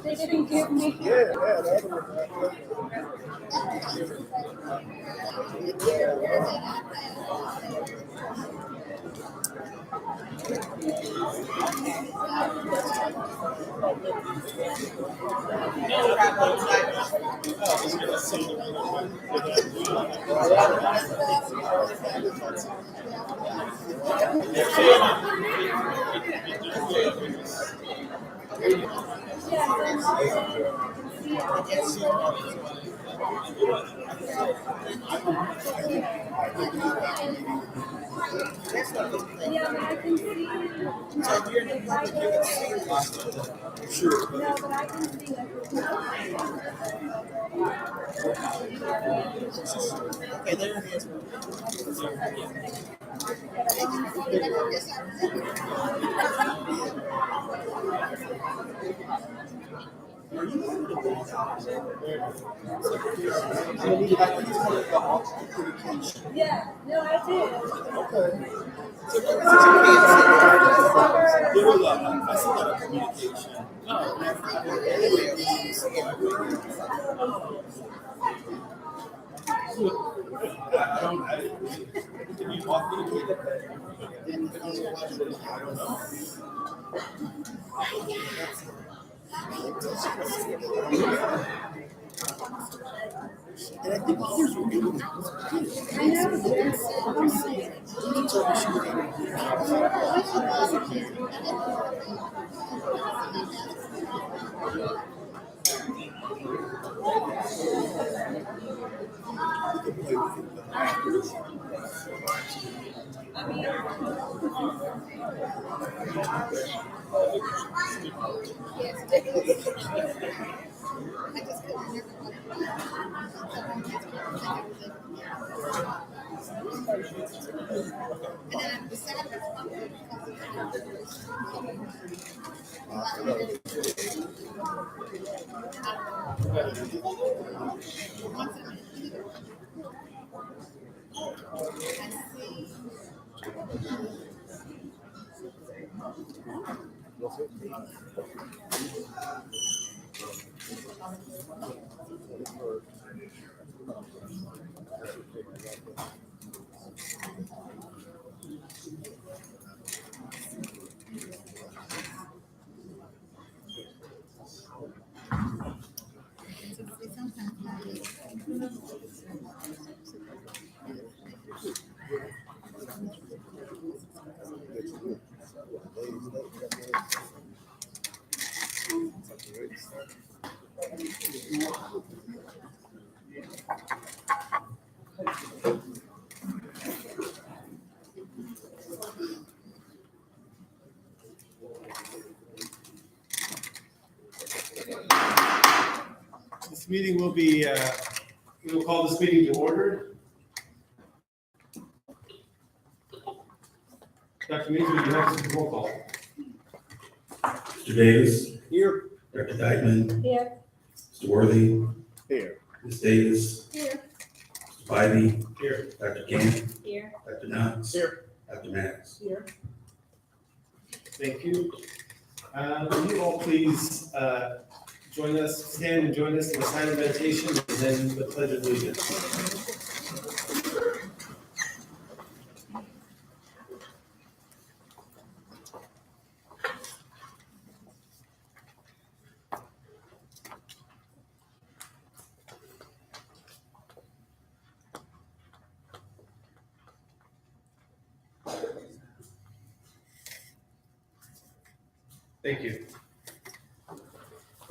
They didn't give me. Yeah, but I can see. Sure. No, but I can see it. Okay, there it is. Yeah, no, I did. Okay. I still got a communication. I don't know. Can you walk me through that? I don't know. And I think here's what we would I know. This meeting will be, we will call this meeting to order. Dr. Means, would you have some roll call? Mr. Davis. Here. Dr. Dykeman. Here. Mr. Worthy. Here. Ms. Davis. Here. Mr. Bybee. Here. Dr. Camp. Here. Dr. Knox. Here. Dr. Max. Here. Thank you. Will you all please join us, stand and join us in the silent meditation and then the pledge of allegiance. Thank you.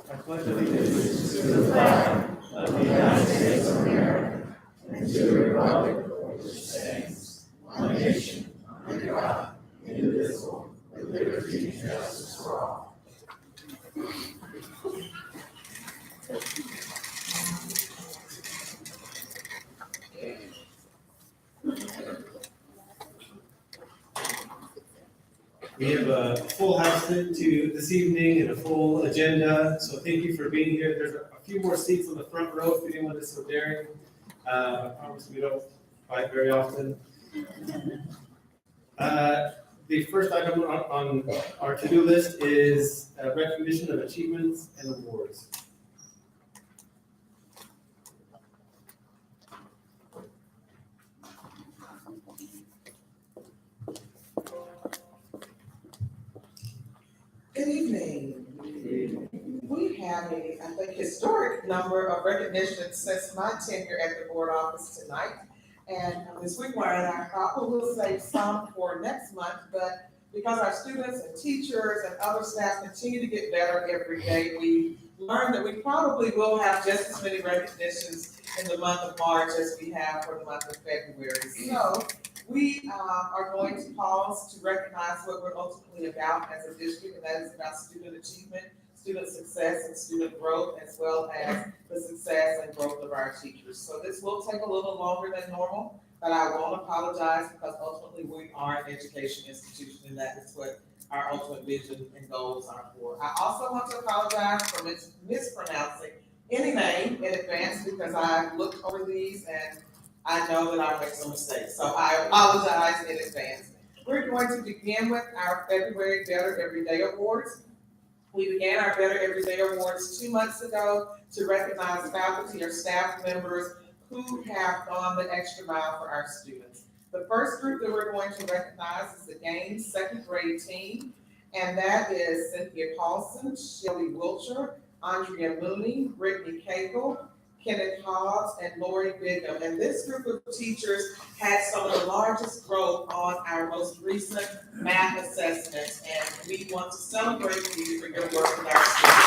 I pledge allegiance to the flag of the United States of America and to the republic for which it stands, one nation, under God, indivisible, with liberty and justice for all. We have a full house to this evening and a full agenda, so thank you for being here. There's a few more seats on the front row if anyone is so daring. I promise we don't fight very often. The first item on our to-do list is recognition of achievements and awards. Good evening. We have a, I think, historic number of recognitions since my tenure at the board office tonight. And Ms. Wigwire and I probably will save some for next month, but because our students and teachers and other staff continue to get better every day, we learned that we probably will have just as many recognitions in the month of March as we have for the month of February. So we are going to pause to recognize what we're ultimately about as a district, and that is about student achievement, student success, and student growth, as well as the success and growth of our teachers. So this will take a little longer than normal, but I won't apologize because ultimately we are an education institution, and that is what our ultimate vision and goals are for. I also want to apologize for mispronouncing any name in advance because I've looked over these and I know that I'll make some mistakes, so I apologize in advance. We're going to begin with our February Better Everyday Awards. We began our Better Everyday Awards 2 months ago to recognize faculty or staff members who have gone the extra mile for our students. The first group that we're going to recognize is the Gaines second grade team, and that is Cynthia Paulson, Shelley Wiltshire, Andrea Mooney, Brittany Cagle, Kenneth Hobbs, and Lori Bigham. And this group of teachers had some of the largest growth on our most recent math assessments, and we want to celebrate you for your work with our students.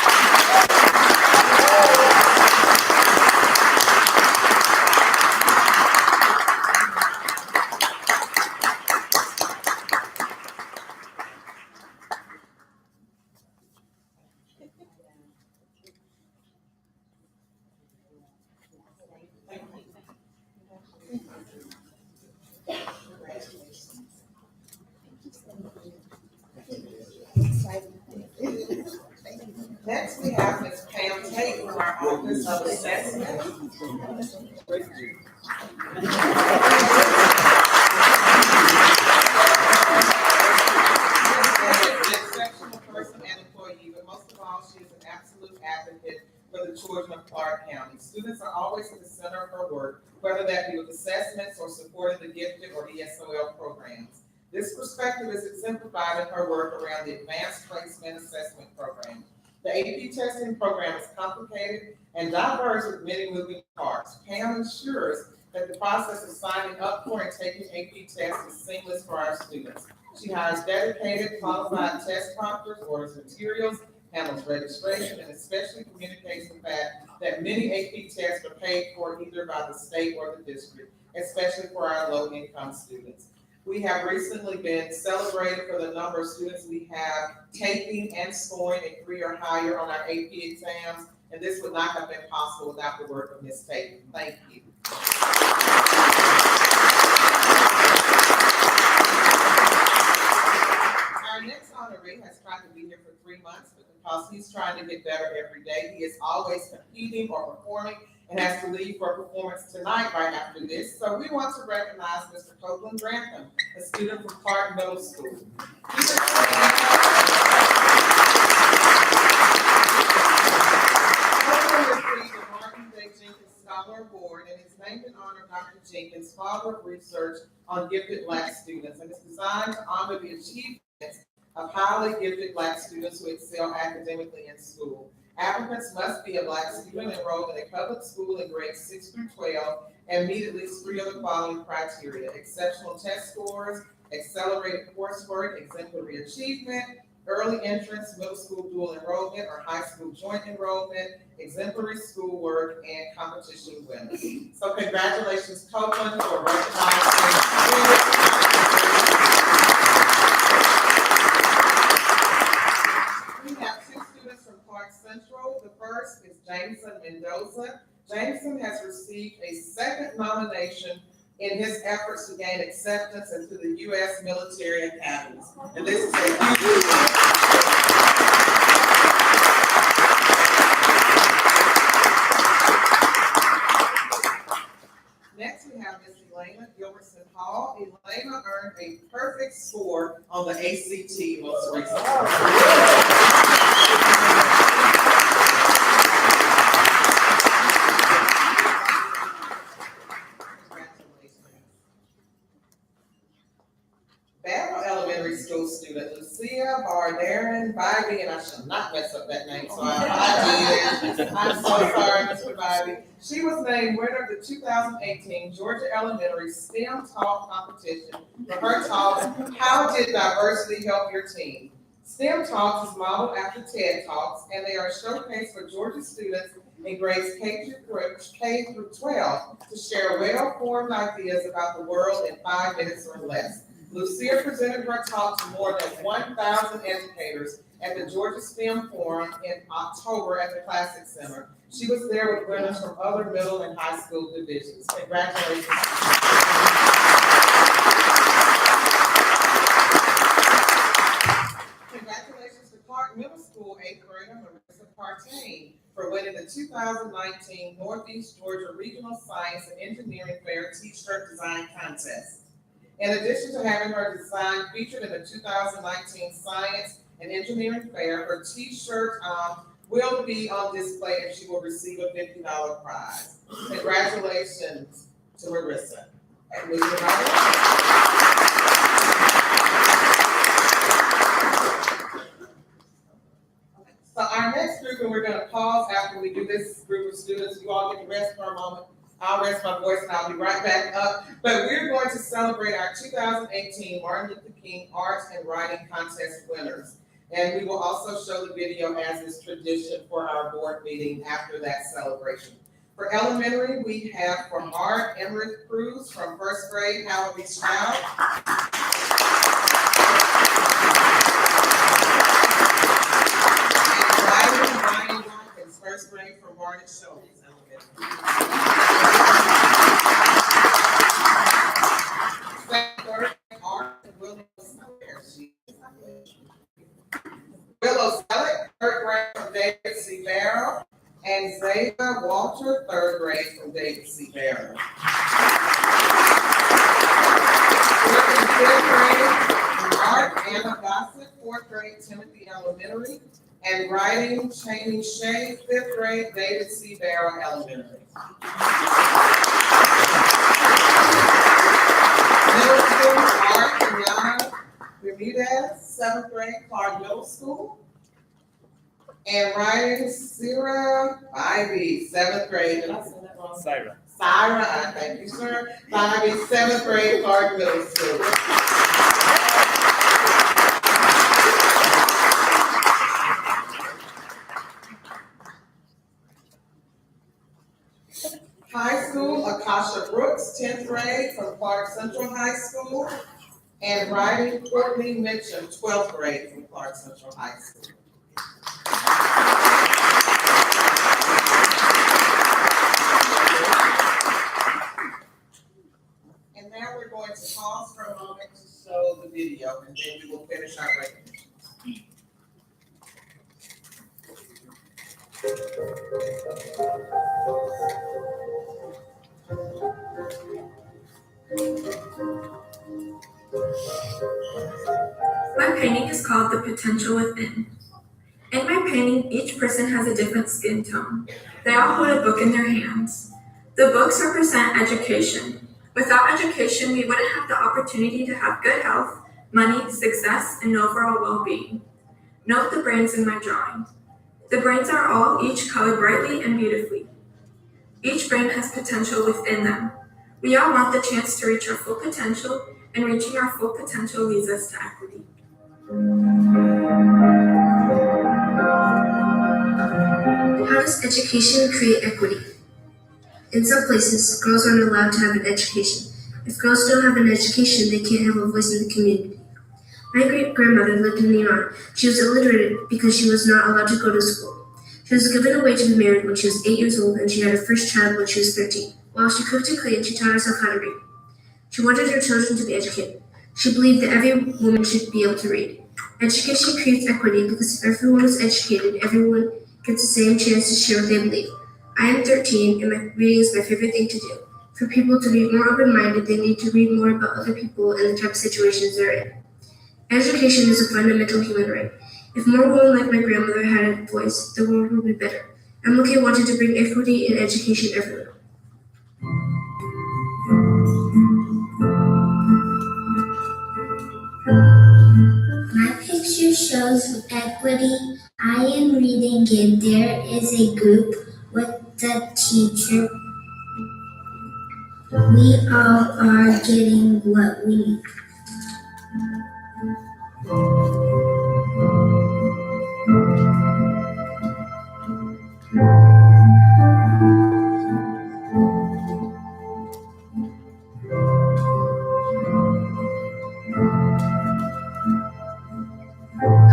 Next, we have Ms. Pam Tate from our Office of Assessment. Exceptional person and employee, but most of all, she is an absolute advocate for the children of Clark County. Students are always at the center of her work, whether that be with assessments or supporting the gifted or ESOL programs. This perspective is exemplified in her work around the Advanced Placement Assessment Program. The AP testing program is complicated and diverse with many moving parts. Pam ensures that the process of signing up for and taking AP tests is seamless for our students. She hires dedicated, qualified test proctors, orders materials, handles registration, and especially communicates the fact that many AP tests are paid for either by the state or the district, especially for our low-income students. We have recently been celebrated for the number of students we have taking and scoring a 3 or higher on our AP exams, and this would not have been possible without the work of Ms. Tate. Thank you. Our next honoree has tried to be here for 3 months, but because he's trying to get better every day, he is always competing or performing and has to leave for a performance tonight right after this. So we want to recognize Mr. Copeland Grantham, a student from Clark Middle School. Copeland received the Martin J. Jenkins Scholar Award and is named in honor of Dr. Jenkins' father of research on gifted Black students, and it's designed to honor the achievements of highly gifted Black students who excel academically in school. Applicants must be a Black student enrolled in a public school in grades 6 through 12 and meet at least 3 of the following criteria: exceptional test scores, accelerated coursework, exemplary achievement, early entrance, middle school dual enrollment or high school joint enrollment, exemplary schoolwork, and competition winners. So congratulations, Copeland, for recognizing We have 2 students from Clark Central. The first is Jameson Mendoza. Jameson has received a 2nd nomination in his efforts to gain acceptance into the U.S. military academies. And this is a huge Next, we have Ms. Elena Gilbertson Hall. Elena earned a perfect score on the the ACT most recently. Battle Elementary School student Lucia Bardarin Bybee, and I shall not mess up that name, so I did. I'm so sorry, Mr. Bybee. She was named winner of the 2018 Georgia Elementary STEM Talk competition for her talk, How Did Diversity Help Your Team? STEM Talks is modeled after TED Talks, and they are a showcase for Georgia students in grades K through 12 to share well-formed ideas about the world in 5 minutes or less. Lucia presented her talk to more than 1,000 educators at the Georgia STEM Forum in October at the Classic Center. She was there with winners from other middle and high school divisions. Congratulations. Congratulations to Clark Middle School 8th grader Marissa Partain for winning the 2019 Northeast Georgia Regional Science and Engineering Fair T-shirt design contest. In addition to having her design featured in the 2019 Science and Engineering Fair, her T-shirt will be on display and she will receive a $50 prize. Congratulations to Marissa. And moving right on. So our next group, and we're going to pause after we do this group of students. You all get to rest for a moment. I'll rest my voice and I'll be right back up. But we're going to celebrate our 2018 Martin Luther King Arts and Writing Contest winners. And we will also show the video as is tradition for our board meeting after that celebration. For elementary, we have from art, Emmerich Cruz from first grade, Howard Child. And writing, Ryan Watkins, first grade from Barnett Schultz. Willow Selleck, third grade from David C. Barrow, and Zayda Walter, third grade from David C. Barrow. Working fifth grade, art, Anna Gossett, fourth grade, Timothy Elementary, and writing, Cheney Shea, fifth grade, David C. Barrow Elementary. Middle school, art, Kenyatta Bermudez, seventh grade, Clark Middle School. And writing, Sarah Ivy, seventh grade. Did I say that wrong? Syra. Syra, thank you, sir. Ivy, seventh grade, Clark Middle School. High school, Akasha Brooks, 10th grade from Clark Central High School. And writing, Courtney Mitchum, 12th grade from Clark Central High School. And now we're going to pause for a moment to show the video, and then we will finish our recognition. My painting is called The Potential Within. In my painting, each person has a different skin tone. They all hold a book in their hands. The books represent education. Without education, we wouldn't have the opportunity to have good health, money, success, and overall well-being. Note the brains in my drawing. The brains are all each colored brightly and beautifully. Each brain has potential within them. We all want the chance to reach our full potential, and reaching our full potential leads us to equity. How does education create equity? In some places, girls aren't allowed to have an education. If girls don't have an education, they can't have a voice in the community. My great-grandmother lived in Iran. She was illiterate because she was not allowed to go to school. She was given away to be married when she was 8 years old, and she had her first child when she was 13. While she cooked and cleaned, she taught herself how to read. She wanted her children to be educated. She believed that every woman should be able to read. Education creates equity because if everyone is educated, everyone gets the same chance to share what they believe. I am 13, and reading is my favorite thing to do. For people to be more open-minded, they need to read more about other people and the type of situations they're in. Education is a fundamental human right. If more women like my grandmother had a voice, the world would be better. MLK wanted to bring equity in education everywhere. My picture shows equity. I am reading it. There is a group with the teacher. We all are getting what we need.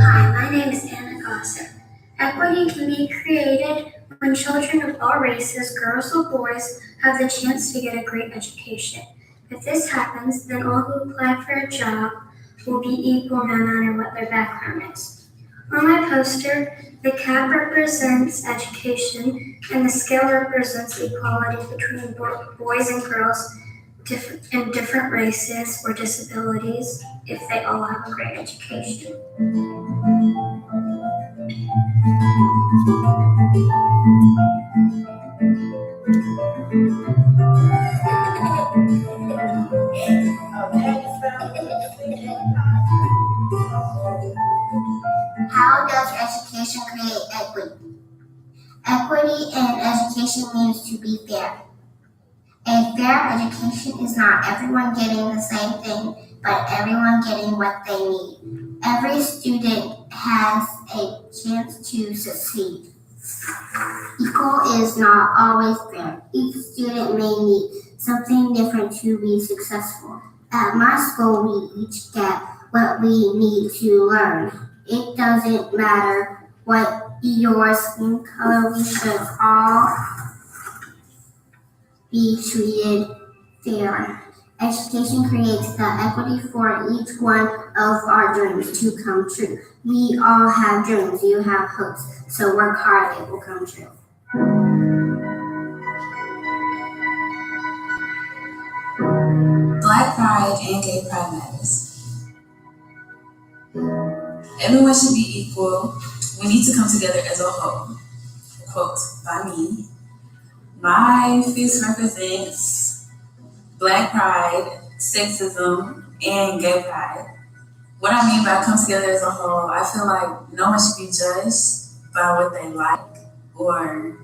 Hi, my name is Anna Gossett. Equity can be created when children of all races, girls or boys, have the chance to get a great education. If this happens, then all who apply for a job will be equal no matter what their background is. On my poster, the cap represents education and the scale represents equality between boys and girls in different races or disabilities if they all have a great education. How does education create equity? Equity in education means to be fair. A fair education is not everyone getting the same thing, but everyone getting what they need. Every student has a chance to succeed. Equal is not always fair. Each student may need something different to be successful. At my school, we each get what we need to learn. It doesn't matter what your skin color, we should all be treated fair. Education creates the equity for each one of our dreams to come true. We all have dreams, you have hopes, so work hard, it will come true. Black pride and gay pride matters. Everyone should be equal. We need to come together as a whole. Quote by me. My fist represents Black pride, sexism, and gay pride. What I mean by come together as a whole, I feel like no one should be judged by what they like or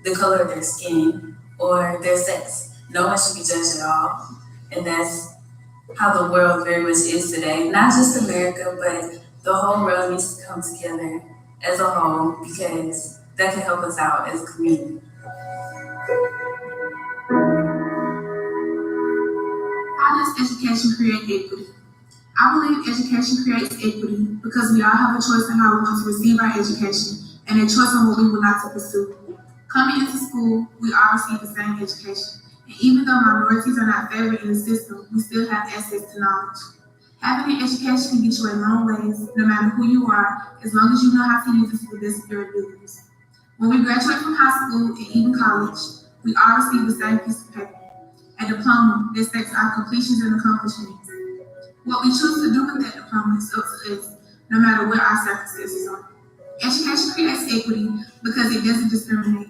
the color of their skin or their sex. No one should be judged at all. And that's how the world very much is today. Not just America, but the whole world needs to come together as a whole because that can help us out as a community. How does education create equity? I believe education creates equity because we all have a choice in how we want to receive our education and a choice on what we would like to pursue. Coming into school, we all receive the same education. And even though minorities are not favored in the system, we still have access to knowledge. Having an education can get you a long ways, no matter who you are, as long as you know how to use it to the best of your abilities. When we graduate from high school and even college, we all receive the same piece of paper, a diploma that states our completions and accomplishments. What we choose to do with that diploma is up to us, no matter what our circumstances are. Education creates equity because it doesn't discriminate.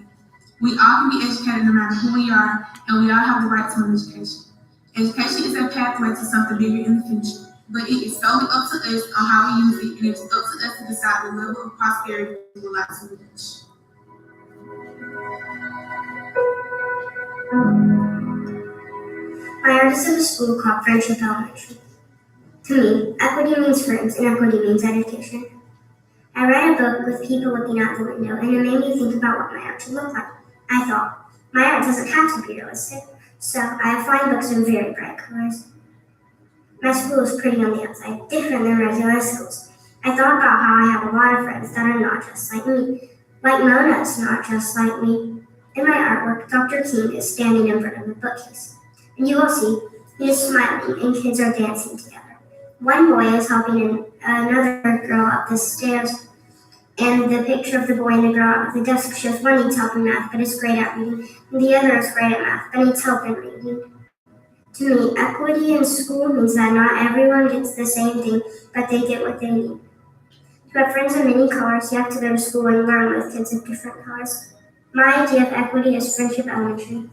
We all can be educated no matter who we are, and we all have the right to an education. Education is a pathway to something bigger in the future, but it is solely up to us on how we use it, and it's up to us to decide the level of prosperity we would like to reach. My art is at a school called Friendship Elementary. To me, equity means friends and equity means education. I read a book with people looking out the window and it made me think about what my art should look like. I thought, my art doesn't have to be realistic, so I have fine books in very bright colors. My school is pretty on the outside, different than regular schools. I thought about how I have a lot of friends that are not just like me. Like Mona is not just like me. In my artwork, Dr. King is standing in front of the bookcase. And you will see, he is smiling and kids are dancing together. One boy is helping another girl up the stairs, and the picture of the boy and the girl at the desk shows one needs help in math but is great at reading, and the other is great at math but needs help in reading. To me, equity in school means that not everyone gets the same thing, but they get what they need. To have friends of many colors, you have to go to school and learn with kids of different colors. My idea of equity is friendship elementary.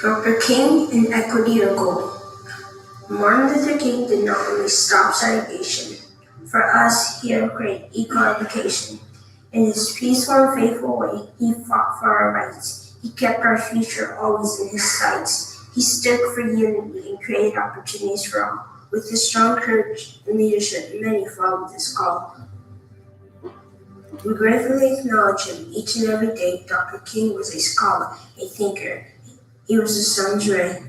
Dr. King and equity are goal. Martin Luther King did not only stop segregation. For us, he helped create equal education. In his peaceful and faithful way, he fought for our rights. He kept our future always in his sights. He stood for unity and created opportunities for all. With his strong courage and leadership, many followed this call. We gratefully acknowledge him each and every day. Dr. King was a scholar, a thinker. He was the sun's ray.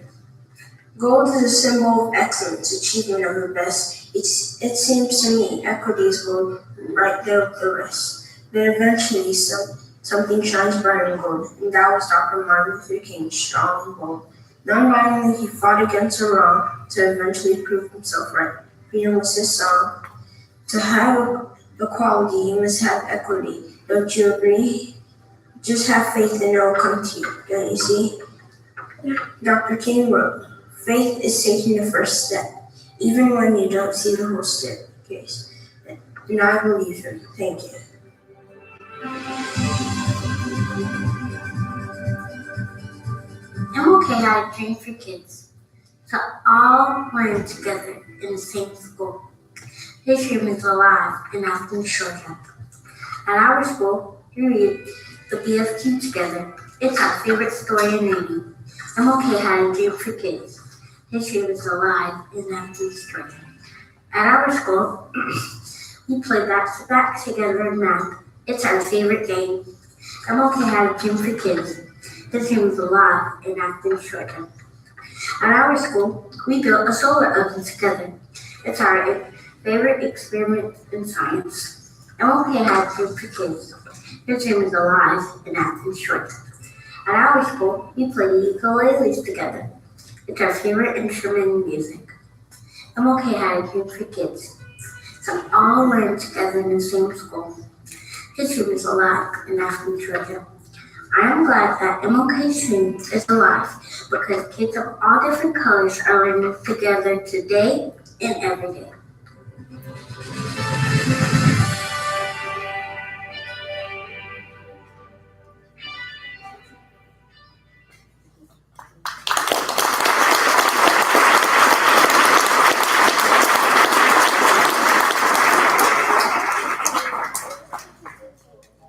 Gold is a symbol of excellence, achievement of the best. It seems to me equity is gold right there with the rest. But eventually something shines brighter than gold, and that was Dr. Martin Luther King, strong and bold. Non-violently, he fought against the wrong to eventually prove himself right. Freedom was his song. To have equality, you must have equity. Don't you agree? Just have faith and it will come to you, don't you see? Dr. King wrote, faith is taking the first step, even when you don't see the whole staircase. And I believe him. Thank you. MLK had a dream for kids to all learn together in the same school. His dream is alive in Athens, Georgia. At our school, we read the BFQ together. It's our favorite story in reading. MLK had a dream for kids. His dream is alive in Athens, Georgia. At our school, we play back-to-back together in math. It's our favorite game. MLK had a dream for kids. His dream is alive in Athens, Georgia. At our school, we built a solar oven together. It's our favorite experiment in science. MLK had a dream for kids. His dream is alive in Athens, Georgia. At our school, we play ukuleles together. It's our favorite instrument in music. MLK had a dream for kids. So all learn together in the same school. His dream is alive in Athens, Georgia. I am glad that MLK's dream is alive because kids of all different colors are learning together today and every day.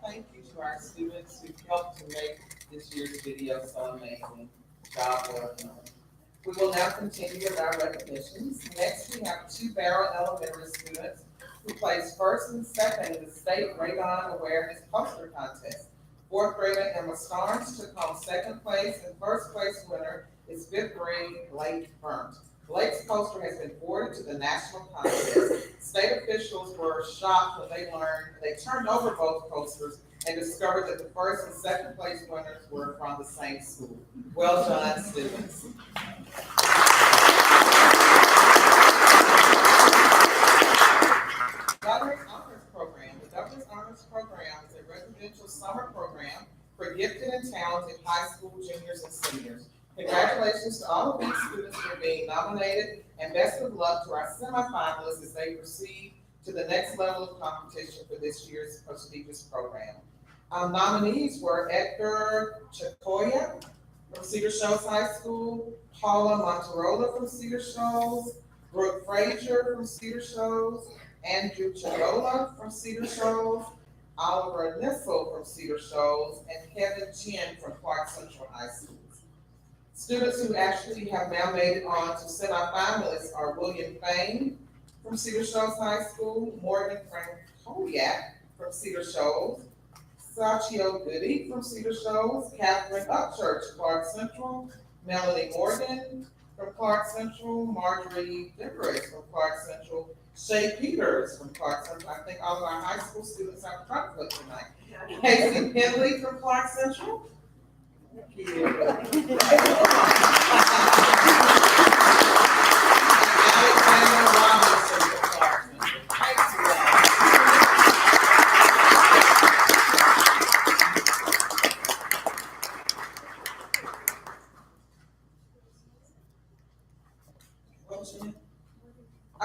Thank you to our students who helped to make this year's video so amazing. Job well done. We will now continue with our recognitions. Next, we have two Barrow Elementary students who placed first and second in the state radon awareness poster contest. Fourth grader Emma Starnes took home second place, and first place winner is fifth grade Blake Burnt. Blake's poster has been forwarded to the national contest. State officials were shocked when they turned over both posters and discovered that the first and second place winners were from the same school. Well done, students. Governor's Honors Program. The Governor's Honors Program is a residential summer program for gifted and talented high school juniors and seniors. Congratulations to all of these students for being nominated, and best of luck to our semifinalists as they proceed to the next level of competition for this year's prestigious program. Our nominees were Edgar Chakoya from Cedar Shoals High School, Paula Monterola from Cedar Shoals, Brooke Frazier from Cedar Shoals, Andrew Chagola from Cedar Shoals, Oliver Nissel from Cedar Shoals, and Kevin Chin from Clark Central High School. Students who actually have now made it on to semifinalists are William Fain from Cedar Shoals High School, Morgan Frankowiak from Cedar Shoals, Sachio Goody from Cedar Shoals, Catherine Upchurch, Clark Central, Melanie Morgan from Clark Central, Marjorie Devereaux from Clark Central, Shay Peters from Clark Central. I think all of our high school students have a chocolate tonight. Casey Penley from Clark Central. Alexander Robinson from Clark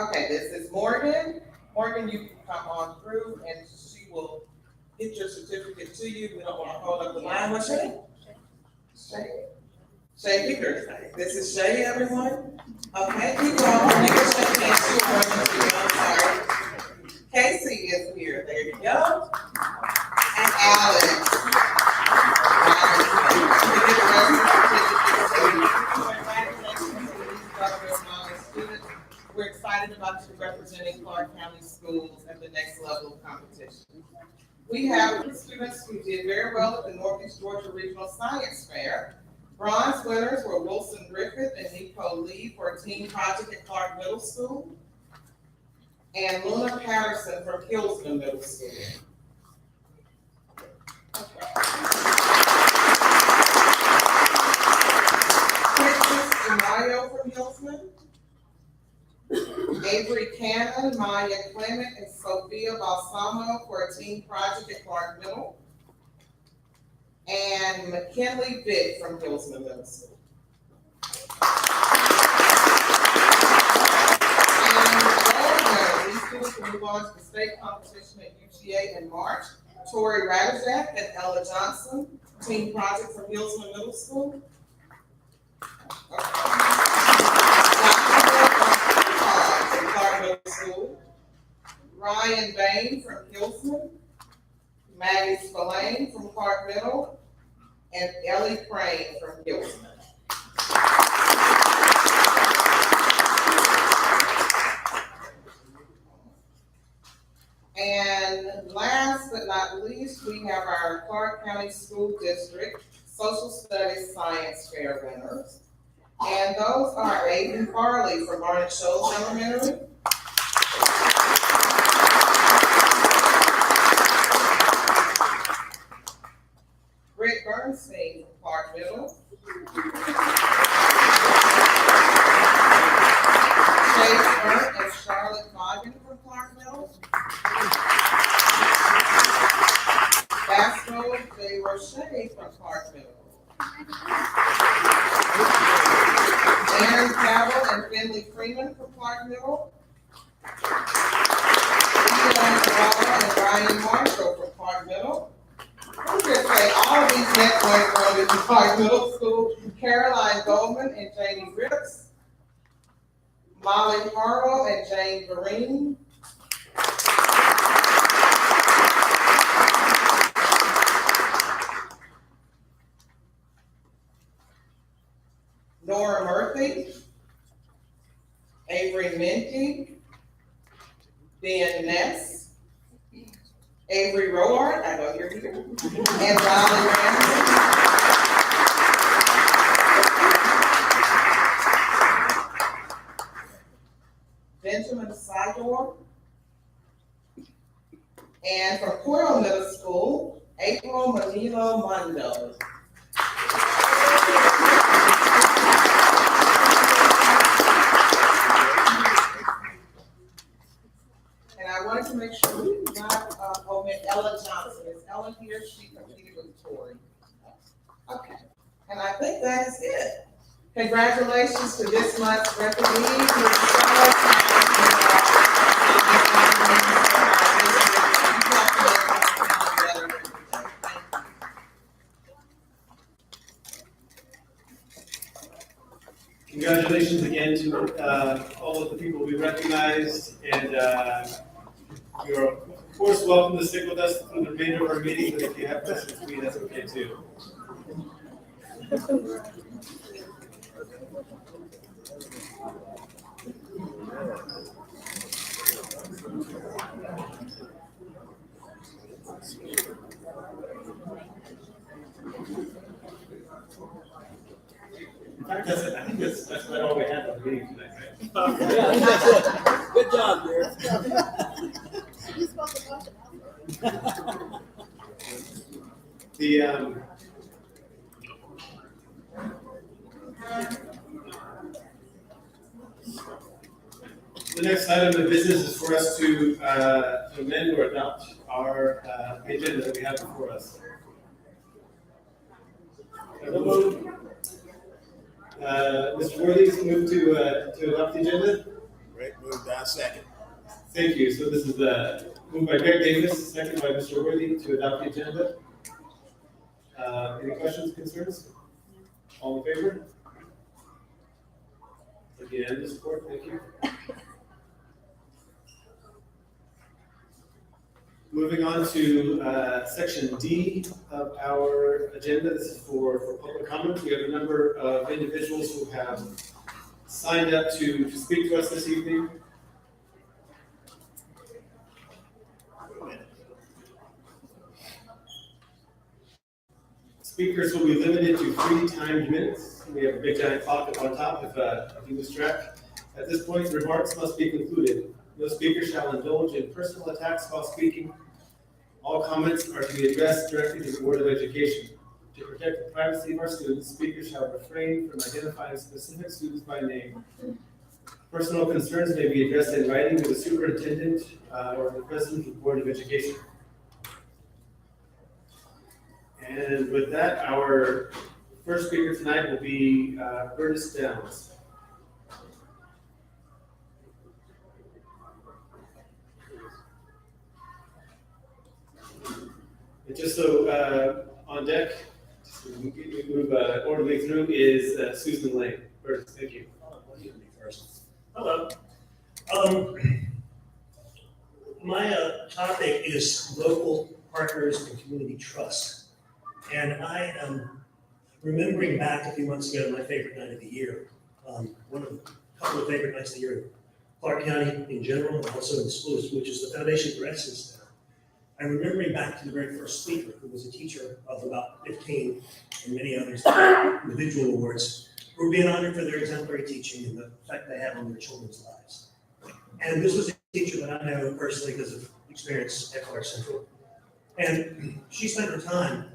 Okay, this is Morgan. Morgan, you can come on through and she will get your certificate to you. We don't want to hold up the line. What's your name? Shay. Shay Pickers. This is Shay, everyone. Okay, people on the shake hands too. I'm sorry. Casey is here. There you go. And Alex. We're excited about you representing Clark County Schools at the next level of competition. We have students who did very well at the Northeast Georgia Regional Science Fair. Bronze winners were Wilson Griffith and Nico Lee for a team project at Clark Middle School, and Luna Patterson from Hillsman Middle School. Princess Mayo from Hillsman, Avery Cannon, Maya Clement, and Sophia Balsamo for a team project at Clark Middle, and McKinley Vick from Hillsman Middle School. And these students will move on to the state competition at UGA in March. Tori Radajak and Ella Johnson, team project from Hillsman Middle School. From Clark Middle School. Ryan Bain from Hillsman. Maddie Spillane from Clark Middle, and Ellie Crane from Hillsman. And last but not least, we have our Clark County School District Social Studies Science Fair winners. And those are Aiden Farley from Barnett Shoals Elementary, Britt Bernstein from Clark Middle, Chase Burt and Charlotte Foggin from Clark Middle, Basco J. Roche from Clark Middle, Aaron Cabell and Finley Freeman from Clark Middle, Leon Zavala and Ryan Marshall from Clark Middle. I'm going to say all of these next ones are going to Clark Middle School. Caroline Goldman and Jamie Rips, Molly Harwell and Jane Vereen, Nora Murphy, Avery Minty, Ben Ness, Avery Roard, I know you're here, and Riley Ramsey. Benjamin Sidor, and from Coyle Middle School, April Manilo Mondo. And I wanted to make sure we did not omit Ella Johnson. Is Ella here? She competed with Tori. Okay, and I think that is it. Congratulations to this month's referees. Congratulations again to all of the people we recognized, and you're of course welcome to stick with us for the remainder of our meeting, but if you have questions for me, that's okay too. In fact, that's it. I think that's about all we have on the meeting tonight, right? Yeah, I think that's it. Good job, Jared. The next item of business is for us to amend or adopt our agenda that we have before us. Mr. Worthy, move to adopt the agenda. Right, move Moved by second. Thank you. So this is moved by Greg Davis, second by Mr. Worthy to adopt the agenda. Any questions, concerns? All in favor? Again, the support, thank you. Moving on to section D of our agenda. This is for public comment. We have a number of individuals who have signed up to speak to us this evening. Speakers will be limited to 3 timed minutes. We have a big giant clock up on top if you lose track. At this point, remarks must be concluded. No speaker shall indulge in personal attacks while speaking. All comments are to be addressed directly to the Board of Education. To protect the privacy of our students, speakers shall refrain from identifying specific students by name. Personal concerns may be addressed in writing to the superintendent or the president of the Board of Education. And with that, our first speaker tonight will be Curtis Downs. And just so on deck, we move orderly through, is Susan Lane. Curtis, thank you. Hello. My topic is local partners and community trust. And I am remembering back a few months ago, my favorite night of the year, one of a couple of favorite nights of the year in Clark County in general, and also in schools, which is the Foundation for Excellence Center. I'm remembering back to the very first speaker, who was a teacher of about 15, and many others, individual awards, who were being honored for their exemplary teaching and the effect they had on their children's lives. And this was a teacher that I know personally because of experience at Clark Central. And she spent her time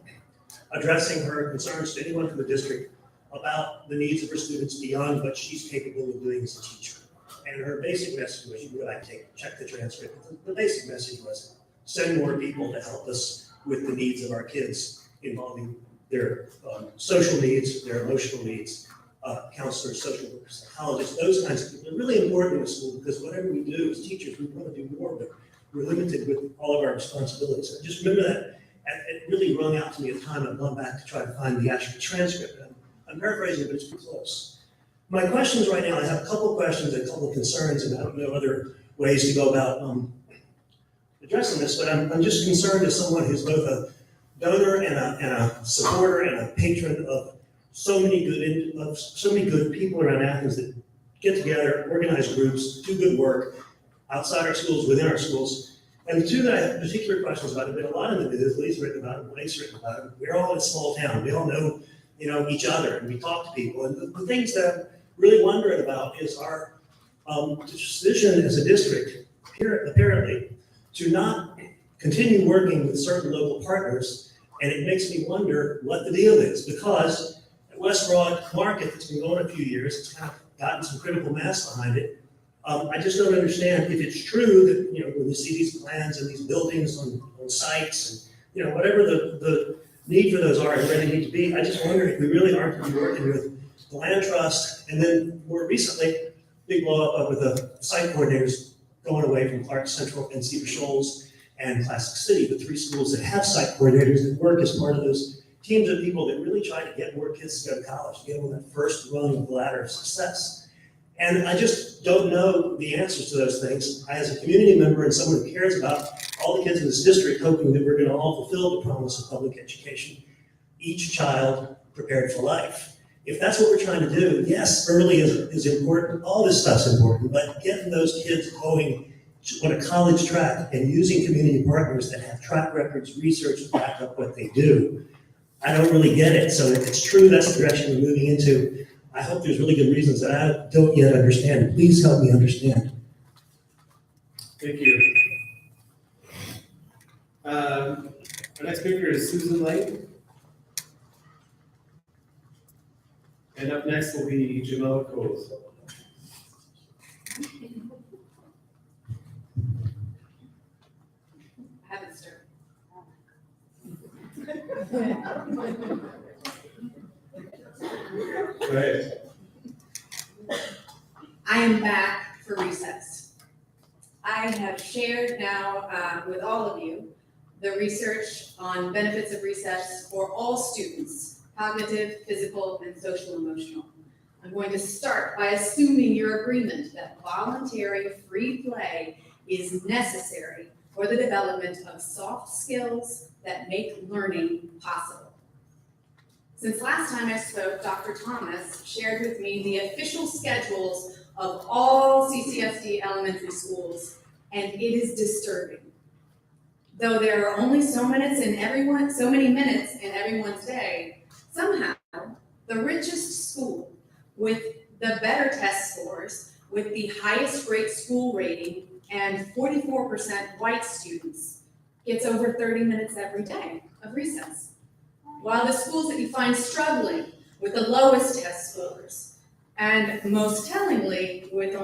addressing her concerns to anyone from the district about the needs of her students beyond what she's capable of doing as a teacher. And her basic message was, you can go back and check the transcript. The basic message was, send more people to help us with the needs of our kids involving their social needs, their emotional needs, counselors, social workers, psychologists, those kinds of people are really important in a school because whatever we do as teachers, we want to do more, but we're limited with all of our responsibilities. I just remember that it really rung out to me at the time. I've gone back to try to find the actual transcript. I'm paraphrasing, but it's pretty close. My questions right now, I have a couple of questions and a couple of concerns, and I don't know other ways to go about addressing this, but I'm just concerned as someone who's both a donor and a supporter and a patron of so many good people around Athens that get together, organize groups, do good work outside our schools, within our schools. And the two that I have particular questions about have been a lot in the news. Lee's written about it, Blake's written about it. We're all in a small town. We all know, each other, and we talk to people. And the things that I'm really wondering about is our decision as a district, apparently, to not continue working with certain local partners. And it makes me wonder what the deal is, because at West Broad Market, that's been going a few years, it's kind of gotten some critical mass behind it. I just don't understand if it's true that, when we see these plans and these buildings on sites and, whatever the need for those are and where they need to be, I just wonder if we really aren't going to be working with the land trust. And then more recently, big blow up with the site coordinators going away from Clark Central and Cedar Shoals and Classic City, the 3 schools that have site coordinators that work as part of those teams of people that really try to get more kids to go to college, get them on that first rung of the ladder of success. And I just don't know the answers to those things. I, as a community member and someone who cares about all the kids in this district, hoping that we're going to all fulfill the promise of public education, each child prepared for life. If that's what we're trying to do, yes, early is important. All this stuff's important, but getting those kids going on a college track and using community partners that have track records, research to back up what they do, I don't really get it. So if it's true that's the direction we're moving into, I hope there's really good reasons that I don't yet understand. Please help me understand. Thank you. Our next speaker is Susan Lane. And up next will be Jamel Coles. I haven't started. Go ahead. I am back for recess. I have shared now with all of you the research on benefits of recess for all students, cognitive, physical, and social emotional. I'm going to start by assuming your agreement that voluntary free play is necessary for the development of soft skills that make learning possible. Since last time I spoke, Dr. Thomas shared with me the official schedules of all CCSD elementary schools, and it is disturbing. Though there are only so many minutes in everyone's day, somehow the richest school with the better test scores, with the highest grade school rating, and 44% white students gets over 30 minutes every day of recess. While the schools that you find struggling with the lowest test scores, and most tellingly with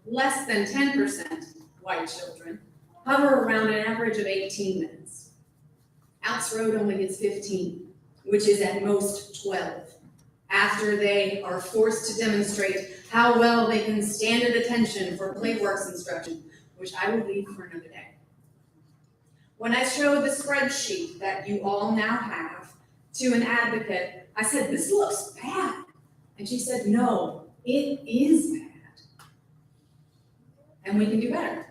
less than 10% white children, hover around an average of 18 minutes. Alts Road only gets 15, which is at most 12, after they are forced to demonstrate how well they can stand at attention for PlayWorks instruction, which I will leave for another day. When I showed the spreadsheet that you all now have to an advocate, I said, "This looks bad." And she said, "No, it is bad. And we can do better."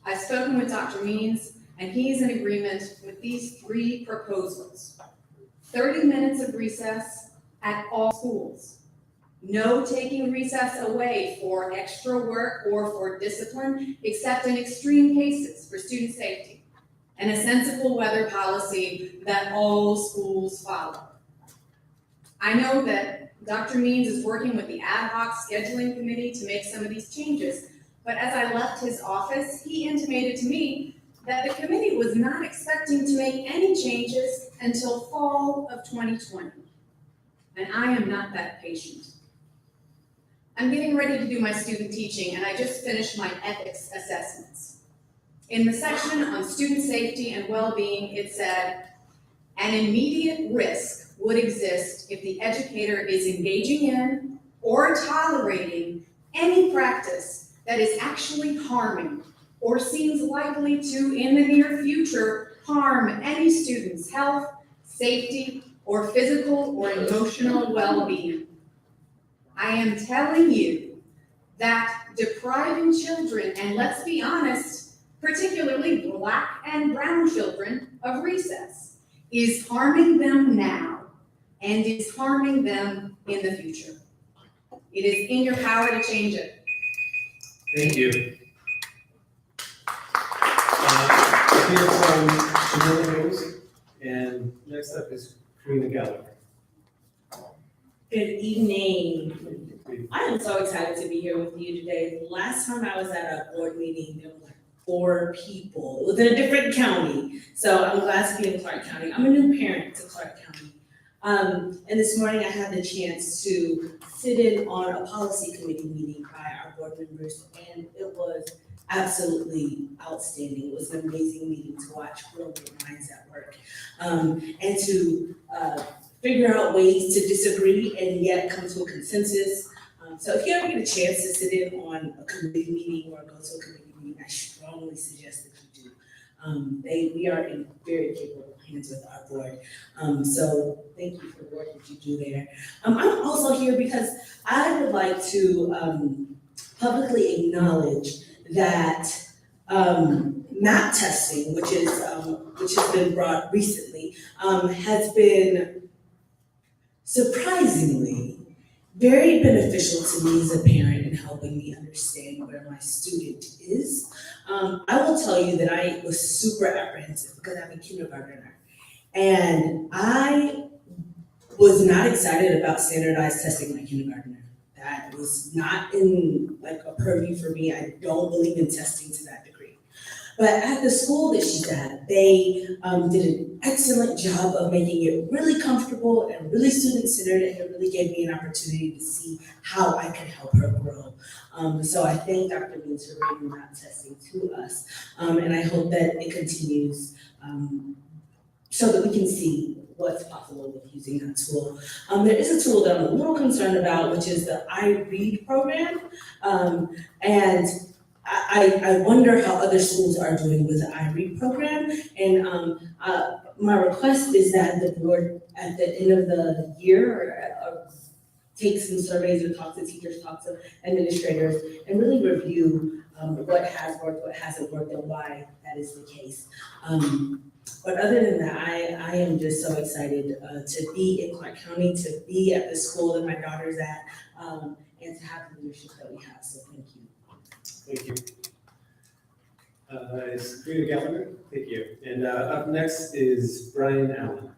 I've spoken with Dr. Means, and he's in agreement with these 3 proposals. 30 minutes of recess at all schools. No taking recess away for extra work or for discipline, except in extreme cases for student safety. And a sensible weather policy that all schools follow. I know that Dr. Means is working with the ad hoc scheduling committee to make some of these changes, but as I left his office, he intimated to me that the committee was not expecting to make any changes until fall of 2020. And I am not that patient. I'm getting ready to do my student teaching, and I just finished my ethics assessments. In the section on student safety and well-being, it said, an immediate risk would exist if the educator is engaging in or tolerating any practice that is actually harming or seems likely to, in the near future, harm any student's health, safety, or physical or emotional well-being. I am telling you that depriving children, and let's be honest, particularly Black and brown children, of recess is harming them now and is harming them in the future. It is in your power to change it. Thank you. Here from Jamila Rose, and next up is Karina Gallagher. Good evening. I am so excited to be here with you today. Last time I was at a board meeting, there were like 4 people. It was in a different county. So I'm glad to be in Clark County. I'm a new parent to Clark County. And this morning I had the chance to sit in on a policy committee meeting by our board members, and it was absolutely outstanding. It was an amazing meeting to watch brilliant minds at work, and to figure out ways to disagree and yet come to a consensus. So if you ever get a chance to sit in on a committee meeting or go to a committee meeting, I strongly suggest that you do. We are in very capable hands with our board. So thank you for the work that you do there. I'm also here because I would like to publicly acknowledge that MAP testing, which has been brought recently, has been surprisingly very beneficial to me as a parent in helping me understand where my student is. I will tell you that I was super apprehensive because I'm a kindergartner, and I was not excited about standardized testing my kindergartner. That was not in like a purview for me. I don't believe in testing to that degree. But at the school that she's at, they did an excellent job of making it really comfortable and really student-centered, and it really gave me an opportunity to see how I could help her grow. So I thank Dr. Means for bringing that testing to us, and I hope that it continues so that we can see what's possible with using that tool. There is a tool that I'm a little concerned about, which is the I Read program, and I wonder how other schools are doing with the iRead program. And my request is that the board, at the end of the year, take some surveys or talk to teachers, talk to administrators, and really review what has worked, what hasn't worked, and why that is the case. But other than that, I am just so excited to be in Clark County, to be at the school that my daughter's at, and to have the leadership that we have. So thank you. Thank you. Is Rita Gallagher? Thank you. And up next is Brian Allen.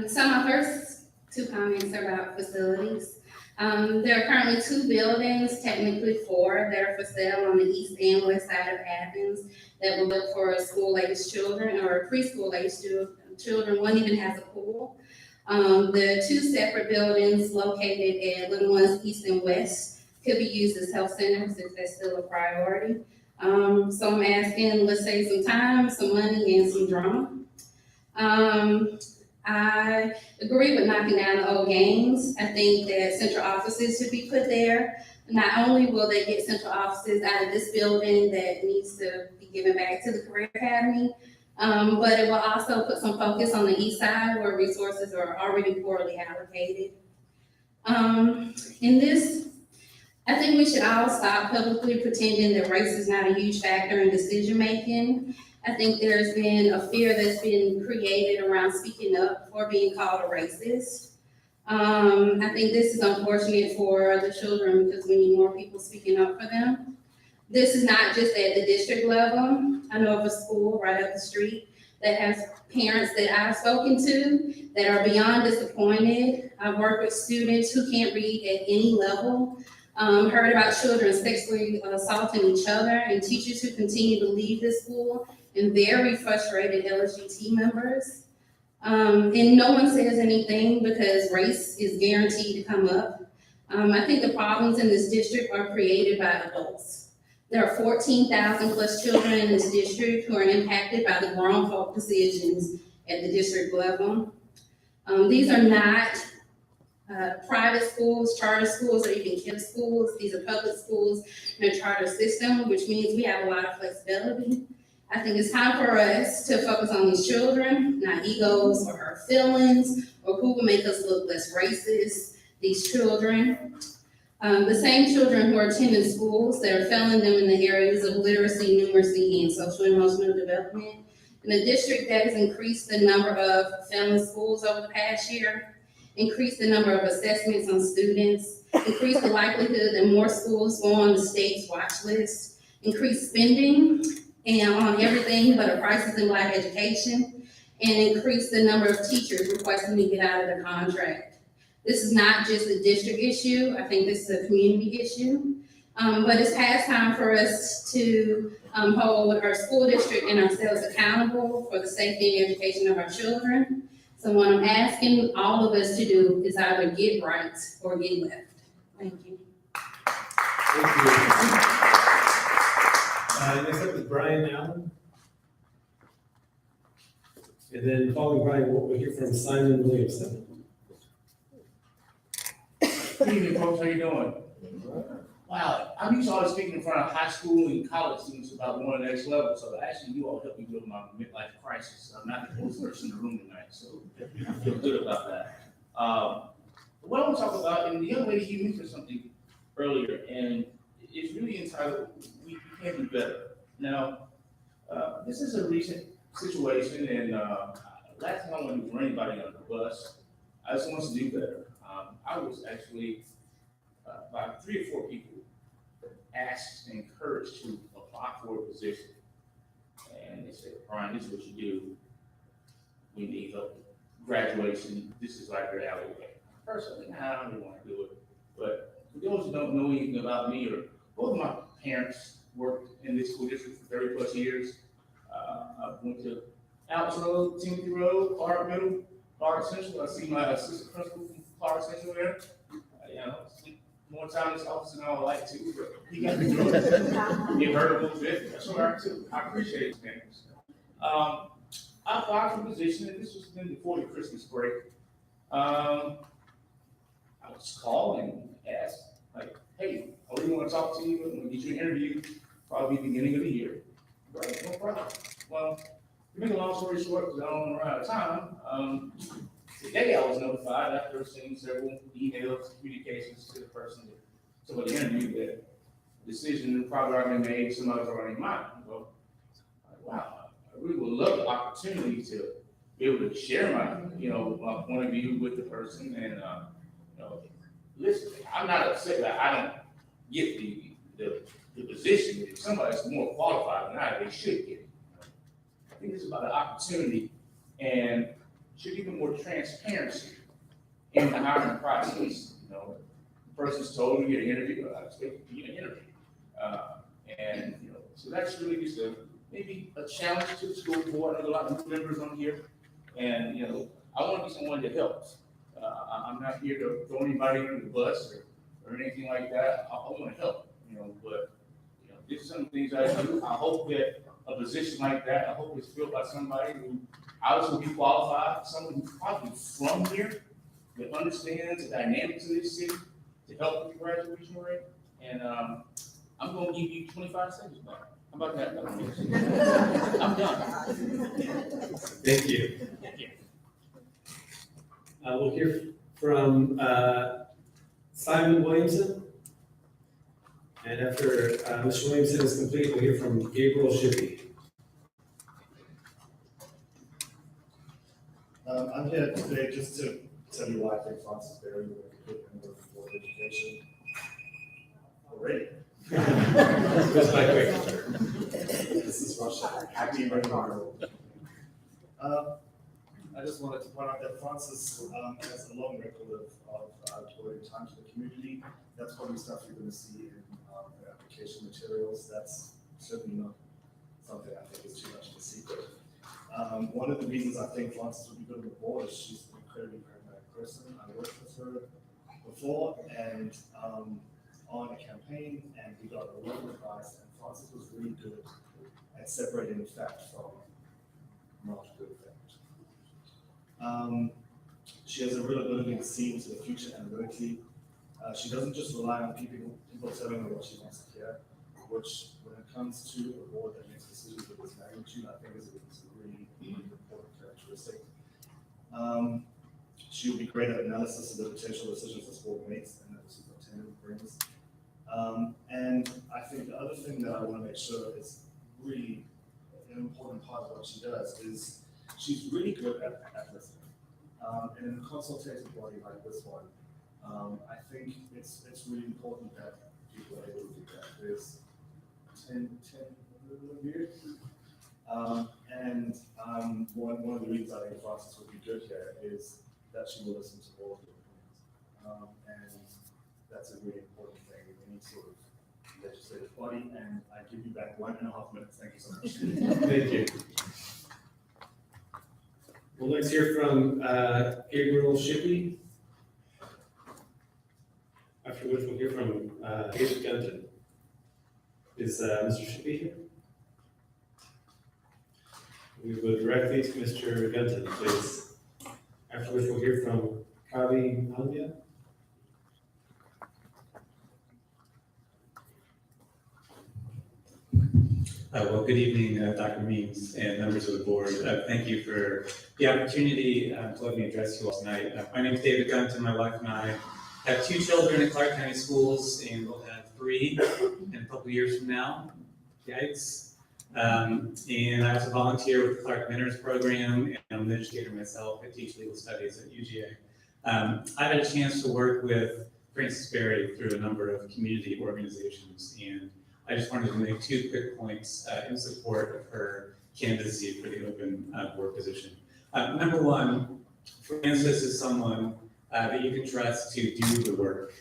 So my first two comments are about facilities. There are currently 2 buildings, technically 4, that are for sale on the east and west side of Athens that will look for school-aged children or preschool-aged children. One even has a pool. The 2 separate buildings located at Little Ones East and West could be used as health centers if that's still a priority. So I'm asking, let's save some time, some money, and some drama. I agree with knocking down the old games. I think that central offices should be put there. Not only will they get central offices out of this building that needs to be given back to the Career Academy, but it will also put some focus on the east side where resources are already poorly allocated. In this, I think we should all stop publicly pretending that race is not a huge factor in decision-making. I think there's been a fear that's been created around speaking up or being called a racist. I think this is unfortunate for the children because we need more people speaking up for them. This is not just at the district level. I know of a school right up the street that has parents that I've spoken to that are beyond disappointed. I've worked with students who can't read at any level. Heard about children sexually assaulting each other, and teachers who continue to leave the school, and very frustrated LGBT members. And no one says anything because race is guaranteed to come up. I think the problems in this district are created by adults. There are 14,000 plus children in this district who are impacted by the grown folk decisions at the district level. These are not private schools, charter schools, or even KIPP schools. These are public schools in a charter system, which means we have a lot of flexibility. I think it's time for us to focus on these children, not egos or hurt feelings, or who will make us look less racist, these children. The same children who are attending schools that are failing them in the areas of literacy, numeracy, and social and emotional development. In a district that has increased the number of failing schools over the past year, increased the number of assessments on students, increased the likelihood that more schools go on the state's watch list, increased spending and on everything but a crisis in Black education, and increase the number of teachers requesting to get out of their contract. This is not just a district issue. I think this is a community issue. But it's past time for us to hold our school district and ourselves accountable for the safety and education of our children. So what I'm asking all of us to do is either get right or get left. Thank you. Thank you. Next up is Brian Allen. And then following Brian, we'll hear from Simon Williamson. Good evening, folks. How you doing? Wow, I'm used to always speaking in front of high school and college students about going to the next level. So actually, you all helped me build my midlife crisis. I'm not the oldest person in the room tonight, so I feel good about that. What I want to talk about, and the young lady, you mentioned something earlier, and it's really entitled, we can do better. Now, this is a recent situation, and last time I want to throw anybody on the bus. I just want us to do better. I was actually by 3 or 4 people asked and encouraged to apply for a position. And they said, Brian, this is what you do. We need help. Graduation, this is like your alleyway. Personally, I don't really want to do it. But for those who don't know anything about me, or both of my parents worked in this school district for 30 plus years. I went to Alex Road, Timothy Road, Clark Middle, Clark Central. I see my assistant principal from Clark Central there. You know, more time in this office than I would like to, but he got me through it. You heard a little bit. That's all right too. I appreciate it, man. I applied for a position, and this was then before the Christmas break. I would just call and ask, like, hey, I really want to talk to you, I'm gonna get you an interview, probably beginning of the year. Right, no problem. Well, to make a long story short, because I don't want to run out of time, today I was notified after seeing several emails, communications to the person that somebody interviewed that decision probably already been made, somebody's already in mind. Well, wow, I really would love the opportunity to be able to share my point of view with the person and, listen, I'm not upset that I don't get the position. If somebody's more qualified than I, they should get it. I think it's about the opportunity and should give them more transparency in the hiring process. The person's told me to get an interview, I expect to get an interview. So that's really just maybe a challenge to the school board. I know a lot of new members on here, and I want to be someone that helps. I'm not here to throw anybody under the bus or anything like that. I want to help, but these are some things I do. I hope that a position like that, I hope it's filled by somebody who obviously will be qualified, someone who's probably from here, that understands the dynamics of this city to help with the graduation rate. And I'm going to give you 25 seconds back. How about that? I'm done. Thank you. We'll hear from Simon Williamson. And after Mr. Williamson is complete, we'll hear from Gabriel Shippey. I'm here today just to tell you why I think Francis Berry will be a good member of the Board of Education. Already? Goes by quick. This is Russia. Happy Memorial. I just wanted to point out that Francis has a long record of devoting time to the community. That's probably stuff you're going to see in the application materials. That's certainly not something I think is too much of a secret. One of the reasons I think Francis would be good on the board is she's an incredibly pragmatic person. I worked with her before and on a campaign, and we got a lot of advice, and Francis was really good at separating fact from not good fact. She has a real ability to see into the future analytically. She doesn't just rely on people telling her what she wants to hear, which when it comes to a board that makes decisions of this magnitude, I think is a really, really important characteristic. She'll be great at analysis of the potential decisions this board makes and that the superintendent brings. And I think the other thing that I want to make sure is really an important part of what she does is she's really good at listening. And in a consultative body like this one, I think it's really important that people are able to do that. There's 10 years. One of the reasons I think Francis would be good here is that she will listen to all of your opinions. And that's a really important thing in any sort of legislative body. And I give you back 1.5 minutes. Thank you so much. Thank you. We'll next hear from Gabriel Shippey. After which we'll hear from David Gunton. Is Mr. Shippey here? We will go directly to Mr. Gunton, please. After which we'll hear from Kali Pandya. Well, good evening, Dr. Means and members of the board. Thank you for the opportunity to let me address you all tonight. My name is David Gunton. My wife and I have 2 children in Clark County schools, and we'll have 3 in a couple of years from now. Yikes. And I also volunteer with the Clark Mentors Program, and I'm an educator myself. I teach legal studies at UGA. I've had a chance to work with Francis Berry through a number of community organizations, and I just wanted to make 2 quick points in support of her candidacy for the open board position. Number 1, Francis is someone that you can trust to do the work.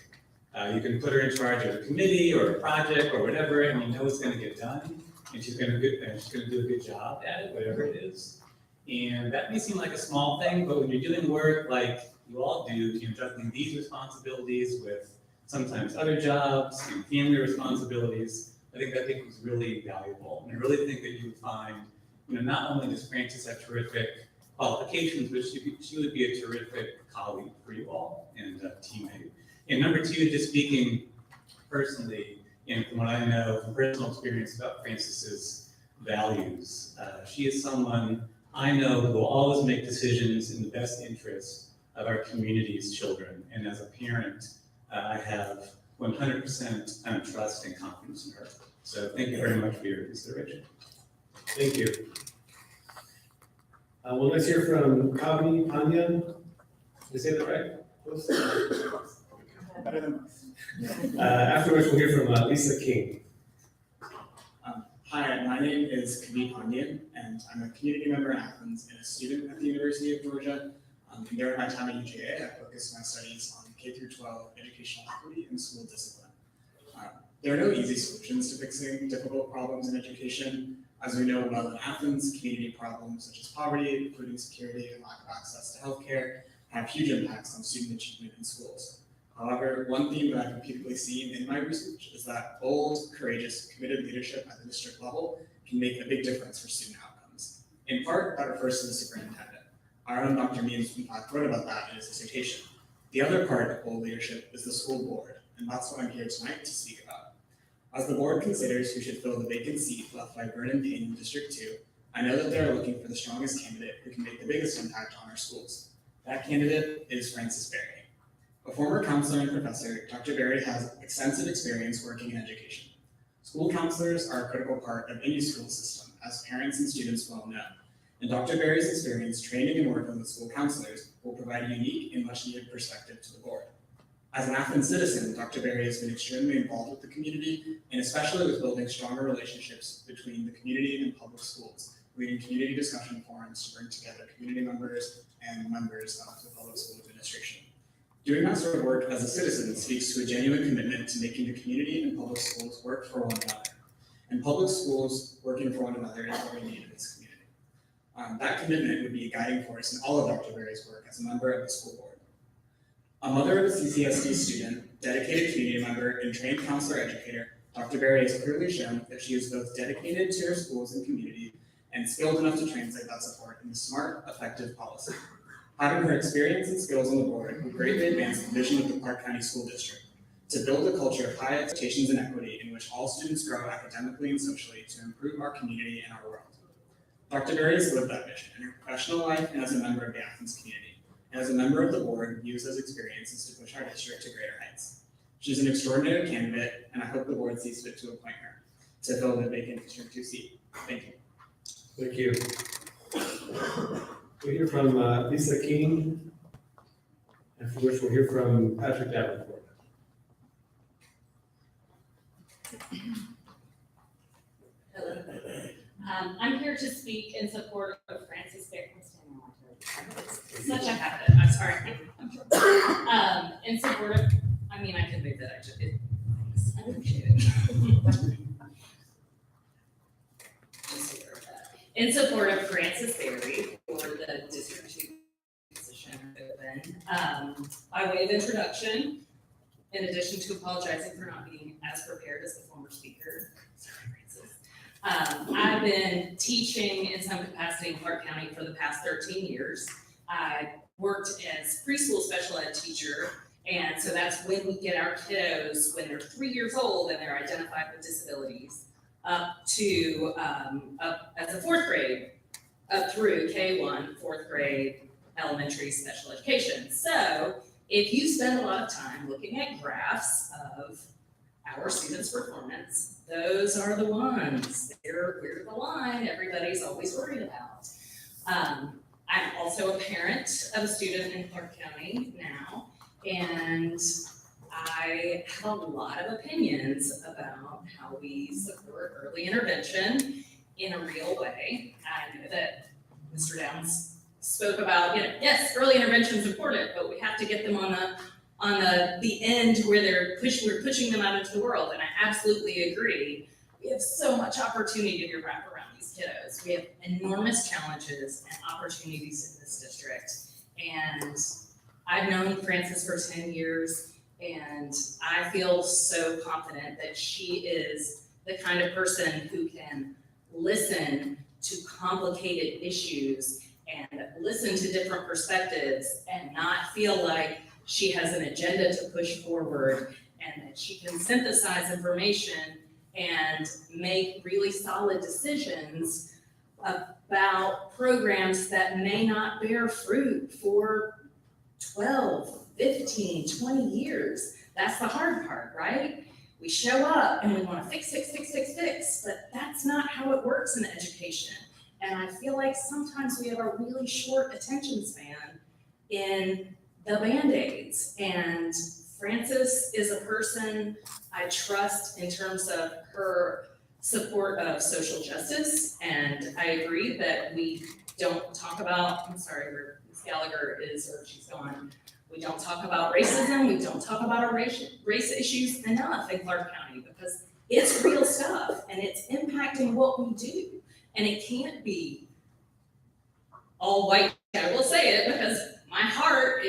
You can put her in charge of a committee or a project or whatever, and you know it's going to get done, and she's going to do a good job at it, whatever it is. And that may seem like a small thing, but when you're doing work like you all do, juggling these responsibilities with sometimes other jobs and family responsibilities, I think that was really valuable. And I really think that you would find, not only does Francis have terrific qualifications, but she would be a terrific colleague for you all and a teammate. And number two, just speaking personally, and from what I know from personal experience about Frances's values, she is someone I know who will always make decisions in the best interest of our community's children. And as a parent, I have 100% trust and confidence in her. So thank you very much for your consideration. Thank you. Well, let's hear from Kavi Panyan. Did I say that right? Afterwards, we'll hear from Lisa King. Hi, my name is Kavi Panyan, and I'm a community member in Athens and a student at the University of Georgia. And during my time at UGA, I focused my studies on K-12 educational equity and school discipline. There are no easy solutions to fixing difficult problems in education. As we know well in Athens, community problems such as poverty, including security and lack of access to healthcare, have huge impacts on student achievement in schools. However, one theme that I've repeatedly seen in my research is that bold, courageous, committed leadership at the district level can make a big difference for student outcomes. In part, that refers to the superintendent. Our own Dr. Means wrote about that in his dissertation. The other part of bold leadership is the school board, and that's what I'm here tonight to speak about. As the board considers who should fill the vacant seat left by Vernon Payne in District 2, I know that they're looking for the strongest candidate who can make the biggest impact on our schools. That candidate is Frances Berry. A former counselor and professor, Dr. Berry has extensive experience working in education. School counselors are a critical part of any school system, as parents and students well know. And Dr. Berry's experience training and working with school counselors will provide a unique and much needed perspective to the board. As an Athens citizen, Dr. Berry has been extremely involved with the community, and especially with building stronger relationships between the community and public schools, leading community discussion forums to bring together community members and members of the public school administration. Doing that sort of work as a citizen speaks to a genuine commitment to making the community and public schools work for one another. And public schools working for one another is what we need in this community. That commitment would be a guiding force in all of Dr. Berry's work as a member of the school board. A mother of a CCSD student, dedicated community member, and trained counselor educator, Dr. Berry has clearly shown that she is both dedicated to her schools and community and skilled enough to translate that support into smart, effective policy. Having her experience and skills on the board will greatly advance the vision of the Clark County School District to build a culture of high expectations and equity in which all students grow academically and socially to improve our community and our world. Dr. Berry has lived that vision in her professional life and as a member of the Athens community. And as a member of the board, views those experiences to push our district to greater heights. She's an extraordinary candidate, and I hope the board sees fit to appoint her to fill the vacant District 2 seat. Thank you. Thank you. We'll hear from Lisa King, after which we'll hear from Patrick Davenport. Hello. I'm here to speak in support of Frances Berry. Such a habit, I'm sorry. In support of, I mean, I can make that actually. I appreciate it. In support of Frances Berry for the District 2 position open. By way of introduction, in addition to apologizing for not being as prepared as the former speaker, sorry, Frances. I've been teaching in some capacity in Clark County for the past 13 years. I worked as preschool special ed teacher, and so that's when we get our kiddos when they're 3 years old and they're identified with disabilities up to up as a fourth grade, up through K1, fourth grade, elementary special education. So if you spend a lot of time looking at graphs of our students' performance, those are the ones. We're the line everybody's always worried about. I'm also a parent of a student in Clark County now, and I have a lot of opinions about how we support early intervention in a real way. I know that Mr. Downs spoke about, yes, early intervention is important, but we have to get them on the end where we're pushing them out into the world, and I absolutely agree. We have so much opportunity to wrap around these kiddos. We have enormous challenges and opportunities in this district. And I've known Frances for 10 years, and I feel so confident that she is the kind of person who can listen to complicated issues and listen to different perspectives and not feel like she has an agenda to push forward, and that she can synthesize information and make really solid decisions about programs that may not bear fruit for 12, 15, 20 years. That's the hard part, right? We show up and we want to fix, but that's not how it works in education. And I feel like sometimes we have a really short attention span in the Band-Aids. And Frances is a person I trust in terms of her support of social justice. And I agree that we don't talk about, I'm sorry, where Ms. Gallagher is, or she's gone. We don't talk about racism. We don't talk about our race issues enough in Clark County, because it's real stuff and it's impacting what we do. And it can't be all white. I will say it because my heart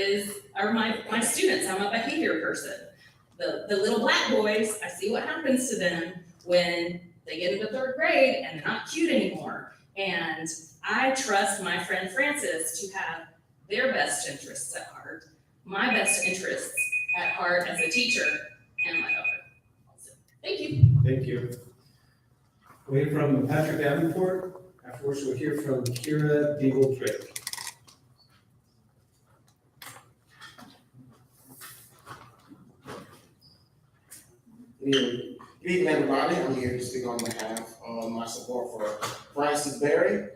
are my students. I'm a behavior person. The little black boys, I see what happens to them when they get into third grade and they're not cute anymore. And I trust my friend Frances to have their best interests at heart, my best interests at heart as a teacher, and my daughter also. Thank you. Thank you. We'll hear from Patrick Davenport. Afterwards, we'll hear from Kira Deagle-Drake. Good evening, everybody. I'm here to speak on behalf of my support for Frances Berry.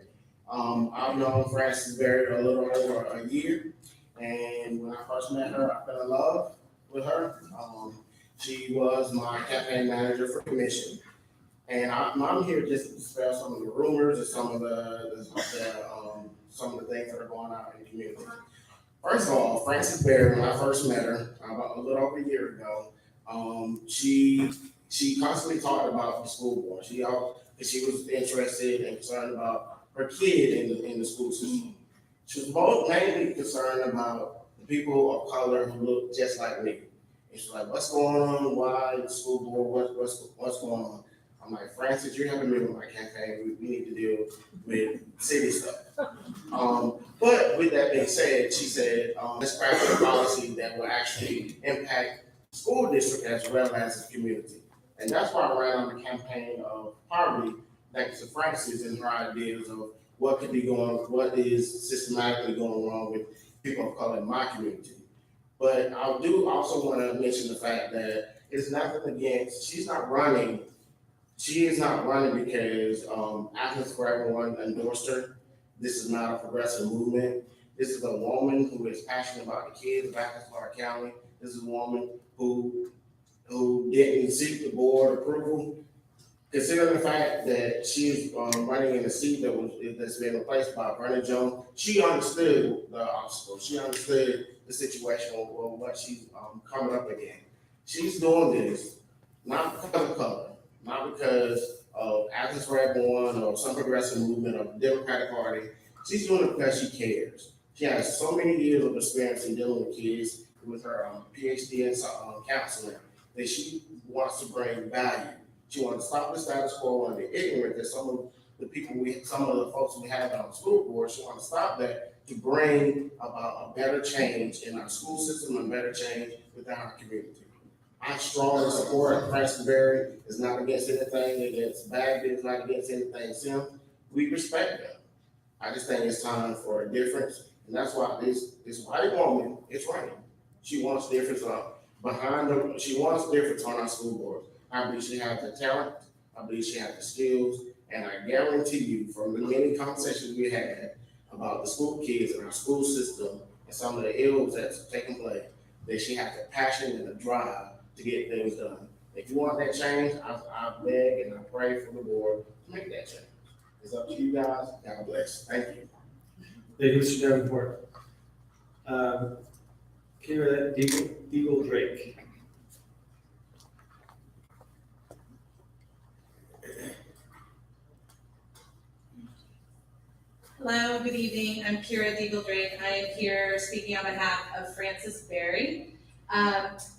I've known Frances Berry a little over a year, and when I first met her, I fell in love with her. She was my campaign manager for commission, and I'm here just to dispel some of the rumors and some of the things that are going on in the community. First of all, Frances Berry, when I first met her about a little over a year ago, she constantly talked about the school board. She was interested and concerned about her kid in the school system. She was mainly concerned about the people of color who look just like me. And she's like, "What's going on? Why the school board? What's going on?" I'm like, "Frances, you're helping me with my campaign. We need to deal with city stuff." But with that being said, she said, "Let's craft a policy that will actually impact school district as well as the community." And that's why I ran on the campaign of poverty, thanks to Frances and her ideas of what is systematically going wrong with people of color in my community. But I do also want to mention the fact that it's nothing against, she is not running because Athens for Everyone endorsed her. This is not a progressive movement. This is a woman who is passionate about the kids of Athens, Clark County. This is a woman who didn't seek the board approval, considering the fact that she's running in a seat that's been replaced by Brennan Jones. She understood the obstacle. She understood the situation of what she's coming up against. She's doing this not because of color, not because of Athens for Everyone or some progressive movement or the Democratic Party. She's doing it because she cares. She has so many years of experience in dealing with kids with her PhD in counseling that she wants to bring value. She wants to stop the status quo and the ignorance that some of the folks we have on the school board. She wants to stop that to bring about a better change in our school system and better change within our community. I strongly support Frances Berry. Is not against anything against Bagby. It's not against anything Sim. We respect them. I just think it's time for a difference, and that's why this white woman is running. She wants difference she wants difference on our school board. I believe she has the talent, I believe she has the skills, and I guarantee you from the many conversations we had about the school kids in our school system and some of the ills that's taking place, that she has the passion and the drive to get things done. If you want that change, I beg and I pray for the board to make that change. It's up to you guys. God bless. Thank you. Thank you, Mr. Davenport. Kira Deagle-Drake. Hello, good evening. I'm Kira Deagle-Drake. I am here speaking on behalf of Frances Berry.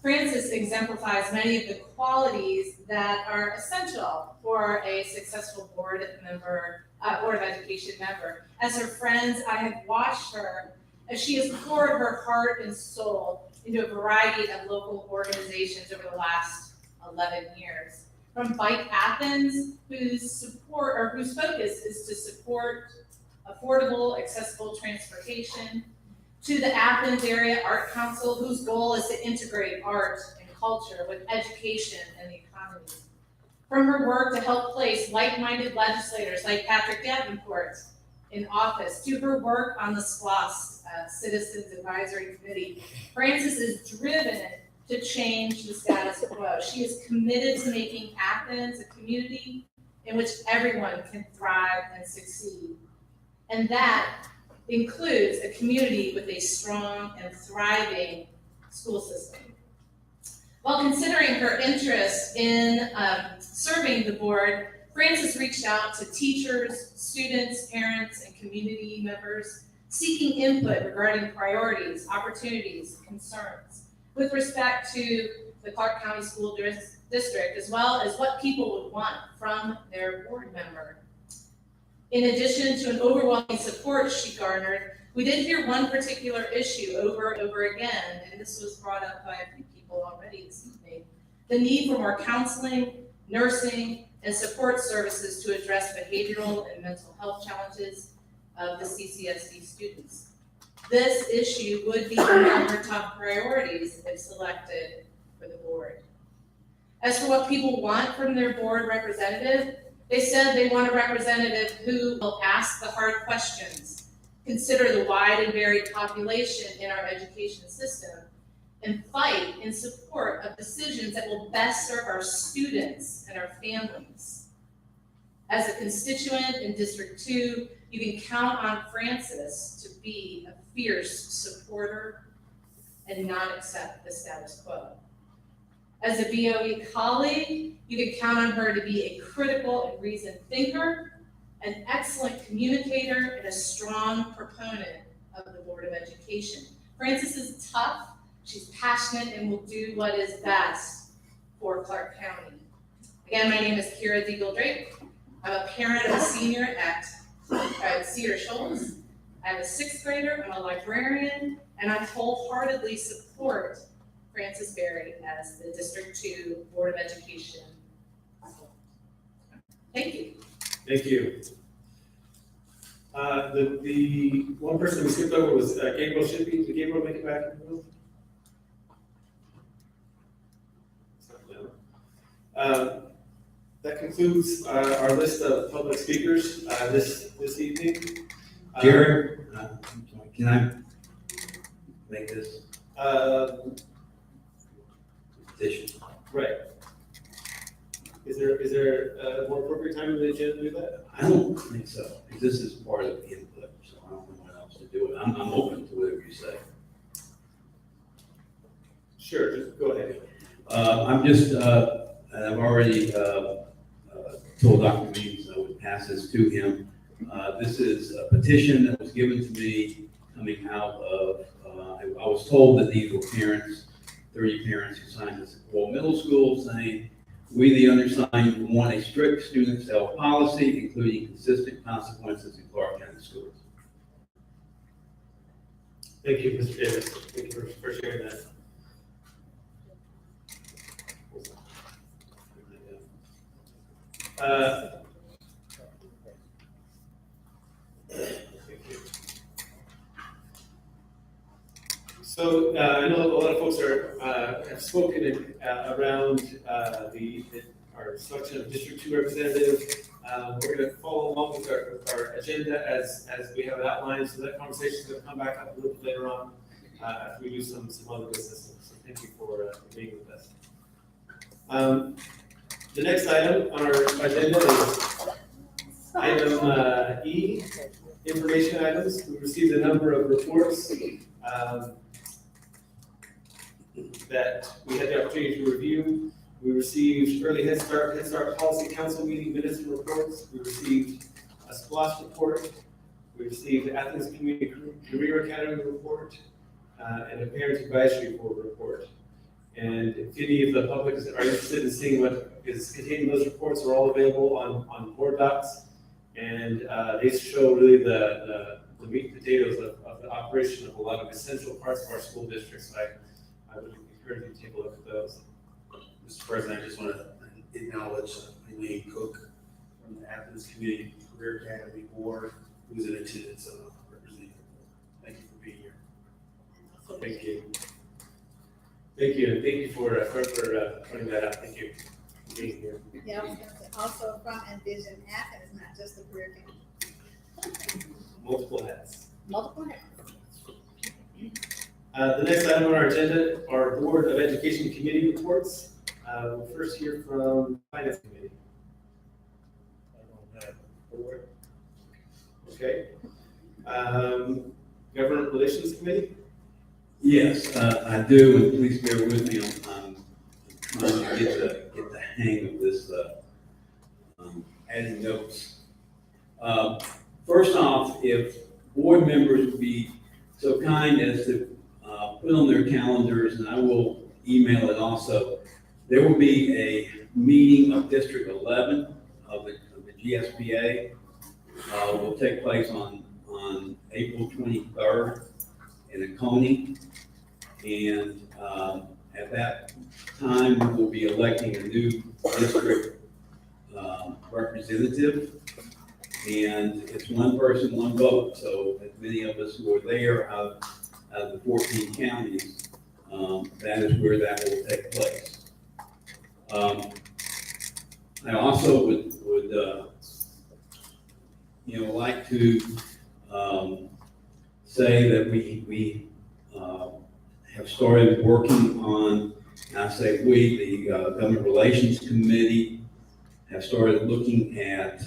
Frances exemplifies many of the qualities that are essential for a successful board of education member. As her friends, I have watched her as she has poured her heart and soul into a variety of local organizations over the last 11 years. From Bike Athens, whose focus is to support affordable, accessible transportation, to the Athens Area Art Council, whose goal is to integrate art and culture with education and the economy. From her work to help place like-minded legislators like Patrick Davenport in office, to her work on the SPLOST Citizens Advisory Committee, Frances is driven to change the status quo. She is committed to making Athens a community in which everyone can thrive and succeed. And that includes a community with a strong and thriving school system. While considering her interest in serving the board, Frances reached out to teachers, students, parents, and community members seeking input regarding priorities, opportunities, concerns with respect to the Clark County School District, as well as what people would want from their board member. In addition to an overwhelming support she garnered, we did hear one particular issue over and over again, and this was brought up by a few people already this evening: the need for more counseling, nursing, and support services to address behavioral and mental health challenges of the CCSD students. This issue would be among her top priorities if selected for the board. As for what people want from their board representative, they said they want a representative who will ask the hard questions, consider the wide and varied population in our education system, and fight in support of decisions that will best serve our students and our families. As a constituent in District 2, you can count on Frances to be a fierce supporter and not accept the status quo. As a BOE colleague, you can count on her to be a critical and reasoned thinker, an excellent communicator, and a strong proponent of the Board of Education. Frances is tough, she's passionate, and will do what is best for Clark County. Again, my name is Kira Deagle-Drake. I'm a parent of a senior at Cedar Shoals. I'm a 6th grader, I'm a librarian, and I wholeheartedly support Frances Berry as the District 2 Board of Education. Thank you. Thank you. The one person we skipped over was Gabriel Shippey. Did Gabriel make it back in the room? That concludes our list of public speakers this evening. Jared, can I make this petition? Right. Is there a more appropriate time in the agenda to do that? I don't think so, because this is part of the input, so I don't know what else to do. I'm open to whatever you say. Sure, just go ahead. I'm just, I've already told Dr. Means I would pass this to him. This is a petition that was given to me coming out of, I was told that these were parents, 30 parents who signed this at Wall Middle School saying, we, the undersigned, want a strict student self policy, including consistent consequences in Clark County schools. Thank you, Mr. Davis. Thank you for sharing that. So I know a lot of folks have spoken around our selection of District 2 representative. We're going to follow along with our agenda as we have it outlined. So that conversation is going to come back up a little bit later on after we do some other business. So thank you for being with us. The next item on our agenda is item E, information items. We received a number of reports that we had the opportunity to review. We received early Head Start Policy Council meeting minutes and reports. We received a SPLOST report. We received the Athens Community Career Academy report and a Parent Advisory Board report. And if any of the public are interested in seeing what is contained in those reports, are all available on board docs. And they show really the meat and potatoes of the operation of a lot of essential parts of our school districts. I would encourage you to take a look at those. Mr. President, I just want to acknowledge Elaine Cook from the Athens Community Career Academy Board, who's in attendance representing. Thank you for being here. Thank you. Thank you, and thank you for pointing that out. Thank you for being here. Yeah, I was gonna say, also from Envision Athens, not just the career county. Multiple hats. Multiple hats. The next item on our agenda are Board of Education Committee reports. We'll first hear from Finance Committee. Board. Okay. Government Relations Committee? Yes, I do, and please bear with me. I'm trying to get the hang of this adding notes. First off, if board members would be so kind as to put on their calendars, and I will email it also, there will be a meeting of District 11 of the GSBA. Will take place on April 23rd in Coney. And at that time, we will be electing a new district representative. And it's one person, one vote. So as many of us who are there out of the 14 counties, that is where that will take place. I also would like to say that we have started working on, and I say we, the Government Relations Committee, have started looking at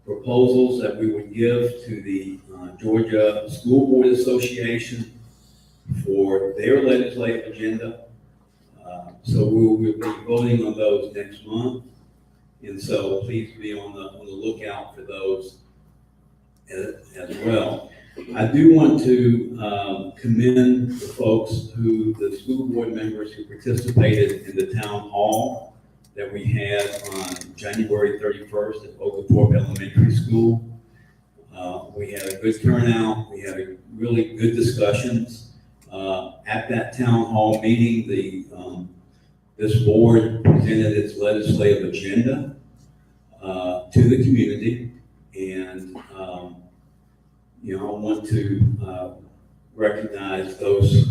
proposals that we would give to the Georgia School Board Association for their legislative agenda. So we'll be voting on those next month. And so please be on the lookout for those as well. I do want to commend the folks the school board members who participated in the town hall that we had on January 31st at Oglethorpe Elementary School. We had a good turnout. We had really good discussions. At that town hall meeting, this board presented its legislative agenda to the community, and I want to recognize those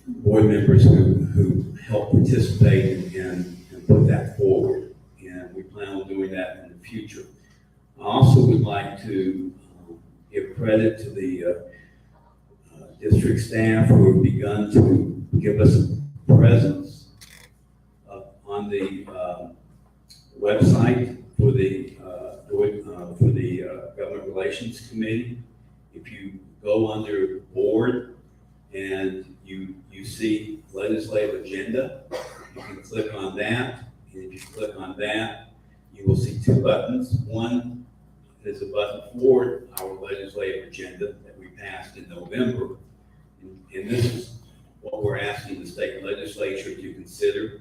board members who helped participate and put that forward, and we plan on doing that in the future. I also would like to give credit to the district staff who have begun to give us a presence on the website for the Government Relations Committee. If you go under board and you see legislative agenda, you can click on that, and if you click on that, you will see two buttons. One is a button for our legislative agenda that we passed in November. And this is what we're asking the state legislature to consider.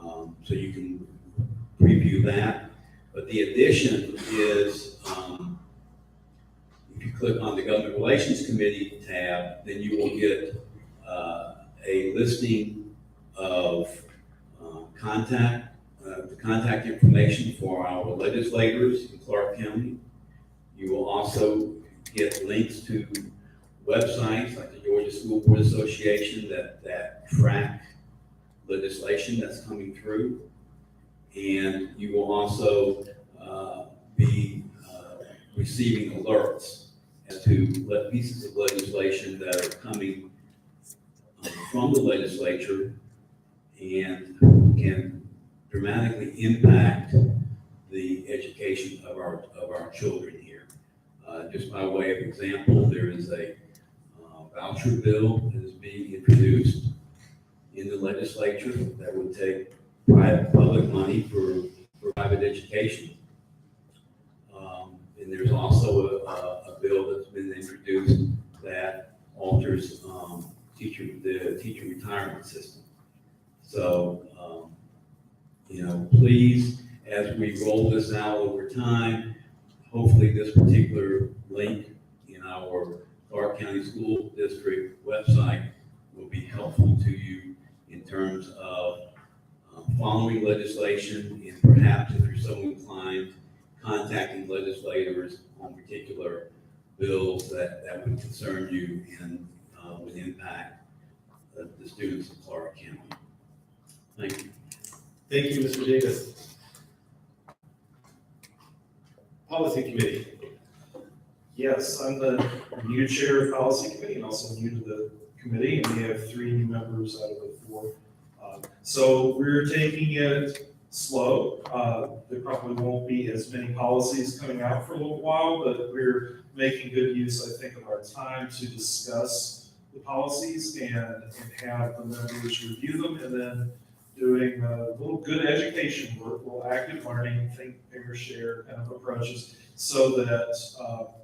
So you can preview that. But the addition is, if you click on the Government Relations Committee tab, then you will get a listing of the contact information for our legislators in Clark County. You will also get links to websites like the Georgia School Board Association that track legislation that's coming through. And you will also be receiving alerts as to pieces of legislation that are coming from the legislature and can dramatically impact the education of our children here. Just by way of example, there is a voucher bill that is being introduced in the legislature that would take public money for private education. And there's also a bill that's been introduced that alters the teacher retirement system. So, please, as we roll this out over time, hopefully this particular link in our Clark County School District website will be helpful to you in terms of following legislation and perhaps, if you're so inclined, contacting legislators on particular bills that would concern you and would impact the students of Clark County. Thank you. Thank you, Mr. Davis. Policy Committee. Yes, I'm the new chair of Policy Committee and also new to the committee, and we have 3 new members out of the 4. So we're taking it slow. There probably won't be as many policies coming out for a little while, but we're making good use, I think, of our time to discuss the policies and have the members review them, and then doing a little good education work, little active learning, think, bigger, share kind of approaches, so that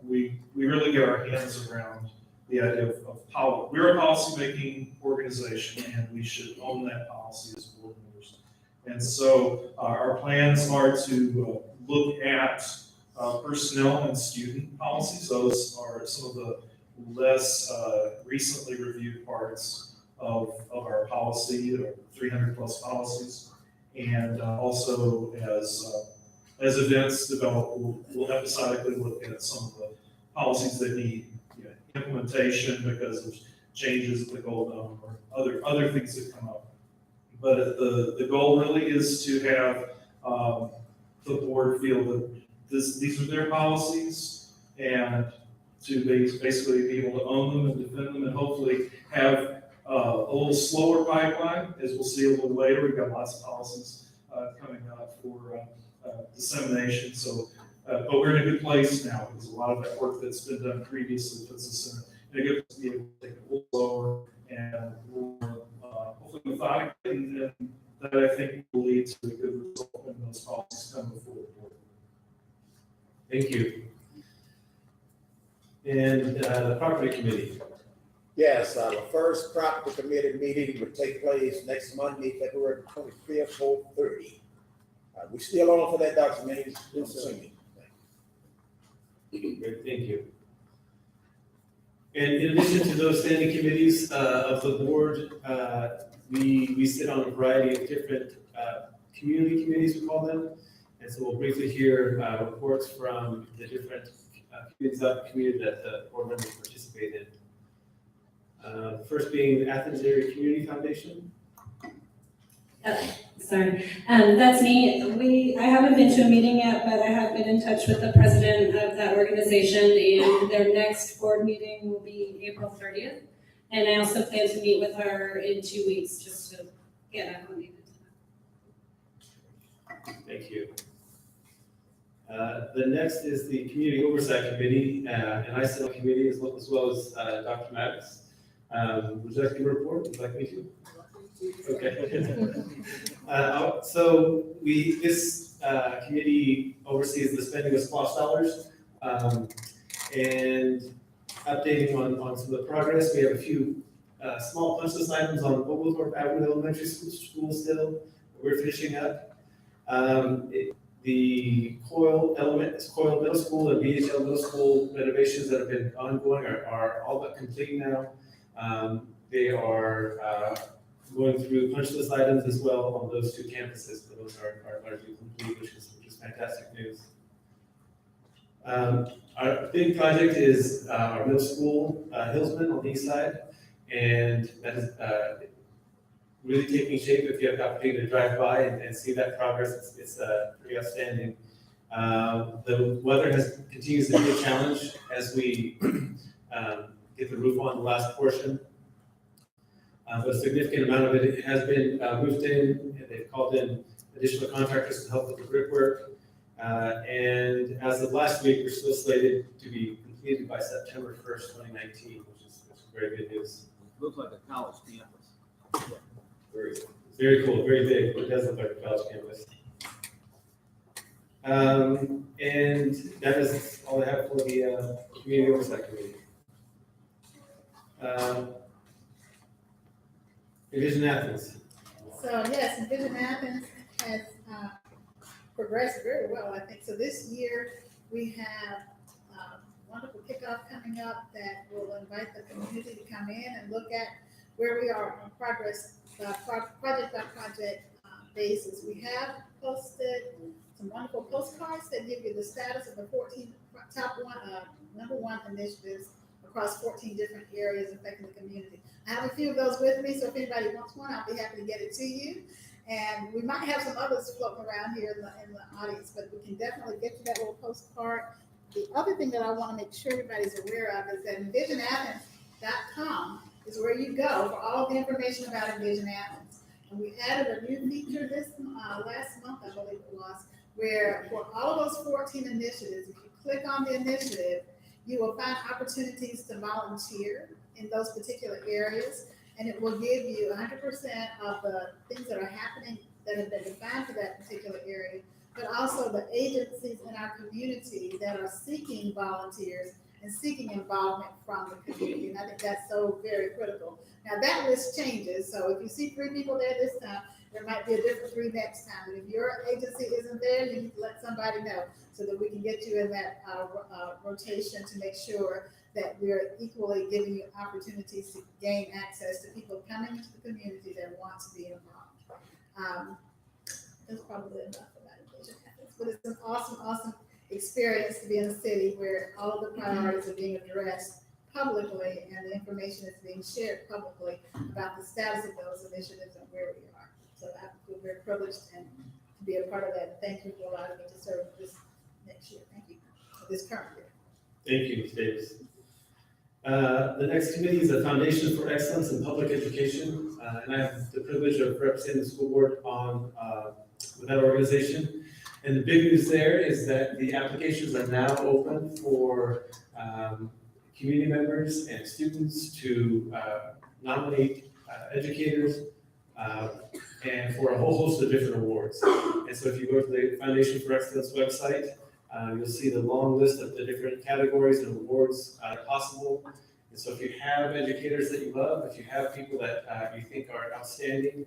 we really get our hands around the idea of policy. We're a policy-making organization, and we should own that policy as board members. And so our plans are to look at personnel and student policies. Those are some of the less recently reviewed parts of our policy, or 300 plus policies. And also as events develop, we'll episodically look at some of the policies that need implementation because of changes at the goal dome or other things that come up. But the goal really is to have the board feel that these are their policies, and to basically be able to own them and defend them, and hopefully have a little slower pipeline, as we'll see a little later. We've got lots of policies coming up for dissemination. So, but we're in a good place now, because a lot of that work that's been done previously puts us in a good place to be able to take it a little slower and more hopefully methodically, and that I think will lead to a good result when those policies come before the board. Thank you. And the Property Committee. Yes, the first Property Committee meeting will take place next Monday, February 25th, 4:30. We still on for that, Dr. Mays? Great, thank you. And in addition to those standing committees of the board, we sit on a variety of different community committees, we call them. And so we'll briefly hear reports from the different communities of the community that the board members participate in. First being the Athens Area Community Foundation. Sorry, that's me. I haven't been to a meeting yet, but I have been in touch with the president of that organization, and their next board meeting will be April 30th. And I also plan to meet with her in 2 weeks, just to get acclimated. Thank you. The next is the Community Oversight Committee, and I sit on the committee as well as Dr. Maddox. Would you like to give a report? Would you like me to? Okay. So this committee oversees the spending of SPLOST dollars and updating on some of the progress. We have a few small punch list items on Oglethorpe Avenue Elementary School still. We're finishing up. The Coyle Middle School and BHL Middle School renovations that have been ongoing are all but complete now. They are going through punch list items as well on those 2 campuses, but those are largely complete, which is fantastic news. Our big project is our middle school, Hillsman on the east side, and that is really taking shape. If you have the opportunity to drive by and see that progress, it's pretty outstanding. The weather continues to be a challenge as we get the roof on the last portion. But a significant amount of it has been roofed in, and they've called in additional contractors to help with the brickwork. And as of last week, we're still slated to be completed by September 1st, 2019, which is very good news. Looks like a college campus. Yeah. Very cool, very big. It does look like a college campus. And that is all I have for the Community Oversight Committee. Division Athens. So yes, Envision Athens has progressed very well, I think. So this year, we have wonderful kickoff coming up that will invite the community to come in and look at where we are on progress, project by project basis. We have posted some wonderful postcards that give you the status of the 14 number one initiatives across 14 different areas affecting the community. I have a few of those with me, so if anybody wants one, I'll be happy to get it to you. And we might have some others floating around here in the audience, but we can definitely get you that little postcard. The other thing that I want to make sure everybody's aware of is that envisionathens.com is where you go for all of the information about Envision Athens. And we added a new feature this last month, I believe it was, where for all of those 14 initiatives, if you click on the initiative, you will find opportunities to volunteer in those particular areas, and it will give you 100% of the things that are happening that have been defined for that particular area, but also the agencies in our community that are seeking volunteers and seeking involvement from the community. And I think that's so very critical. Now that list changes, so if you see 3 people there this time, there might be a different 3 next time. And if your agency isn't there, you need to let somebody know so that we can get you in that rotation to make sure that we're equally giving you opportunities to gain access to people coming into the community that want to be involved. That's probably enough about Envision Athens, but it's an awesome, awesome experience to be in a city where all of the priorities are being addressed publicly and the information is being shared publicly about the status of those initiatives and where we are. So I feel very privileged and to be a part of that. Thank you for allowing me to serve this next year. Thank you for this current year. Thank you, Ms. Davis. The next committee is the Foundation for Excellence in Public Education, and I have the privilege of representing the school board on with that organization. And the big news there is that the applications are now open for community members and students to nominate educators and for a whole host of different awards. And so if you go to the Foundation for Excellence website, you'll see the long list of the different categories and awards possible. And so if you have educators that you love, if you have people that you think are outstanding,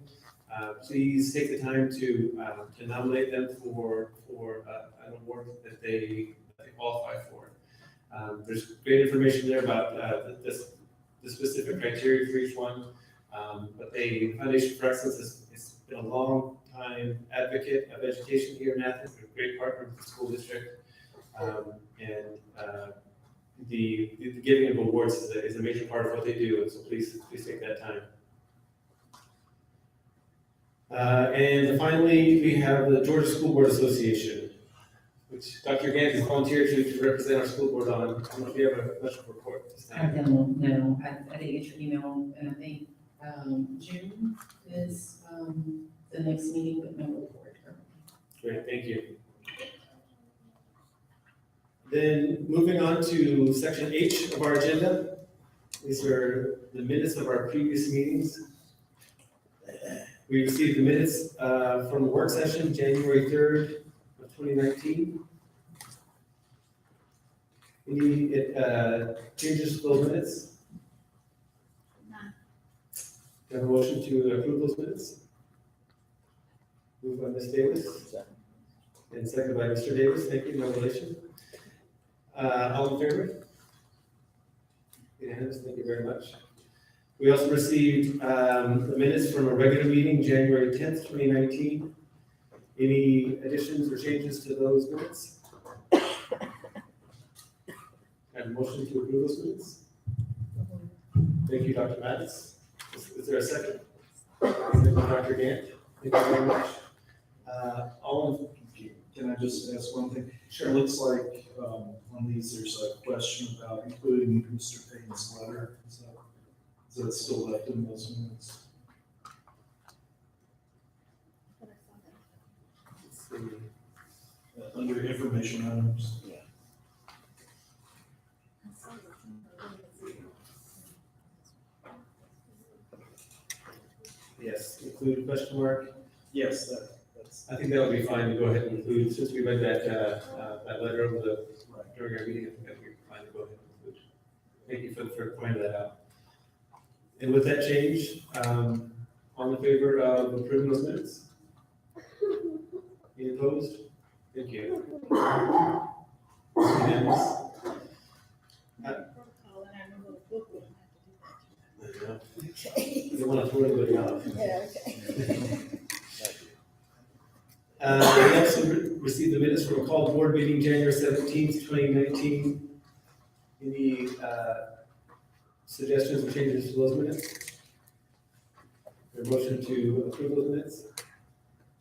please take the time to nominate them for an award that they qualify for. There's great information there about the specific criteria for each one. But the Foundation for Excellence has been a long time advocate of education here in Athens. They're a great partner with the school district. The giving of awards is a major part of what they do, and so please take that time. And finally, we have the Georgia School Board Association, which Dr. Gant has volunteered to represent our school board on. I don't know if you have a special report this time. I don't know. I didn't get your email, and I think June is the next meeting, but no report. Great, thank you. Then moving on to section H of our agenda. These are the minutes of our previous meetings. We received the minutes from the work session, January 3rd of 2019. Any changes to those minutes? None. Do you have a motion to approve those minutes? Moved by Ms. Davis. And seconded by Mr. Davis. Thank you, no relation. All in favor? Unanimous, thank you very much. We also received the minutes from a regular meeting, January 10th, 2019. Any additions or changes to those minutes? Have a motion to approve those minutes? Thank you, Dr. Mattis. Is there a second? Second by Dr. Gant. Thank you very much. Can I just ask one thing? Sure. It looks like on these, there's a question about including Mr. Payne's letter. Is that still left in those minutes? Let's see. Under information items. Yes, include question mark. Yes, I think that would be fine to go ahead and include, since we read that letter over during our meeting, I think that would be fine to go ahead and include. Thank you for pointing that out. And with that change, all in favor of approving those minutes? Any opposed? Thank you. Unanimous. Okay. You don't want to throw anybody off. Yeah, okay. We also received the minutes from a called board meeting January 17th, 2019. Any suggestions or changes to those minutes? A motion to approve those minutes?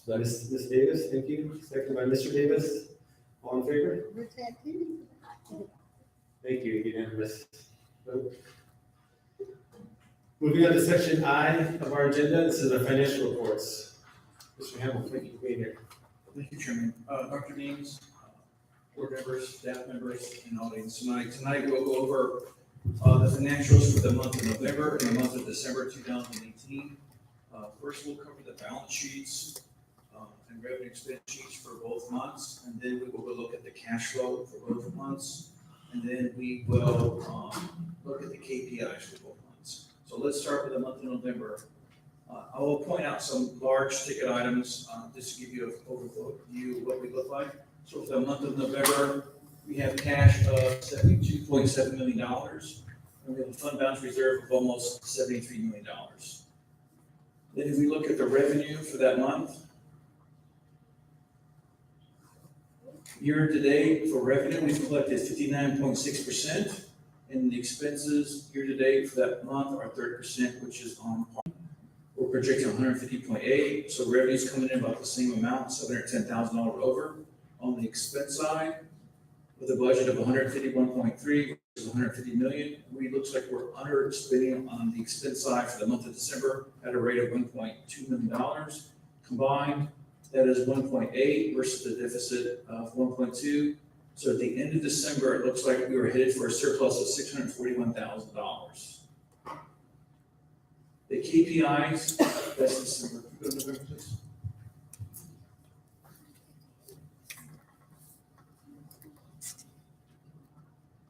So Ms. Davis, thank you. Second by Mr. Davis. All in favor? We're tag teaming. Thank you, unanimous vote. Moving on to section I of our agenda, this is our financial reports. Mr. Hamel, thank you for being here. Thank you, Chairman. Dr. Deans, board members, staff members, and audience tonight. Tonight we'll go over the financials for the month of November and the month of December 2018. First, we'll cover the balance sheets and revenue expense sheets for both months, and then we will look at the cash flow for both months, and then we will look at the KPIs for both months. So let's start with the month of November. I will point out some large ticket items just to give you an overview of what we look like. So for the month of November, we have cash of $72.7 million, and we have a fund balance reserve of almost $73 million. Then if we look at the revenue for that month, year to date for revenue, we've collected 59.6%, and the expenses year to date for that month are 30%, which is on par. We're projecting 150.8, so revenue's coming in about the same amount, $710,000 over. On the expense side, with a budget of 151.3 versus 150 million, we looks like we're under spending on the expense side for the month of December at a rate of $1.2 million. Combined, that is 1.8 versus the deficit of 1.2. So at the end of December, it looks like we were headed for a surplus of $641,000. The KPIs, that's December. Go to November, please.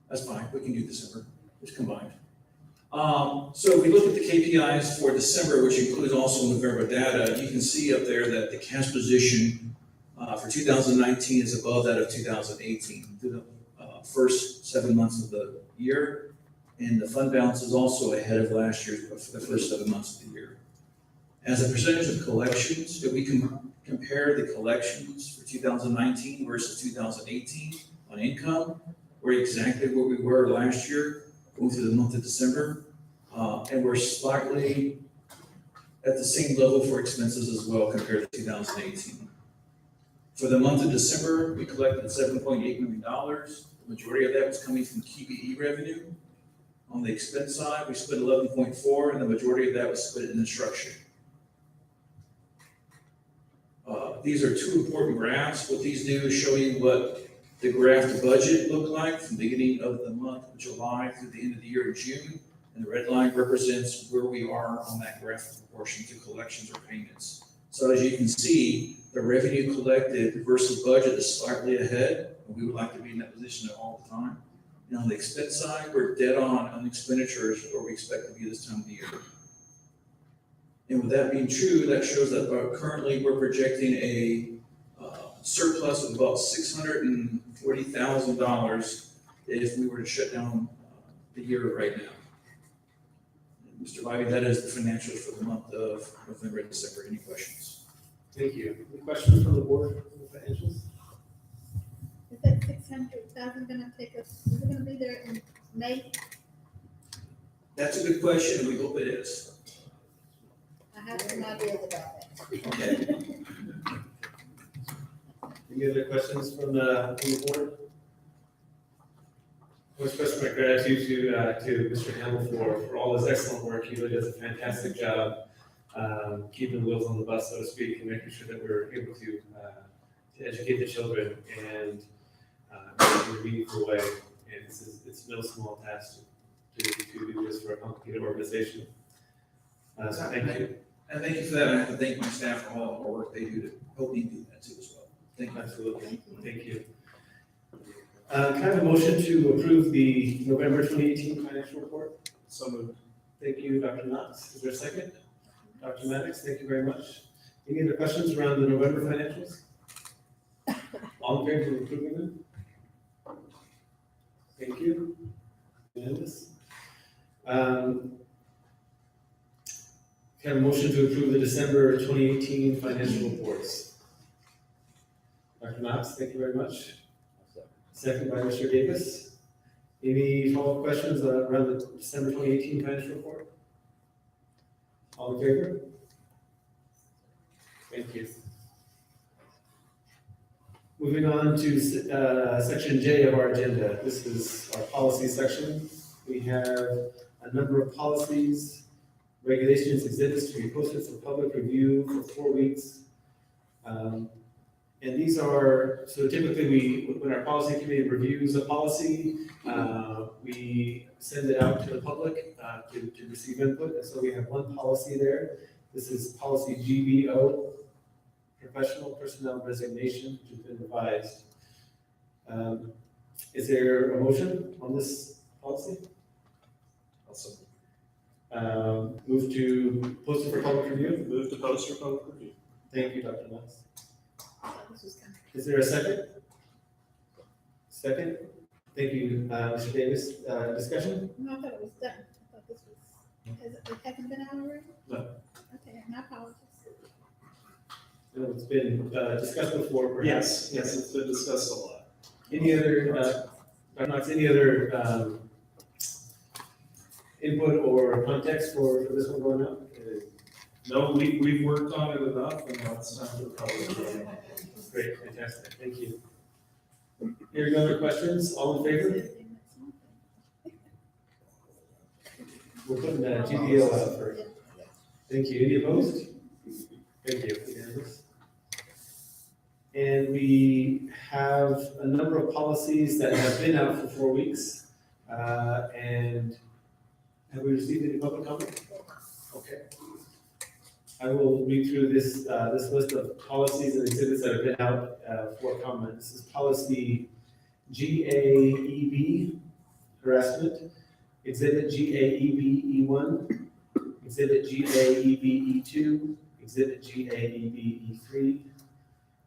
That's fine, we can do December, it's combined. So if we look at the KPIs for December, which includes also November data, you can see up there that the cash position for 2019 is above that of 2018 through the first 7 months of the year. And the fund balance is also ahead of last year for the first 7 months of the year. As a percentage of collections, if we can compare the collections for 2019 versus 2018 on income, we're exactly where we were last year, going through the month of December. And we're slightly at the same level for expenses as well compared to 2018. For the month of December, we collected $7.8 million. The majority of that was coming from QBE revenue. On the expense side, we spent 11.4, and the majority of that was spent in instruction. These are two important graphs. What these do is show you what the graph budget looked like from the beginning of the month of July through the end of the year of June. And the red line represents where we are on that graph in proportion to collections or payments. So as you can see, the revenue collected versus budget is slightly ahead, and we would like to be in that position all the time. And on the expense side, we're dead on expenditures where we expect to be this time of the year. And with that being true, that shows that currently we're projecting a surplus of about $640,000 if we were to shut down the year right now. And Mr. Bobby, that is the financials for the month of November and December. Any questions? Thank you. Any questions from the board on the financials? Is that 600,000 gonna take us, is it gonna be there in May? That's a good question, and we hope it is. I have some ideas about that. Okay. Any other questions from the board? I want to express my gratitude to Mr. Hamel for all his excellent work. He really does a fantastic job keeping the wheels on the bus, so to speak, and making sure that we're able to educate the children and in a meaningful way. And it's no small task to do this for a complicated organization. So thank you. And thank you for that. I have to thank my staff for all the work they do to help me do that too as well. Thank you. Absolutely. Thank you. Can I have a motion to approve the November 2018 financial report? So moved. Thank you, Dr. Knox. Is there a second? Dr. Maddox, thank you very much. Any other questions around the November financials? All in favor of approving them? Thank you. Unanimous. Can I have a motion to approve the December 2018 financial reports? Dr. Knox, thank you very much. Second by Mr. Davis. Any follow-up questions around the December 2018 financial report? All in favor? Thank you. Moving on to section J of our agenda. This is our policy section. We have a number of policies, regulations, exhibits to be posted for public review for 4 weeks. And these are, so typically when our policy committee reviews a policy, we send it out to the public to receive input. And so we have one policy there. This is policy GBO, professional personnel resignation, which has been revised. Is there a motion on this policy? Move to post it for public review? Move to post for public review. Thank you, Dr. Knox. Is there a second? Second? Thank you, Mr. Davis. Discussion? No, I thought it was done. I thought this was, it hasn't been out already? No. Okay, my apologies. No, it's been discussed before, perhaps. Yes, it's been discussed a lot. Any other, Dr. Knox, any other input or context for this one going up? No, we've worked on it enough, and now it's time for public hearing. Great, fantastic, thank you. Hearing no other questions, all in favor? We're putting the GBO out first. Thank you. Any opposed? Thank you. Unanimous. And we have a number of policies that have been out for 4 weeks. And have we received any public comment? Okay. I will read through this list of policies and exhibits that have been out for comment. This is policy GAEB, harassment, exhibit GAEB-E1, exhibit GAEB-E2, exhibit GAEB-E3,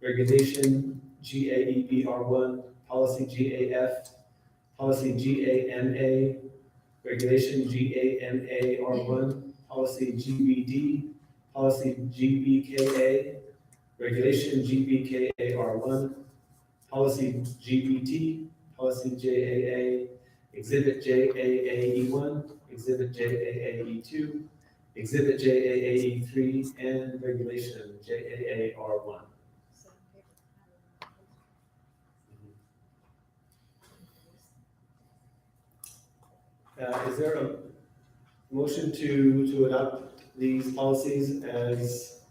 regulation GAEB-R1, policy GAF, policy GAMA, regulation GAMA-R1, policy GBD, policy GBKA, regulation GBKA-R1, policy GBT, policy JAA, exhibit JAAE1, exhibit JAAE2, exhibit JAAE3, and regulation JAAR1. Is there a motion to adopt these policies as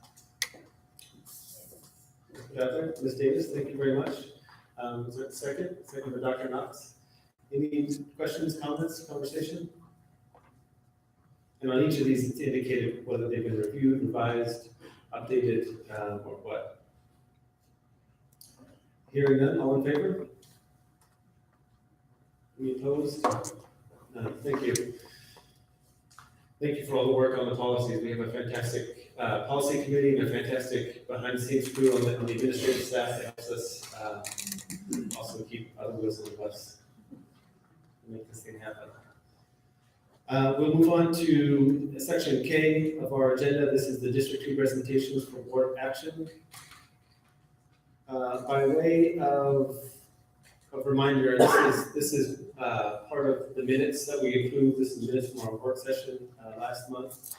put out there? Ms. Davis, thank you very much. Is there a second? Second by Dr. Knox. Any questions, comments, conversation? And on each of these, it's indicated whether they've been reviewed, revised, updated, or what. Hearing none, all in favor? Any opposed? None. Thank you. Thank you for all the work on the policies. We have a fantastic policy committee and a fantastic behind-the-scenes crew on the administrative staff that helps us also keep other wheels in the bus and make this thing happen. We'll move on to section K of our agenda. This is the District 2 presentations for board action. By way of reminder, this is part of the minutes that we approved. This is minutes from our work session last month.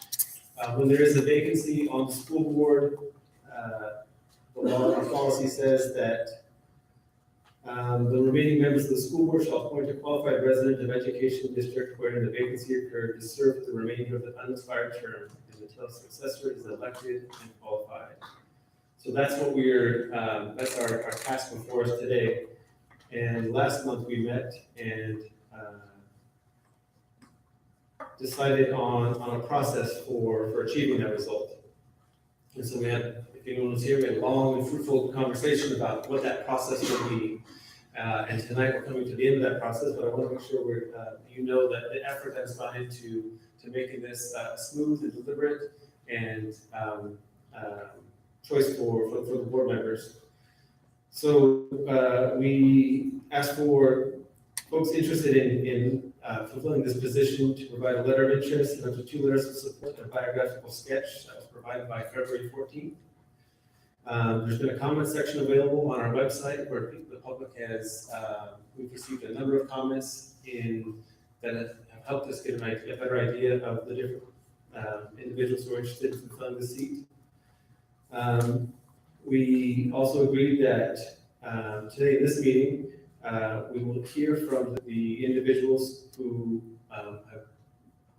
When there is a vacancy on the school board, the law, our policy says that the remaining members of the school board shall appoint a qualified resident of education district wherein the vacancy occurred to serve the remainder of the unexpired term until a successor is elected and qualified. So that's what that's our task before us today. And last month we met and decided on a process for achieving that result. And so we had, if anyone was here, we had a long and fruitful conversation about what that process would be. And tonight we're coming to the end of that process, but I want to make sure you know that the effort that's gone into making this smooth and deliberate and choice for the board members. So we asked for folks interested in fulfilling this position to provide a letter of interest and up to 2 letters of support and a biographical sketch that was provided by February 14th. There's been a comment section available on our website where the public has, we've received a number of comments that have helped us get a better idea of the different individuals who are interested in filling the seat. We also agreed that today in this meeting, we will hear from the individuals who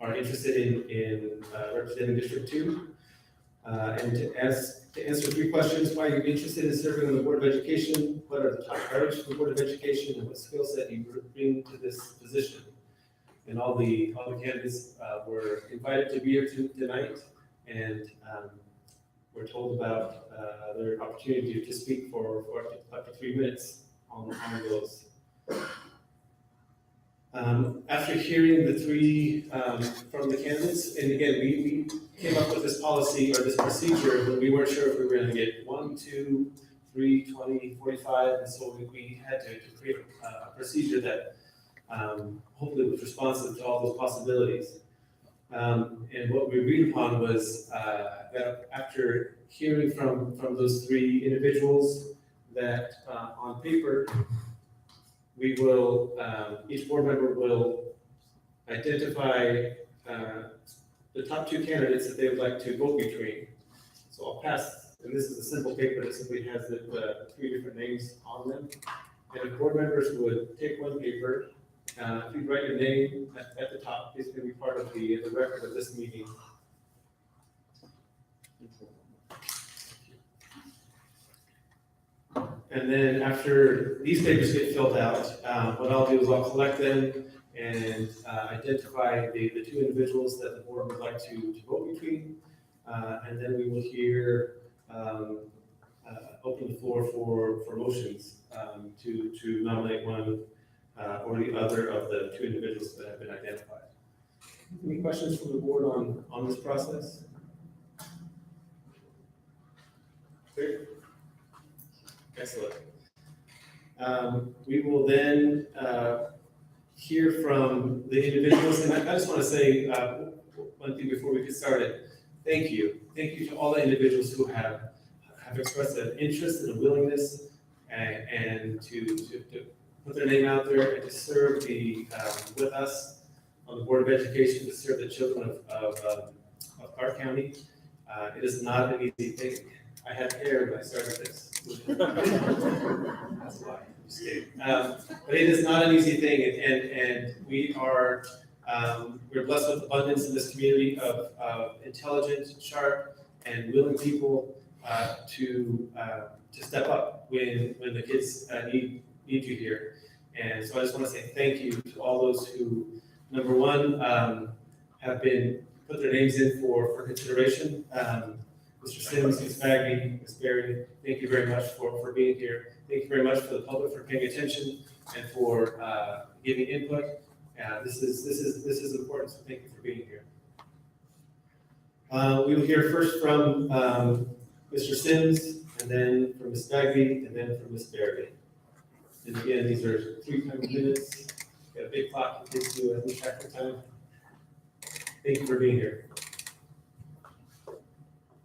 are interested in representing District 2. And to answer 3 questions: why you're interested in serving on the Board of Education, what are the top priorities for the Board of Education, and what skill set you bring to this position. And all the candidates were invited to be here tonight, and we're told about their opportunity to speak for up to 3 minutes on those. After hearing the 3 from the candidates, and again, we came up with this policy or this procedure when we weren't sure if we were going to get 1, 2, 3, 20, 45, and so we had to create a procedure that hopefully was responsive to all those possibilities. And what we agreed upon was that after hearing from those 3 individuals, that on paper, we will, each board member will identify the top 2 candidates that they would like to vote between. So I'll pass, and this is a simple paper that simply has the 3 different names on them. And the board members would take 1 paper, if you write your name at the top, it's going to be part of the record of this meeting. And then after these papers get filled out, what I'll do is I'll collect them and identify the 2 individuals that the board would like to vote between. And then we will hear, open the floor for motions to nominate one or the other of the 2 individuals that have been identified. Any questions from the board on this process? Clear? Excellent. We will then hear from the individuals, and I just want to say one thing before we get started. Thank you. Thank you to all the individuals who have expressed an interest and a willingness and to put their name out there and to serve with us on the Board of Education, to serve the children of our county. It is not an easy thing. I had hair when I started this. That's why. I'm just kidding. But it is not an easy thing, and we are we're blessed with abundance in this community of intelligent, sharp, and willing people to step up when the kids need you here. And so I just want to say thank you to all those who, number one, have put their names in for consideration. Mr. Sims, Ms. Maggie, Ms. Berry, thank you very much for being here. Thank you very much for the public for paying attention and for giving input. This is important, so thank you for being here. We will hear first from Mr. Sims, and then from Ms. Maggie, and then from Ms. Berry. And again, these are 3 minutes. Got a big clock that takes you lose track of time. Thank you for being here.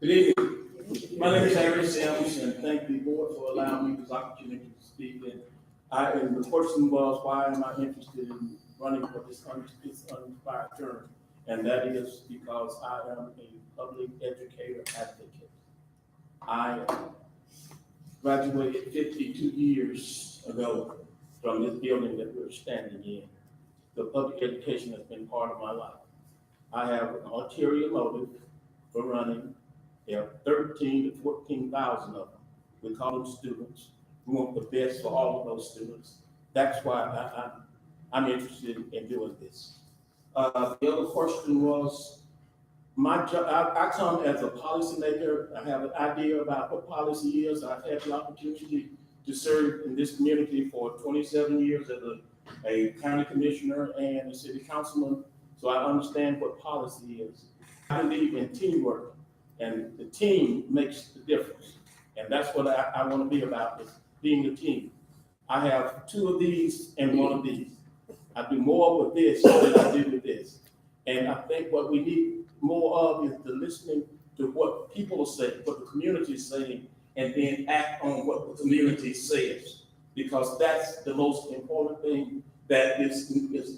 Good evening. My name is Harry Sims, and thank the board for allowing me this opportunity to speak. And the question was, why am I interested in running for this unexpired term? And that is because I am a public educator advocate. I graduated 52 years ago from this building that we're standing in. The public education has been part of my life. I have an ulterior motive for running. There are 13 to 14,000 of them. We call them students. We want the best for all of those students. That's why I'm interested in doing this. The other question was, my job, I come as a policymaker. I have an idea about what policy is. I've had the opportunity to serve in this community for 27 years as a county commissioner and a city councilman. so I understand what policy is. I believe in teamwork, and the team makes the difference. And that's what I want to be about, is being a team. I have 2 of these and 1 of these. I do more with this than I do with this. And I think what we need more of is the listening to what people are saying, what the community is saying, and then act on what the community says. Because that's the most important thing that is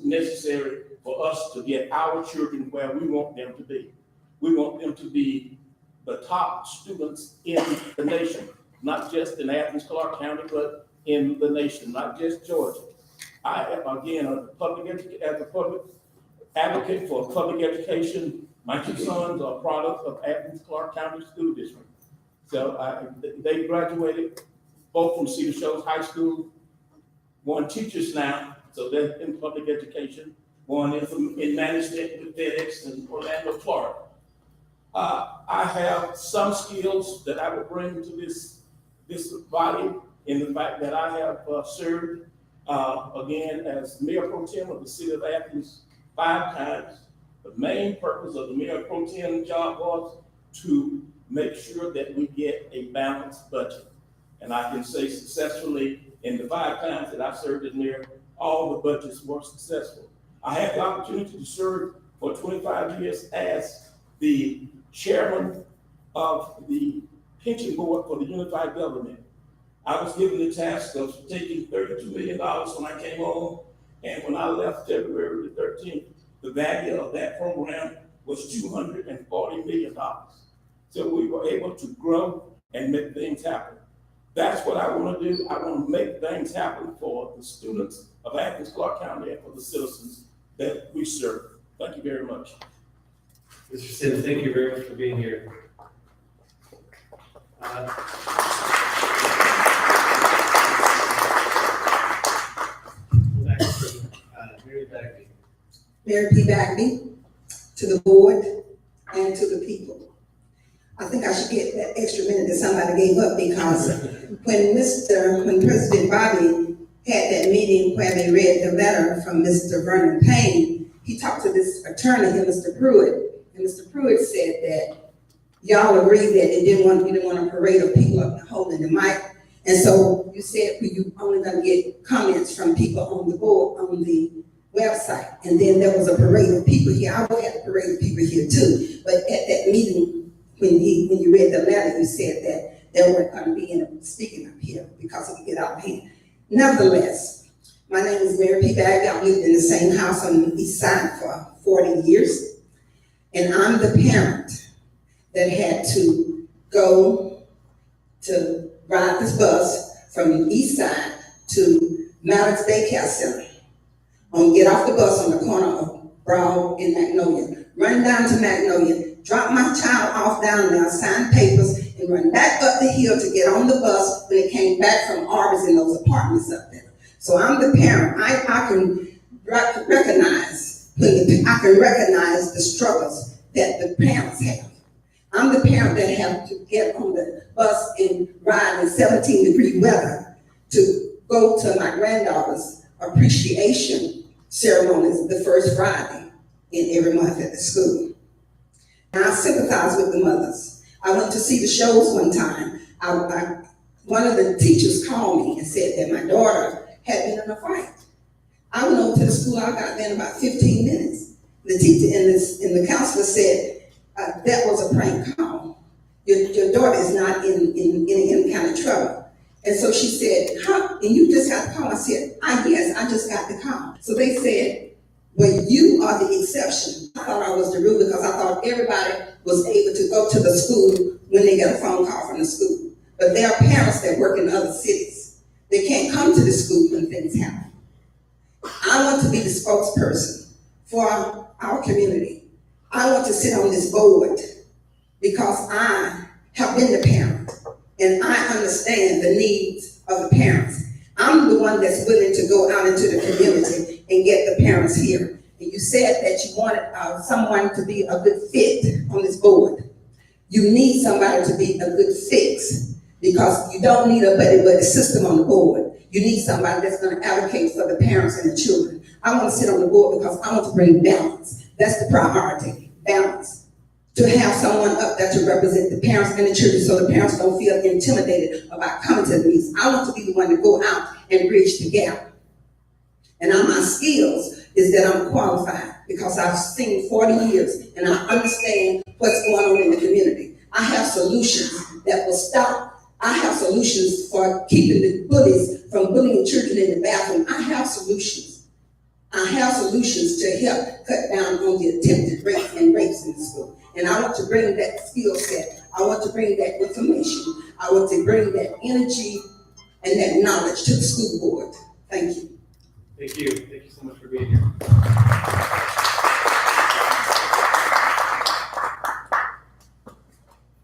necessary for us to get our children where we want them to be. We want them to be the top students in the nation, not just in Athens, Clarke County, but in the nation, not just Georgia. I am, again, as a public advocate for public education. My 2 sons are products of Athens, Clarke County School District. So they graduated both from Cedar Shoals High School. 1 teachers now, so they're in public education. 1 in management with FedEx in Orlando, Florida. I have some skills that I would bring to this body in the fact that I have served again as Mayor Pro Tem of the City of Athens 5 times. The main purpose of the Mayor Pro Tem job was to make sure that we get a balanced budget. And I can say successfully, in the 5 times that I served as mayor, all the budgets were successful. I had the opportunity to serve for 25 years as the chairman of the pension board for the unified government. I was given the task of taking $32 million when I came on, and when I left February the 13th, the value of that program was $240 million. So we were able to grow and make things happen. That's what I want to do. I want to make things happen for the students of Athens, Clarke County, and for the citizens that we serve. Thank you very much. Mr. Sims, thank you very much for being here. Mary P. Bagby, to the board and to the people. I think I should get that extra minute that somebody gave up, because when President Bobby had that meeting where they read the letter from Mr. Vernon Payne, he talked to this attorney here, Mr. Pruitt, and Mr. Pruitt said that y'all agreed that you didn't want a parade of people up holding the mic. And so you said you only gonna get comments from people on the board, on the website. And then there was a parade of people here. I would have a parade of people here too. But at that meeting, when you read the letter, you said that there weren't gonna be any speaking up here because it would get out of hand. Nevertheless, my name is Mary P. Bagby. I've lived in the same house on the east side for 40 years. And I'm the parent that had to go to ride this bus from the east side to Maddox Daycare Center. Get off the bus on the corner of Broad and Magnolia, run down to Magnolia, drop my child off down there, sign papers, and run back up the hill to get on the bus when it came back from Arby's in those apartments up there. So I'm the parent. I can recognize the struggles that the parents have. I'm the parent that have to get on the bus and ride in 17-degree weather to go to my granddaughter's appreciation ceremonies the first Friday in every month at the school. And I sympathize with the mothers. I went to see the shows one time. One of the teachers called me and said that my daughter had been in a fight. I went over to the school. I got there in about 15 minutes. The teacher and the counselor said, that was a prank call. Your daughter is not in any kind of trouble. And so she said, huh? And you just got the call? I said, yes, I just got the call. So they said, well, you are the exception. I thought I was the rule because I thought everybody was able to go to the school when they got a phone call from the school. But there are parents that work in other cities. They can't come to the school when things happen. I want to be the spokesperson for our community. I want to sit on this board because I have been the parent and I understand the needs of the parents. I'm the one that's willing to go out into the community and get the parents here. And you said that you wanted someone to be a good fit on this board. You need somebody to be a good fix because you don't need a buddy-buddy system on the board. You need somebody that's going to advocate for the parents and the children. I want to sit on the board because I want to bring balance. That's the priority, balance. To have someone up there to represent the parents and the children so the parents don't feel intimidated about coming to the meetings. I want to be the one to go out and bridge the gap. And on my skills is that I'm qualified because I've seen 40 years and I understand what's going on in the community. I have solutions that will stop. I have solutions for keeping the bullies from bullying children in the bathroom. I have solutions. I have solutions to help cut down on the attempted rape and rapes in the school. And I want to bring that skill set. I want to bring that information. I want to bring that energy and that knowledge to the school board. Thank you. Thank you. Thank you so much for being here.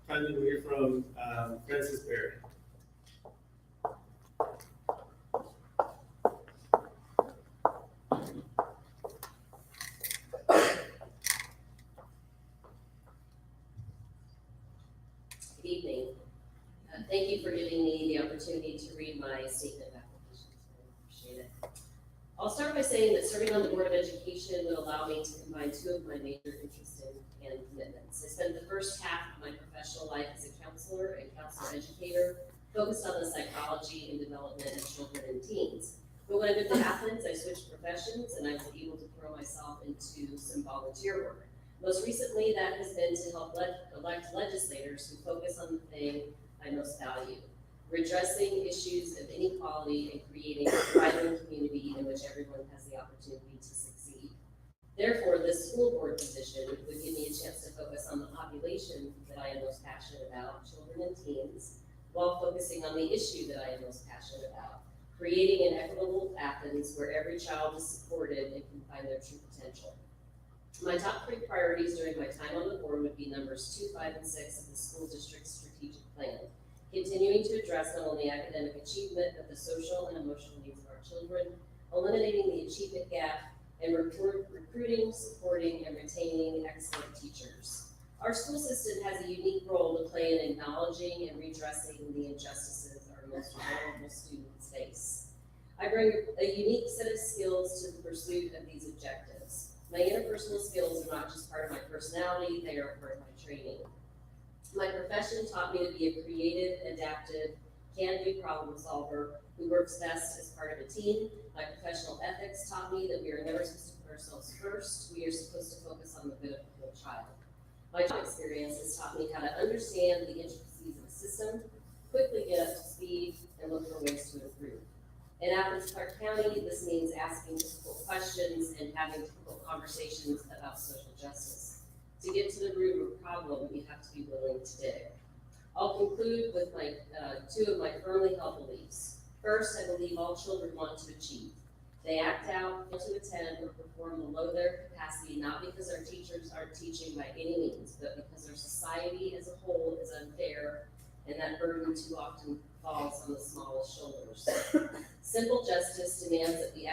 Finally, we'll hear from Francis Berry. Good evening. Thank you for giving me the opportunity to read my statement of applications. I appreciate it. I'll start by saying that serving on the Board of Education would allow me to combine two of my major interests and commitments. I spent the first half of my professional life as a counselor and counselor educator, focused on the psychology and development of children and teens. But when I moved to Athens, I switched professions and I was able to throw myself into some volunteer work. Most recently, that has been to help elect legislators who focus on the thing I most value, redressing issues of inequality and creating a thriving community in which everyone has the opportunity to succeed. Therefore, this school board position would give me a chance to focus on the population that I am most passionate about, children and teens, while focusing on the issue that I am most passionate about, creating an equitable Athens where every child is supported and can find their true potential. My top 3 priorities during my time on the board would be numbers 2, 5, and 6 of the school district's strategic plan, continuing to address not only academic achievement, but the social and emotional needs of our children, eliminating the achievement gap, and recruiting, supporting, and retaining excellent teachers. Our school system has a unique role to play in acknowledging and redressing the injustices our most vulnerable students face. I bring a unique set of skills to the pursuit of these objectives. My interpersonal skills are not just part of my personality, they are part of my training. My profession taught me to be a creative, adaptive, can-do problem solver who works best as part of a team. My professional ethics taught me that we are never supposed to put ourselves first. We are supposed to focus on the good of the whole child. My job experience has taught me how to understand the intricacies of a system, quickly get up to speed, and look for ways to improve. In Athens Clarke County, this means asking difficult questions and having difficult conversations about social justice. To get to the root of a problem, you have to be willing to dig. I'll conclude with my 2 of my firmly held beliefs. First, I believe all children want to achieve. They act out, fail to attend, or perform below their capacity, not because our teachers aren't teaching by any means, but because our society as a whole is unfair, and that burden too often falls on the smallest shoulders. Simple justice demands that we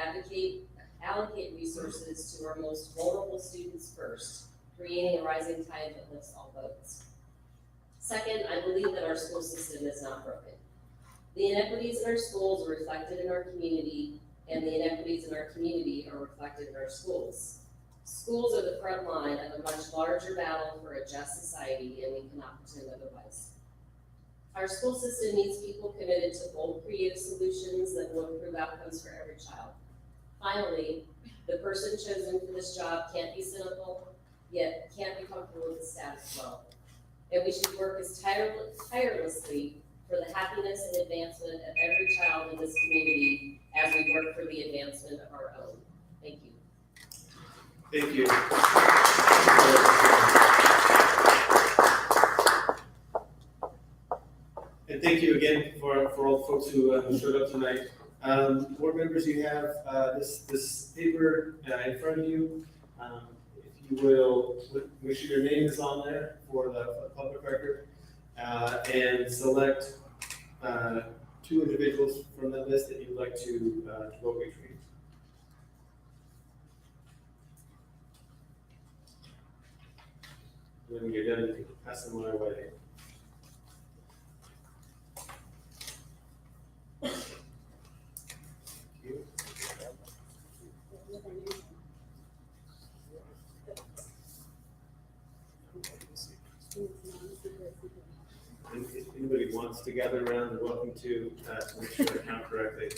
allocate resources to our most vulnerable students first, creating a rising tide that lifts all boats. Second, I believe that our school system is not broken. The inequities in our schools are reflected in our community, and the inequities in our community are reflected in our schools. Schools are the front line of a much larger battle for a just society, and we cannot pretend otherwise. Our school system needs people committed to bold, creative solutions that will improve outcomes for every child. Finally, the person chosen for this job can't be cynical, yet can't be comfortable with the status quo. And we should work as tirelessly for the happiness and advancement of every child in this community as we work for the advancement of our own. Thank you. Thank you. And thank you again for all the folks who showed up tonight. Board members, you have this paper in front of you. If you will, make sure your name is on there for the public record, and select 2 individuals from that list that you'd like to vote between. And when you're done, you can pass them my way. wants to gather around, they're welcome to make sure I count correctly.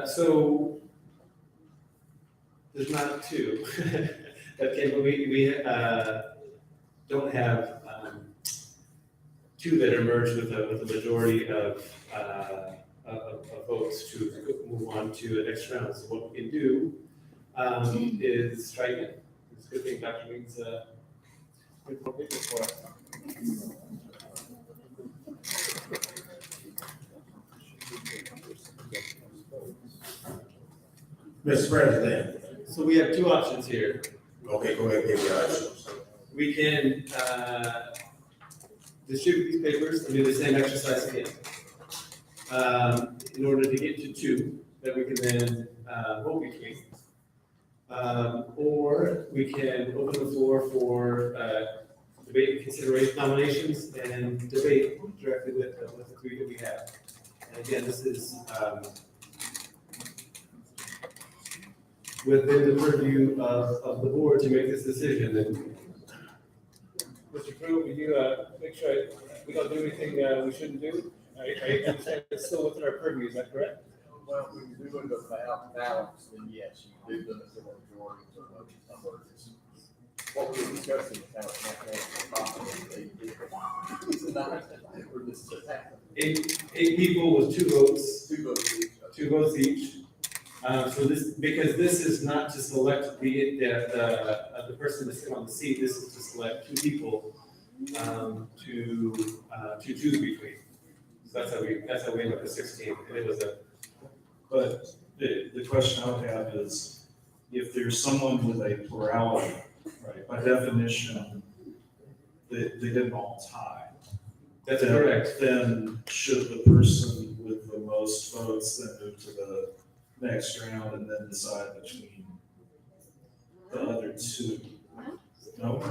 So there's not two. Okay, but we don't have two that emerged with a majority of votes to move on to the next round. So what we can do is try again. It's a good thing Dr. Means good for people for us. Mr. President. So we have two options here. Okay, go ahead, give your options. We can distribute these papers and do the same exercise again. In order to get to two that we can then vote between. Or we can open the floor for debate and consideration nominations and debate directly with the three that we have. And again, this is within the purview of the board to make this decision. And Mr. Pruitt, will you make sure we don't do anything we shouldn't do? I understand it's still within our purview, is that correct? Well, when you do it about balance, then yes, you do limit the majority of the words. What we were discussing is how it's not Eight people with two votes. Two votes each. Two votes each. So this, because this is not to select the person to sit on the seat, this is to select two people to choose between. So that's how we end up with 16. And it was But the question I would have is, if there's someone with a plurality, right, by definition, they didn't all tie. That's correct. Then should the person with the most votes then move to the next round and then decide between the other two? No?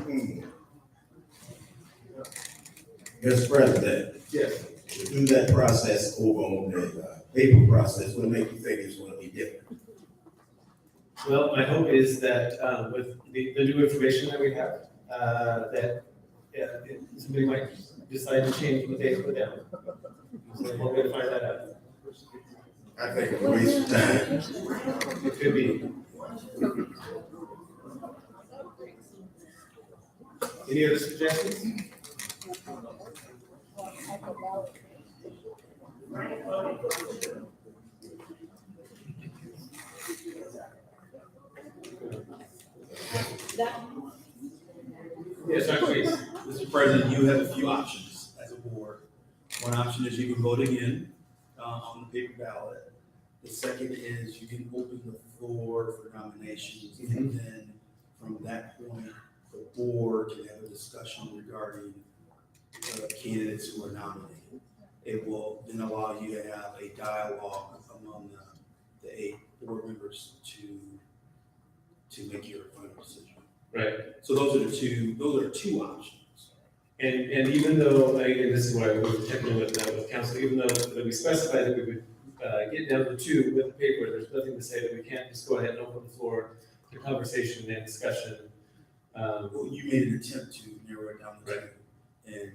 Mr. President. Yes. To do that process over on the paper process, what make you think it's going to be different? Well, my hope is that with the new information that we have, that somebody might decide to change what they put down. So one way to find that out. I think it's a waste of time. It could be. Any other suggestions? Yes, sir, please. Mr. President, you have a few options as a board. One option is you can vote again on the paper ballot. The second is you can open the floor for nominations, and then from that point, the board can have a discussion regarding candidates who are nominated. It will then allow you to have a dialogue among the 8 board members to make your final decision. Right. So those are two options. And even though, and this is why we're checking with council, even though that we specified that we would get down to 2 with the paper, there's nothing to say that we can't just go ahead and open the floor to conversation and discussion. Well, you made an attempt to narrow it down to 2, and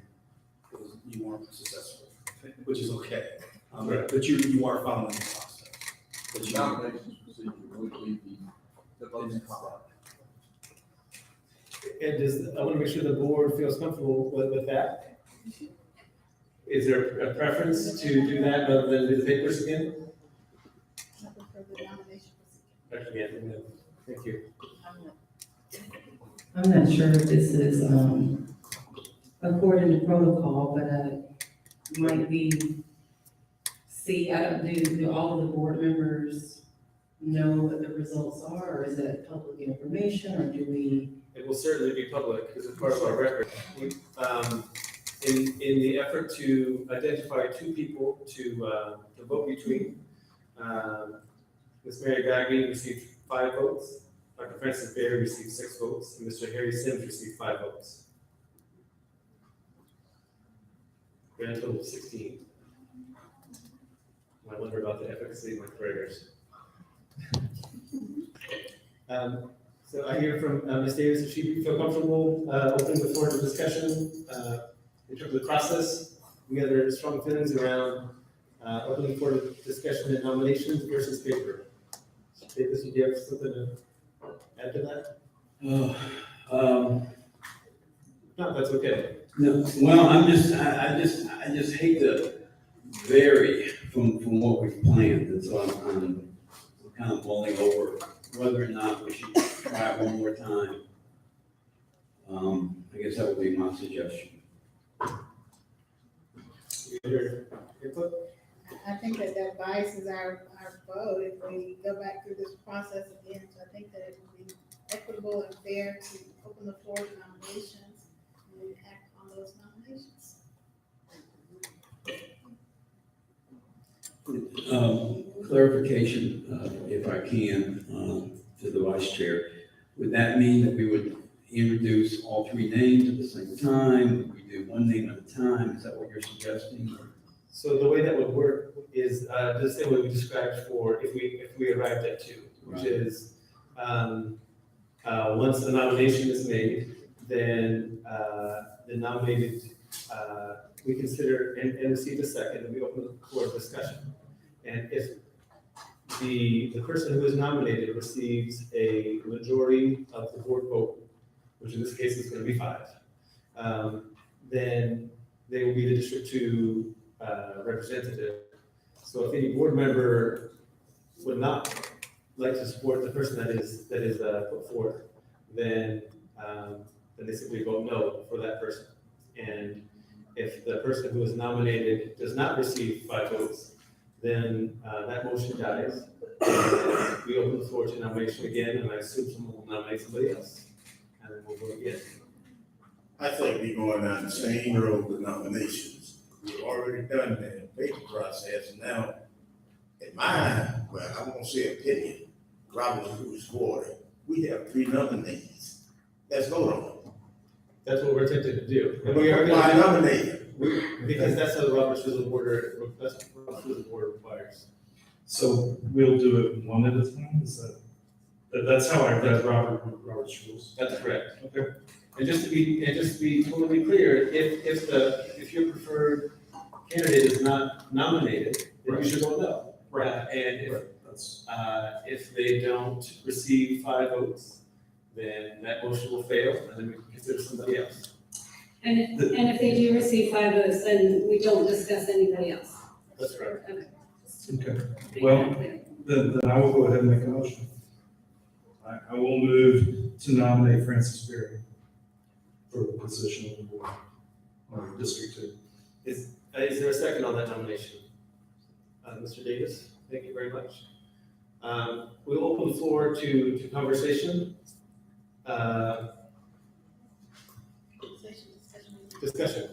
you weren't successful, which is okay. But you are following the process. But Nominations procedure would be the voting process. And I want to make sure the board feels comfortable with that. Is there a preference to do that rather than do the papers again? I prefer the nomination procedure. Again, thank you. I'm not sure if this is, according to protocol, but, might be, do all of the board members know what the results are, or is that public information, or do we? It will certainly be public because it's part of our record. In the effort to identify 2 people to vote between, Ms. Mary Bagby received 5 votes, Dr. Francis Berry received 6 votes, and Mr. Harry Sims received 5 votes. Grand total of 16. I wonder about the efficacy of my prayers. So I hear from Ms. Davis, if she feel comfortable opening the floor to discussion in terms of the process. We have strong feelings around opening the floor to discussion and nominations versus paper. Davis, do you have something to add to that? No, that's okay. No, well, I just hate to vary from what we've planned, and so I'm kind of mulling over whether or not we should try it one more time. I guess that would be my suggestion. Your input? I think that biases our vote if we go back through this process again. So I think that it would be equitable and fair to open the floor to nominations and act on those nominations. Clarification, if I can, to the vice chair. Would that mean that we would introduce all 3 names at the same time? Would we do one name at a time? Is that what you're suggesting? So the way that would work is the same way we described for if we arrived at 2, which is once the nomination is made, then the nominated we consider and receive a second, and we open the floor of discussion. And if the person who is nominated receives a majority of the board vote, which in this case is going to be 5, then they will be the District 2 representative. So if any board member would not like to support the person that is put forth, then they simply vote no for that person. And if the person who is nominated does not receive 5 votes, then that motion dies. And we open the floor to nomination again, and I assume someone will nominate somebody else, and then we'll vote again. I think we're going down the same road with nominations. We've already done the paper process, and now, in my, well, I won't say opinion, Robert Rules Board, we have 3 nominees. Let's vote on them. That's what we're attempting to do. And Why nominate? Because that's how the Robert's Rules of Order, that's what Robert's Rules of Order requires. So we'll do it one at a time, is that? That's how I read Robert's rules. That's correct. Okay. And just to be totally clear, if your preferred candidate is not nominated, then you should vote no. Right. And That's, if they don't receive 5 votes, then that motion will fail, and then we can consider somebody else. And if they do receive 5 votes, then we don't discuss anybody else. That's right. Okay. okay. Well, then I will go ahead and make a motion. I will move to nominate Francis Berry for the position of the board on District 2. Is there a second on that nomination? Mr. Davis, thank you very much. We'll open the floor to conversation. Discussion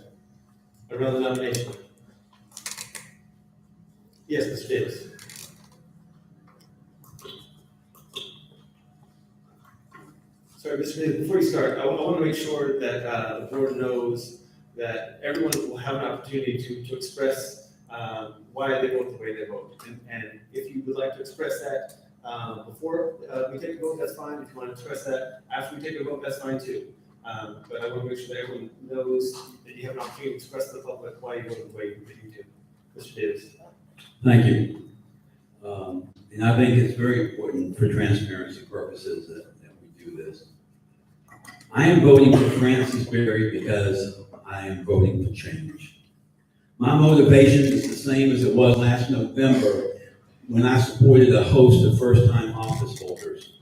around the nomination. Yes, Mr. Davis. Sorry, Mr. Davis, before you start, I want to make sure that the board knows that everyone will have an opportunity to express why they vote the way they vote. And if you would like to express that before we take a vote, that's fine. If you want to express that after we take a vote, that's fine too. But I want to make sure that everyone knows that you have an opportunity to express to the public why you vote the way that you do. Mr. Davis. Thank you. And I think it's very important for transparency purposes that we do this. I am voting for Francis Berry because I am voting for change. My motivation is the same as it was last November when I supported a host of first-time office holders.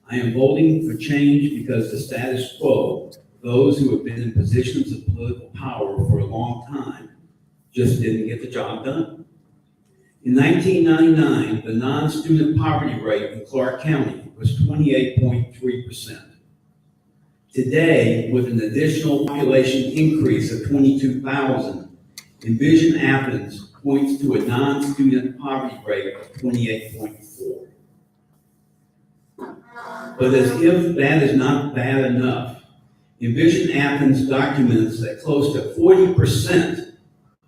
I am voting for change because the status quo, those who have been in positions of political power for a long time, just didn't get the job done. In 1999, the non-student poverty rate in Clark County was 28.3%. Today, with an additional population increase of 22,000, Envision Athens points to a non-student poverty rate of 28.4. But as if that is not bad enough, Envision Athens documents that close to 40%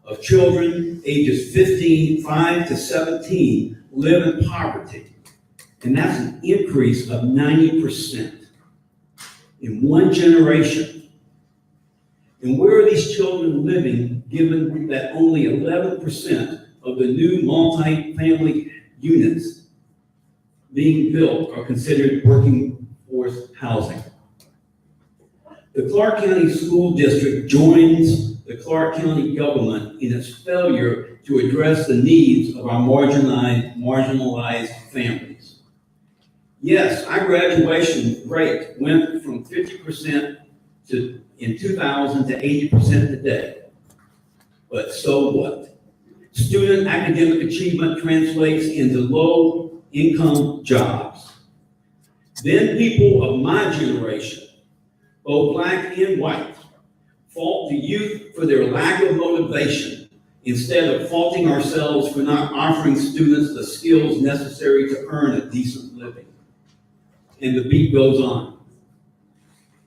of children ages 5 to 17 live in poverty. And that's an increase of 90% in one generation. And where are these children living, given that only 11% of the new multi-family units being built are considered working force housing? The Clark County School District joins the Clark County government in its failure to address the needs of our marginalized families. Yes, our graduation rate went from 50% in 2000 to 80% today. But so what? Student academic achievement translates into low-income jobs. Then people of my generation, both black and white, fault the youth for their lack of motivation instead of faulting ourselves for not offering students the skills necessary to earn a decent living. And the beat goes on.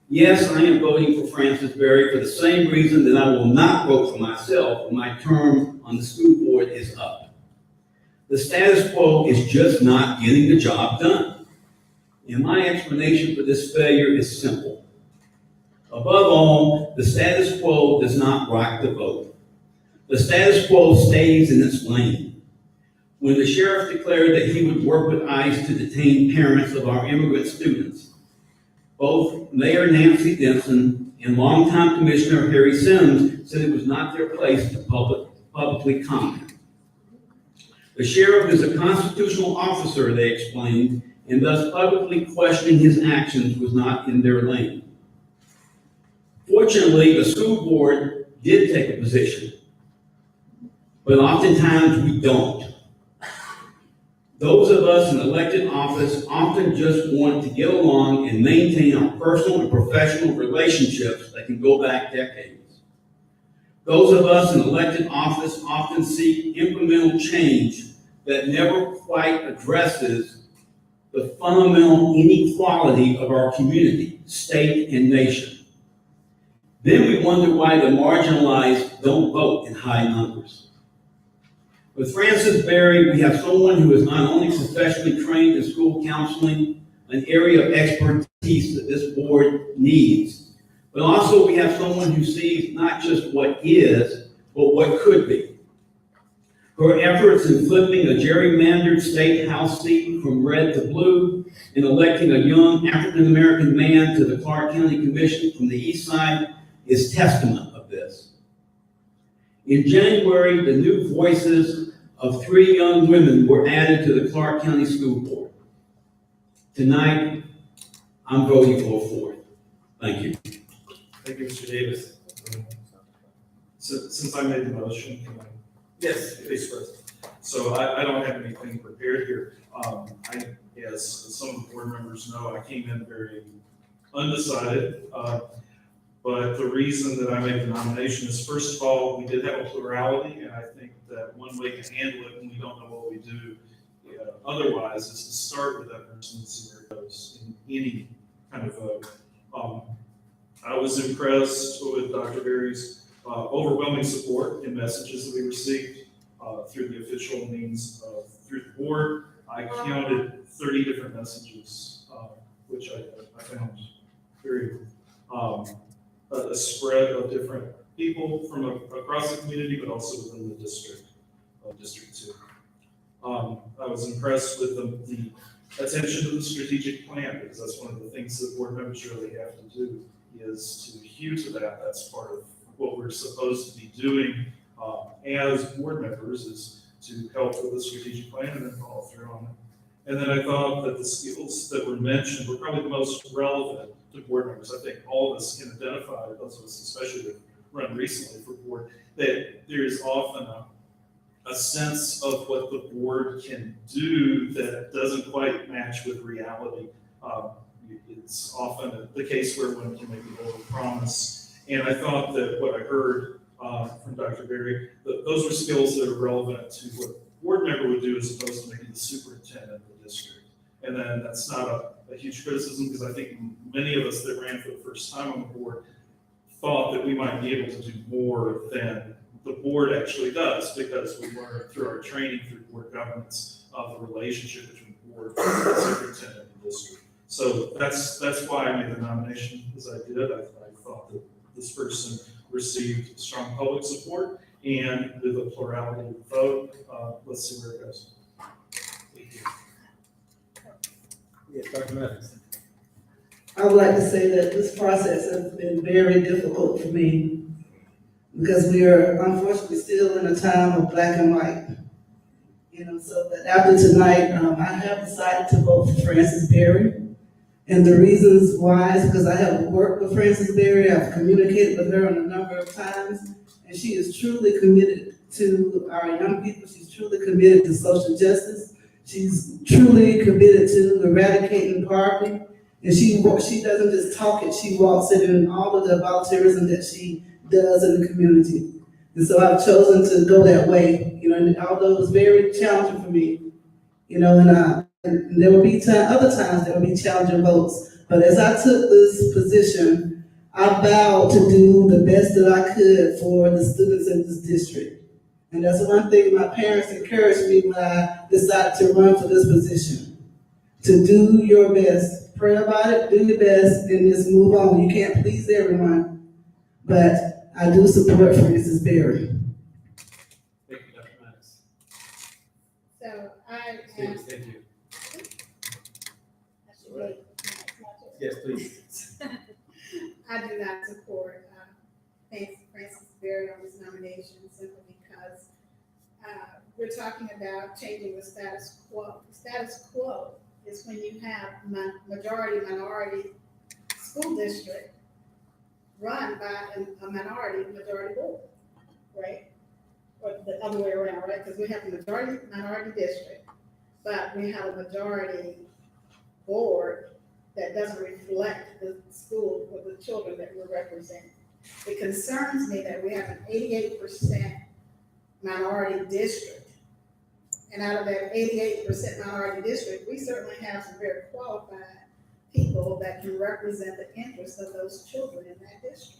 Yes, I am voting for Francis Berry for the same reason that I will not vote for myself when my term on the school board is up. The status quo is just not getting the job done. And my explanation for this failure is simple. Above all, the status quo does not rock the boat. The status quo stays in its lane. When the sheriff declared that he would work with ICE to detain parents of our immigrant students, both Mayor Nancy Denson and longtime Commissioner Harry Sims said it was not their place to publicly comment. The sheriff is a constitutional officer, they explained, and thus publicly questioning his actions was not in their lane. Fortunately, the school board did take a position, but oftentimes we don't. Those of us in elected office often just want to get along and maintain our personal and professional relationships that can go back decades. Those of us in elected office often seek incremental change that never quite addresses the fundamental inequality of our community, state, and nation. Then we wonder why the marginalized don't vote in high numbers. With Francis Berry, we have someone who is not only professionally trained in school counseling, an area of expertise that this board needs. But also we have someone who sees not just what is, but what could be. Her efforts in flipping a gerrymandered state house seat from red to blue and electing a young African-American man to the Clark County Commission from the east side is testament of this. In January, the new voices of 3 young women were added to the Clark County School Board. Tonight, I'm voting for a 4th. Thank you. Thank you, Mr. Davis. So, since I made the motion, can I? Yes, please, President. So I don't have anything prepared here. As some of the board members know, I came in very undecided. But the reason that I made the nomination is, first of all, we did have a plurality, and I think that one way to handle it when we don't know what we do otherwise is to start with that person and see where it goes in any kind of vote. I was impressed with Dr. Berry's overwhelming support and messages that we received through the official means through the board. I counted 30 different messages, which I found very a spread of different people from across the community, but also within the district, District 2. I was impressed with the attention to the strategic plan, because that's one of the things that board members really have to do, is to adhere to that. That's part of what we're supposed to be doing as board members, is to help with the strategic plan and then follow through on it. And then I thought that the skills that were mentioned were probably the most relevant to board members. I think all of us can identify, those of us especially that run recently for board, that there is often a sense of what the board can do that doesn't quite match with reality. It's often the case where one can make an overpromise. And I thought that what I heard from Dr. Berry, those were skills that are relevant to what a board member would do as opposed to maybe the superintendent of the district. And then that's not a huge criticism, because I think many of us that ran for the first time on the board thought that we might be able to do more than the board actually does, because we learned through our training through board governance of the relationship between the board and the superintendent of the district. So that's why I made the nomination as I did. I thought that this person received strong public support, and with a plurality vote, let's see where it goes. Thank you. Yes, Dr. Maddox. I would like to say that this process has been very difficult for me, because we are unfortunately still in a time of black and white. So that after tonight, I have decided to vote for Frances Berry. And the reasons why is because I have worked with Frances Berry, I've communicated with her a number of times, and she is truly committed to our young people. She's truly committed to social justice. She's truly committed to eradicating poverty. And she doesn't just talk it, she walks it in all of the volunteerism that she does in the community. And so I've chosen to go that way, and although it was very challenging for me, and there will be other times there will be challenging votes. But as I took this position, I vowed to do the best that I could for the students in this district. And that's one thing my parents encouraged me when I decided to run for this position. To do your best. Pray about it, do your best, and just move on. You can't please everyone. But I do support Frances Berry. Thank you, Dr. Maddox. So I Thank you. Yes, please. I do not support Frances Berry on this nomination, simply because we're talking about changing the status quo. The status quo is when you have majority-minority school district run by a majority board, right? Or the other way around, right? Because we have a minority district, but we have a majority board that doesn't reflect the school or the children that we're representing. It concerns me that we have an 88% minority district. And out of that 88% minority district, we certainly have some very qualified people that can represent the interests of those children in that district.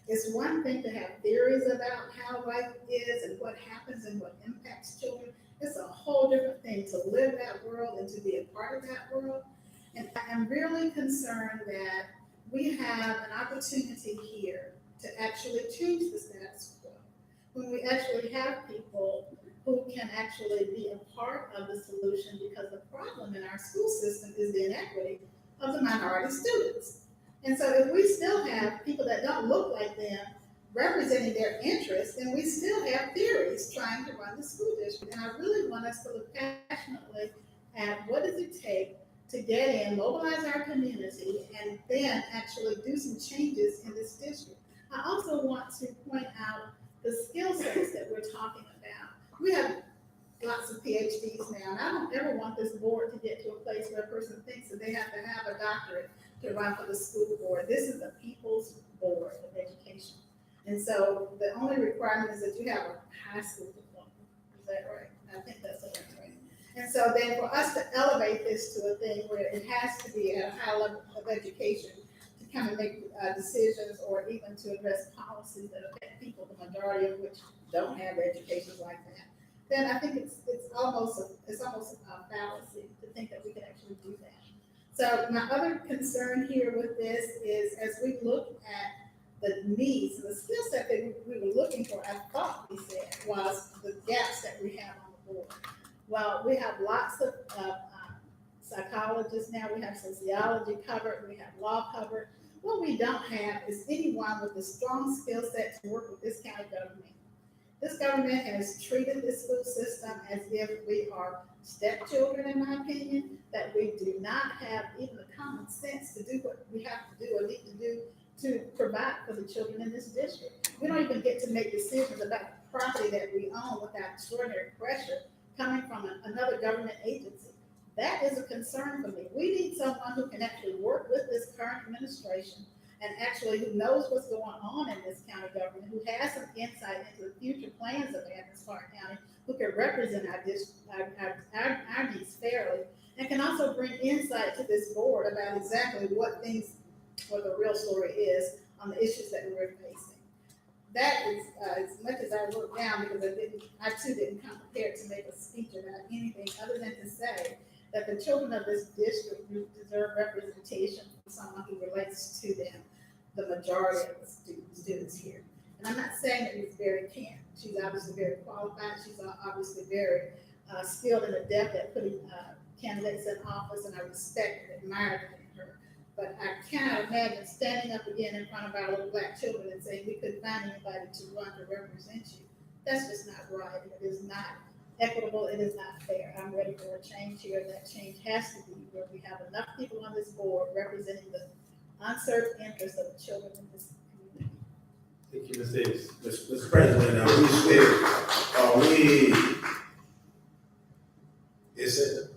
It's one thing to have theories about how life is and what happens and what impacts children. It's a whole different thing to live that world and to be a part of that world. And I'm really concerned that we have an opportunity here to actually change the status quo. When we actually have people who can actually be a part of the solution, because the problem in our school system is the inequity of the minority students. And so if we still have people that don't look like them representing their interests, then we still have theories trying to run the school district. And I really want us to look passionately at what does it take to get in, mobilize our community, and then actually do some changes in this district. I also want to point out the skill sets that we're talking about. We have lots of PhDs now, and I don't ever want this board to get to a place where a person thinks that they have to have a doctorate to run for the school board. This is the people's board of education. And so the only requirement is that you have a high school diploma. Is that right? I think that's right. And so then for us to elevate this to a thing where it has to be at a high level of education to kind of make decisions or even to address policies that affect people, the majority of which don't have educations like that, then I think it's almost a fallacy to think that we can actually do that. So my other concern here with this is as we look at the needs and the skill set that we were looking for, I thought we said was the gaps that we have on the board. Well, we have lots of psychologists now, we have sociology covered, we have law covered. What we don't have is anyone with a strong skill set to work with this county government. This government has treated this school system as if we are stepchildren, in my opinion, that we do not have even the common sense to do what we have to do or need to do to provide for the children in this district. We don't even get to make decisions about the property that we own without extraordinary pressure coming from another government agency. That is a concern for me. We need someone who can actually work with this current administration and actually who knows what's going on in this county government, who has some insight into the future plans of Athens Clarke County, who can represent our needs fairly, and can also bring insight to this board about exactly what the real story is on the issues that we're facing. That is as much as I wrote down, because I too didn't come prepared to make a speech about anything other than to say that the children of this district deserve representation from someone who relates to them, the majority of the students here. And I'm not saying that Ms. Berry can't. She's obviously very qualified. She's obviously very skilled and adept at putting candidates in office, and I respect and admire her. But I cannot imagine standing up again in front of our little black children and saying we couldn't find anybody to run to represent you. That's just not right. It is not equitable. It is not fair. I'm ready for a change here. That change has to be where we have enough people on this board representing the unserved interests of the children in this community. Thank you, Ms. Davis. Mr. President, is it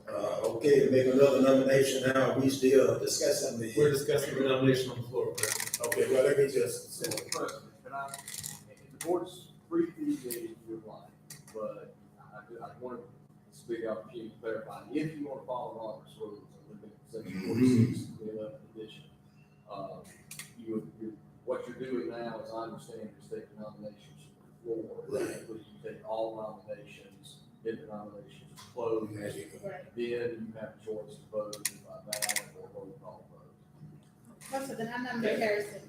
okay to make another nomination now? Are we still discussing the? We're discussing the nomination on the floor, President. Okay, well, let me just say. Mr. President, the board's free to engage if you like, but I want to speak out to clarify. If you want to follow Robert's rules and look at section 46, the 11th edition, what you're doing now, as I understand, is taking nominations from the floor. Right. You take all nominations, get the nominations closed. There you go. Right. Then you have a choice to vote by ballot or roll call vote. So then I nominate Harrison.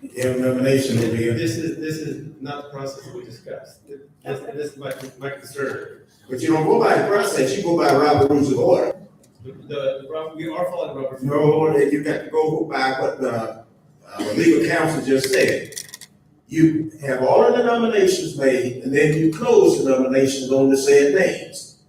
You have a nomination over here. This is not the process we discussed. This is my concern. But you don't go by the process, you go by Robert Rules of Order. We are following Robert's. No, you got to go by what the legal counsel just said. You have all of the nominations made, and then you close the nominations on the said names.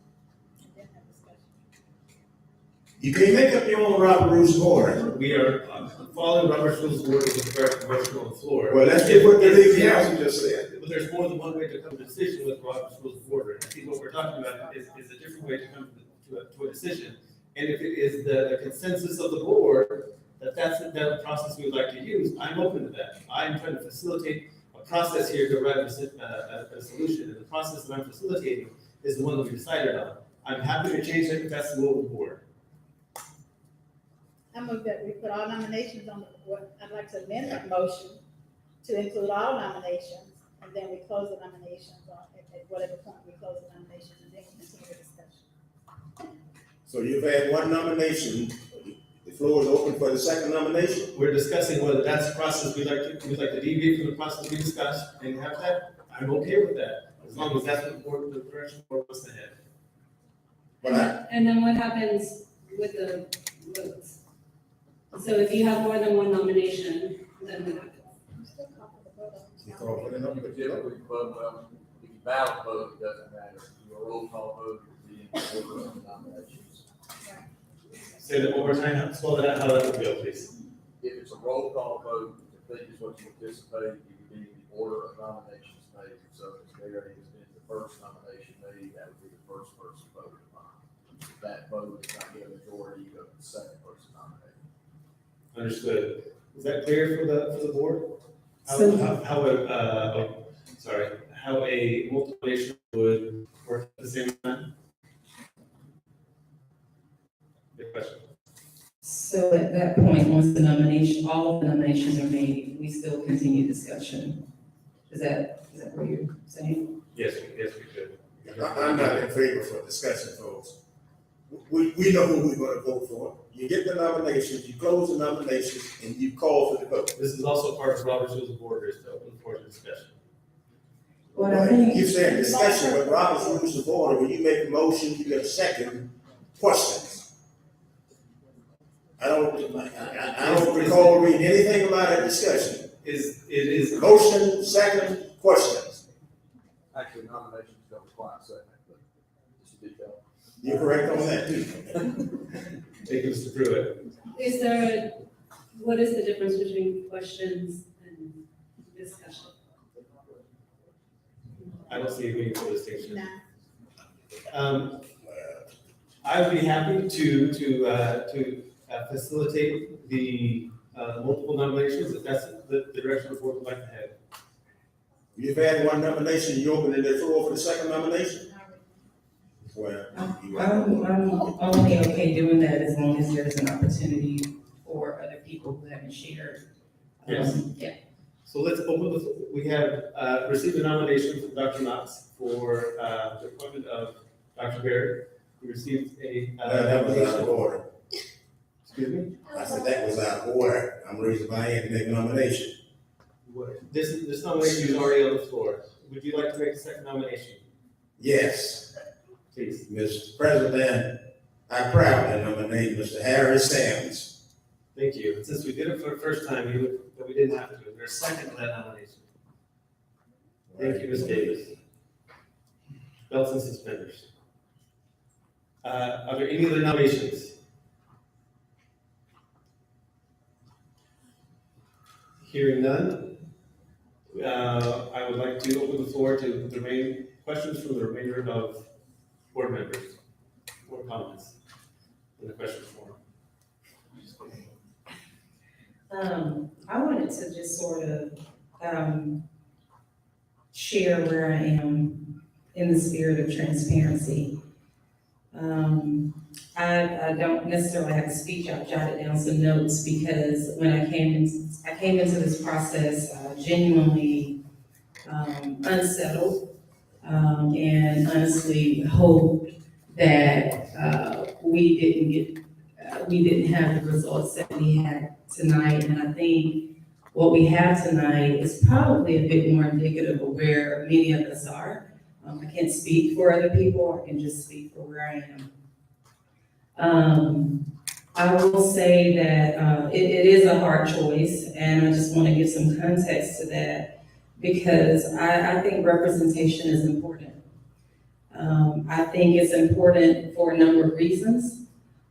You can't make up your own Robert Rules of Order. We are following Robert's rules of order with regard to motion on the floor. Well, let's get what the legal counsel just said. But there's more than one way to come to a decision with Robert's rules of order. I think what we're talking about is a different way to come to a decision. And if it is the consensus of the board that that's the process we would like to use, I'm open to that. I'm trying to facilitate a process here to arrive at a solution. And the process that I'm facilitating is the one that we decided on. I'm happy to change it if that's the will of the board. I move that we put all nominations on the board. I'd like to amend that motion to include all nominations, and then we close the nominations at whatever point we close the nominations, and then we continue the discussion. So you've had one nomination, the floor is open for the second nomination? We're discussing whether that's the process we'd like to deviate from the process we discussed and have that. I'm okay with that, as long as that's what the direction the board wants to have. And then what happens with the votes? So if you have more than one nomination, then what happens? You call for the number, But typically, well, if you ballot vote, it doesn't matter. If you roll call vote, it would be in order of the nominations. Say that one more time, spell that out, how that would go, please. If it's a roll call vote, I think is what you anticipate, it would be the order of nominations made. So if Barry has been the first nomination made, that would be the first person voted upon. If that vote is not the majority, you go to the second person nominated. Understood. Is that clear for the board? How a multiplication would work at the same time? Good question. So at that point, once the nomination, all of the nominations are made, we still continue discussion. Is that what you're saying? Yes, we could. I'm not in favor for discussion, folks. We know who we're gonna vote for. You get the nominations, you close the nominations, and you call for the vote. This is also part of Robert's Rules of Order, so open for discussion. What I think. You said discussion, but Robert's Rules of Order, when you make a motion, you get a second, questions. I don't recall reading anything about a discussion. It is. Motion, second, questions. Actually, nominations don't require a second, but just a detail. You're correct on that too. Thank you, Mr. Pruitt. What is the difference between questions and discussion? I don't see a meaningful distinction. I would be happy to facilitate the multiple nominations if that's the direction the board would like to head. You've had one nomination, you open the floor for the second nomination? Well, I'm only okay doing that as long as there's an opportunity for other people who haven't shared. Yes. Yeah. So let's open we have received a nomination from Dr. Knox for the appointment of Dr. Barry. We received a. That was out of order. Excuse me? I said that was out of order. I'm raising my hand to make a nomination. This nomination is already on the floor. Would you like to make a second nomination? Yes. Please. Mr. President, I proudly nominate Mr. Harry Sams. Thank you. Since we did it for the first time, we didn't have to do it. There's a second to that nomination. Thank you, Ms. Davis. Belts and suspenders. Are there any other nominations? Hearing none, I would like to open the floor to the main questions from the remainder of board members, or comments in the question forum. I wanted to just sort of share where I am in the spirit of transparency. I don't necessarily have a speech. I've jotted down some notes because when I came into this process genuinely unsettled and honestly hoped that we didn't have the results that we had tonight. And I think what we have tonight is probably a bit more indicative of where many of us are. I can't speak for other people. I can just speak for where I am. I will say that it is a hard choice, and I just want to give some context to that because I think representation is important. I think it's important for a number of reasons.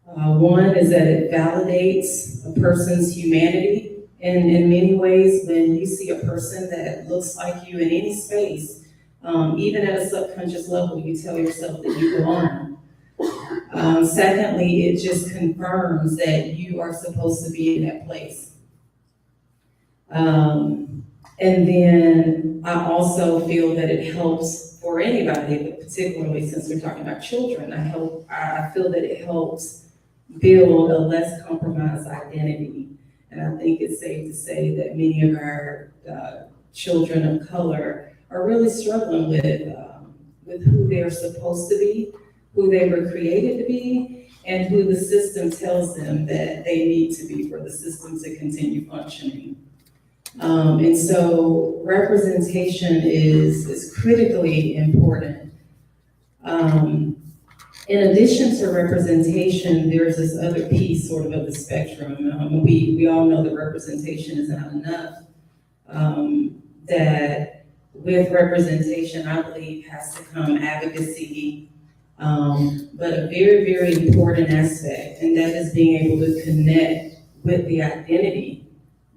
One is that it validates a person's humanity in many ways. When you see a person that looks like you in any space, even at a subconscious level, you tell yourself that you belong. Secondly, it just confirms that you are supposed to be in that place. And then I also feel that it helps for anybody, but particularly since we're talking about children, I feel that it helps build a less compromised identity. And I think it's safe to say that many of our children of color are really struggling with who they're supposed to be, who they were created to be, and who the system tells them that they need to be for the system to continue functioning. And so representation is critically important. In addition to representation, there's this other piece sort of the spectrum. We all know that representation is not enough. That with representation, I believe, has to come advocacy, but a very, very important aspect, and that is being able to connect with the identity,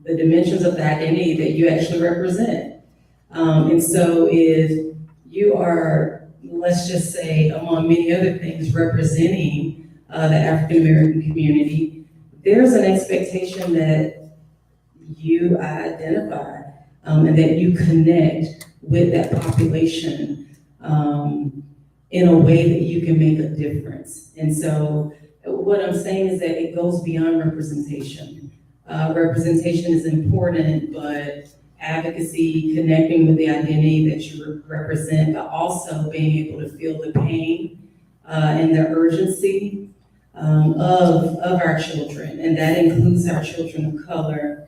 the dimensions of the identity that you actually represent. And so if you are, let's just say, among many other things, representing the African American community, there's an expectation that you identify and that you connect with that population in a way that you can make a difference. And so what I'm saying is that it goes beyond representation. Representation is important, but advocacy, connecting with the identity that you represent, but also being able to feel the pain and the urgency of our children, and that includes our children of color.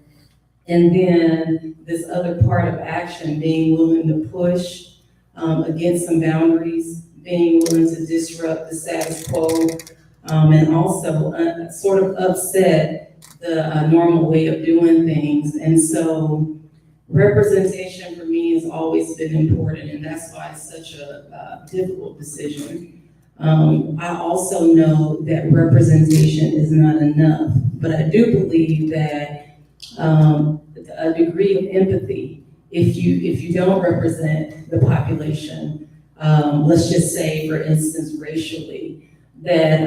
And then this other part of action, being willing to push against some boundaries, being willing to disrupt the status quo, and also sort of upset the normal way of doing things. And so representation for me has always been important, and that's why it's such a difficult decision. I also know that representation is not enough, but I do believe that a degree of empathy, if you don't represent the population, let's just say, for instance, racially, that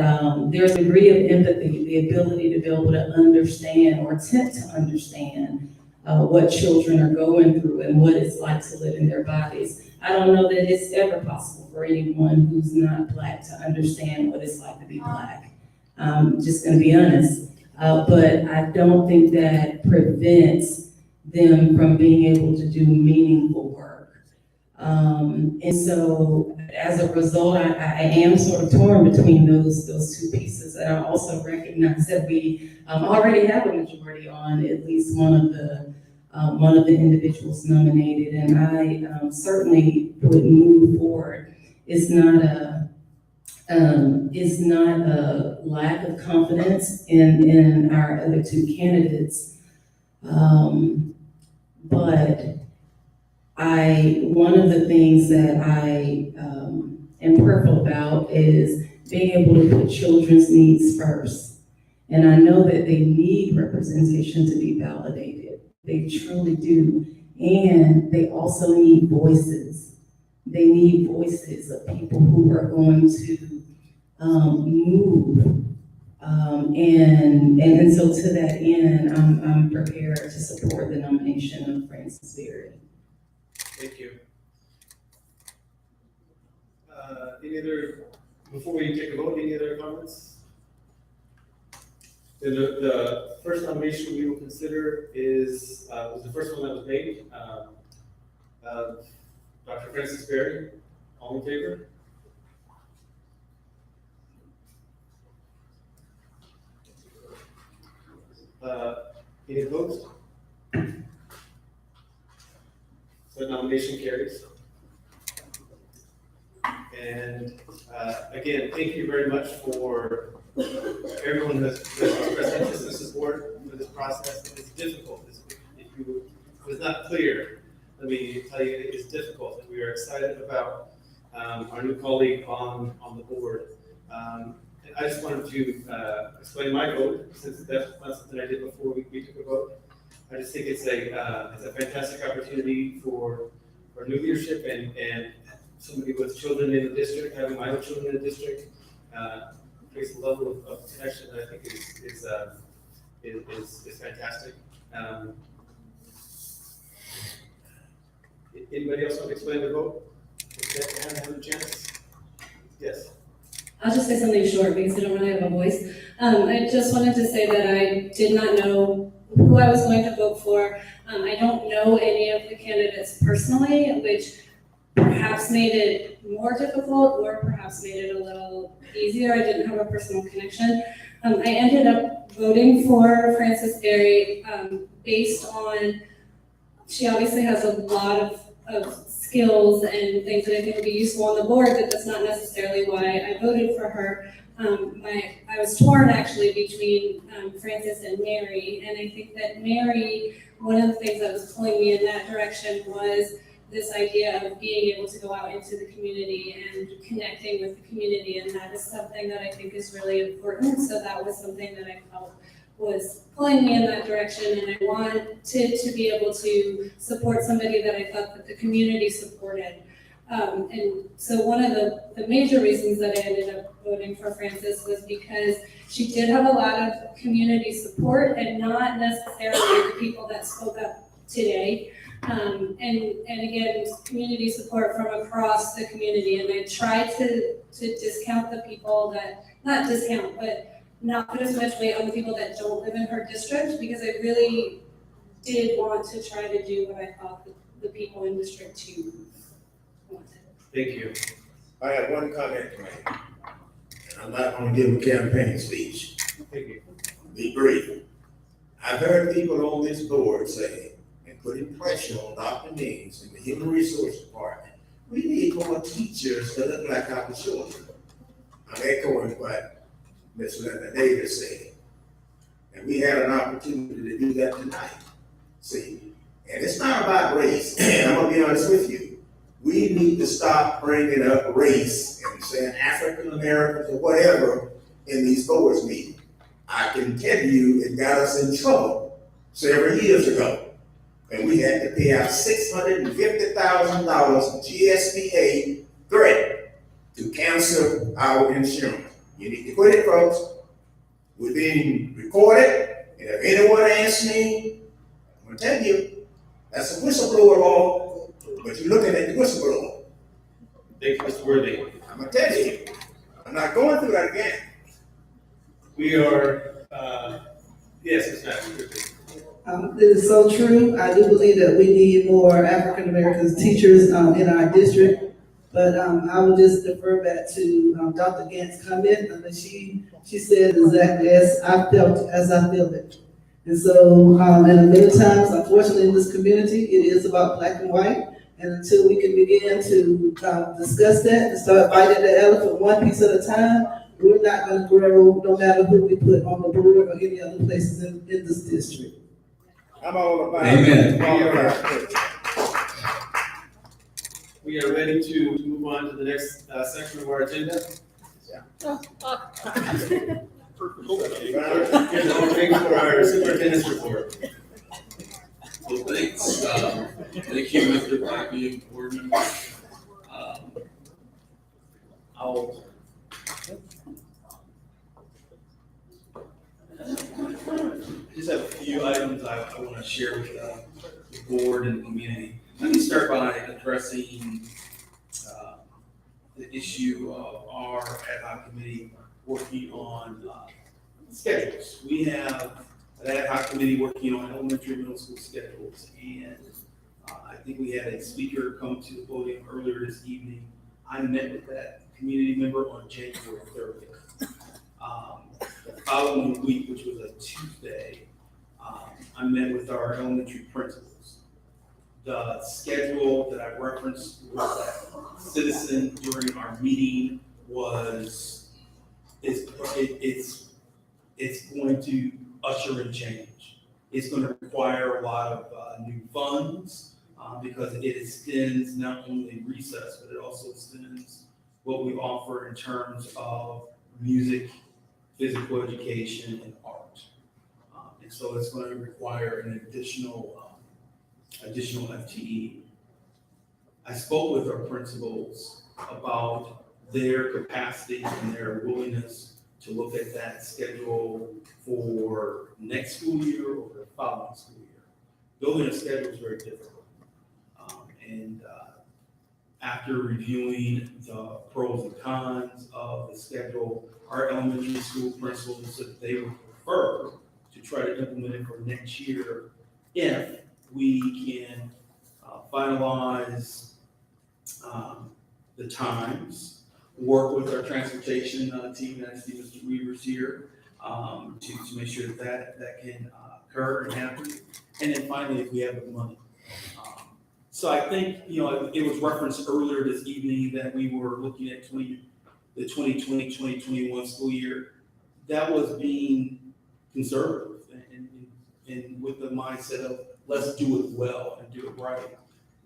there's a degree of empathy, the ability to be able to understand or attempt to understand what children are going through and what it's like to live in their bodies. I don't know that it's ever possible for anyone who's not Black to understand what it's like to be Black. I'm just gonna be honest. But I don't think that prevents them from being able to do meaningful work. And so as a result, I am sort of torn between those two pieces. And I also recognize that we already have a majority on at least one of the individuals nominated, and I certainly would move forward. It's not a lack of confidence in our other two candidates, but one of the things that I am prayerful about is being able to put children's needs first. And I know that they need representation to be validated. They truly do. And they also need voices. They need voices of people who are going to move. And so to that end, I'm prepared to support the nomination of Francis Berry. Thank you. Before we take a vote, any other comments? The first nomination we will consider was the first one that was made, Dr. Francis Berry. All in favor? Any opposed? So the nomination carries. And again, thank you very much for everyone who has expressed interest and support for this process. It's difficult. If it was not clear, let me tell you, it is difficult. And we are excited about our new colleague on the board. I just wanted to explain my vote, since that's not something I did before we took a vote. I just think it's a fantastic opportunity for new leadership and somebody with children in the district, having my own children in the district, creates a level of connection that I think is fantastic. Anybody else want to explain the vote? Have a chance? Yes. I'll just say something short because I don't really have a voice. I just wanted to say that I did not know who I was going to vote for. I don't know any of the candidates personally, which perhaps made it more difficult or perhaps made it a little easier. I didn't have a personal connection. I ended up voting for Frances Berry based on, she obviously has a lot of skills and things that I think would be useful on the board, but that's not necessarily why I voted for her. I was torn actually between Frances and Mary, and I think that Mary, one of the things that was pulling me in that direction was this idea of being able to go out into the community and connecting with the community, and that is something that I think is really important. So that was something that I felt was pulling me in that direction, and I wanted to be able to support somebody that I thought that the community supported. And so one of the major reasons that I ended up voting for Frances was because she did have a lot of community support, and not necessarily the people that spoke up today. And again, community support from across the community. And I tried to discount the people that, not discount, but not put as much weight on the people that don't live in her district, because I really did want to try to do what I thought the people in District 2 wanted. Thank you. I have one comment to make, and I'm not gonna give a campaign speech. Thank you. Be brief. I've heard people on this board say, and putting pressure on Dr. Means and the Human Resource Department, we need more teachers to look like our children. I'm echoing what Ms. Linda Davis said. And we had an opportunity to do that tonight. See, and it's not about race, and I'm gonna be honest with you. We need to stop bringing up race and saying African Americans or whatever in these boards meetings. I can tell you it got us in trouble several years ago. And we had to pay out $650,000 GSBA threat to cancel our insurance. You need to quit it, folks. We're being recorded, and if anyone asks me, I'm gonna tell you, that's a whistleblower law, but you're looking at the whistleblower. Thank you, Mr. Worthy. I'm gonna tell you, I'm not going through that again. We are, yes, Ms. Matthews. It is so true. I do believe that we need more African American teachers in our district. But I will just defer back to Dr. Gant's comment. I mean, she said exactly as I felt it. And so, and many times, unfortunately, in this community, it is about black and white. And until we can begin to discuss that and start biting the elephant one piece at a time, we're not going to grow no matter who we put on the board or any other places in this district. I'm all about Amen. We are ready to move on to the next section of our agenda. Here's the opening for our superintendent's report. Well, thanks. Thank you, Mr. Blackie, board member. I just have a few items I want to share with the board and the community. Let me start by addressing the issue of our ad hoc committee working on schedules. We have an ad hoc committee working on elementary and middle school schedules, and I think we had a speaker come to the podium earlier this evening. I met with that community member on January 30th. The following week, which was a Tuesday, I met with our elementary principals. The schedule that I referenced with that citizen during our meeting it's going to usher in change. It's going to require a lot of new funds because it extends not only recess, but it also extends what we offer in terms of music, physical education, and art. And so it's going to require an additional FTE. I spoke with our principals about their capacity and their willingness to look at that schedule for next school year or the following school year. Building a schedule is very difficult. After reviewing the pros and cons of the schedule, our elementary school principals said they would prefer to try to implement it for next year if we can finalize the times, work with our transportation team, and I see Mr. Weaver's here, to make sure that can occur and happen. And then finally, if we have the money. So I think, it was referenced earlier this evening that we were looking at the 2020-2021 school year. That was being conservative and with the mindset of let's do it well and do it right.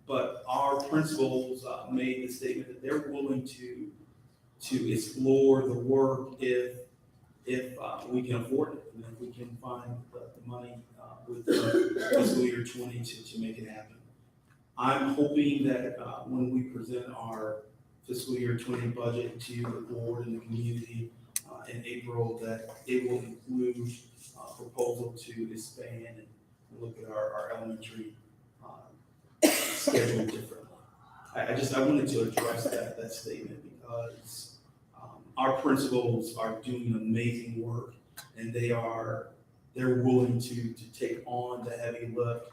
But our principals made the statement that they're willing to explore the work if we can afford it, and if we can find the money with fiscal year 20 to make it happen. I'm hoping that when we present our fiscal year 20 budget to the board and the community in April, that it will include a proposal to expand and look at our elementary schedule differently. I wanted to address that statement because our principals are doing amazing work, and they're willing to take on the heavy lift.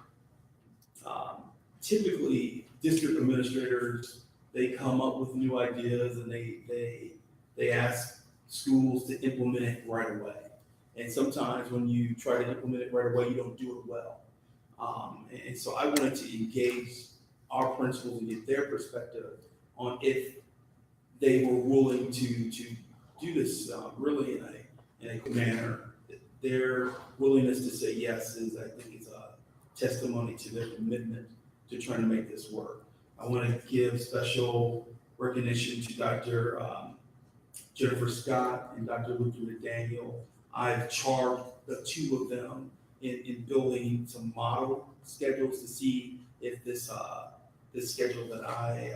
Typically, district administrators, they come up with new ideas and they ask schools to implement it right away. And sometimes when you try to implement it right away, you don't do it well. And so I wanted to engage our principals and get their perspective on if they were willing to do this really in a good manner. Their willingness to say yes is, I think, is a testimony to their commitment to trying to make this work. I want to give special recognition to Dr. Jennifer Scott and Dr. Luther McDaniel. I've charged the two of them in building some model schedules to see if this schedule that I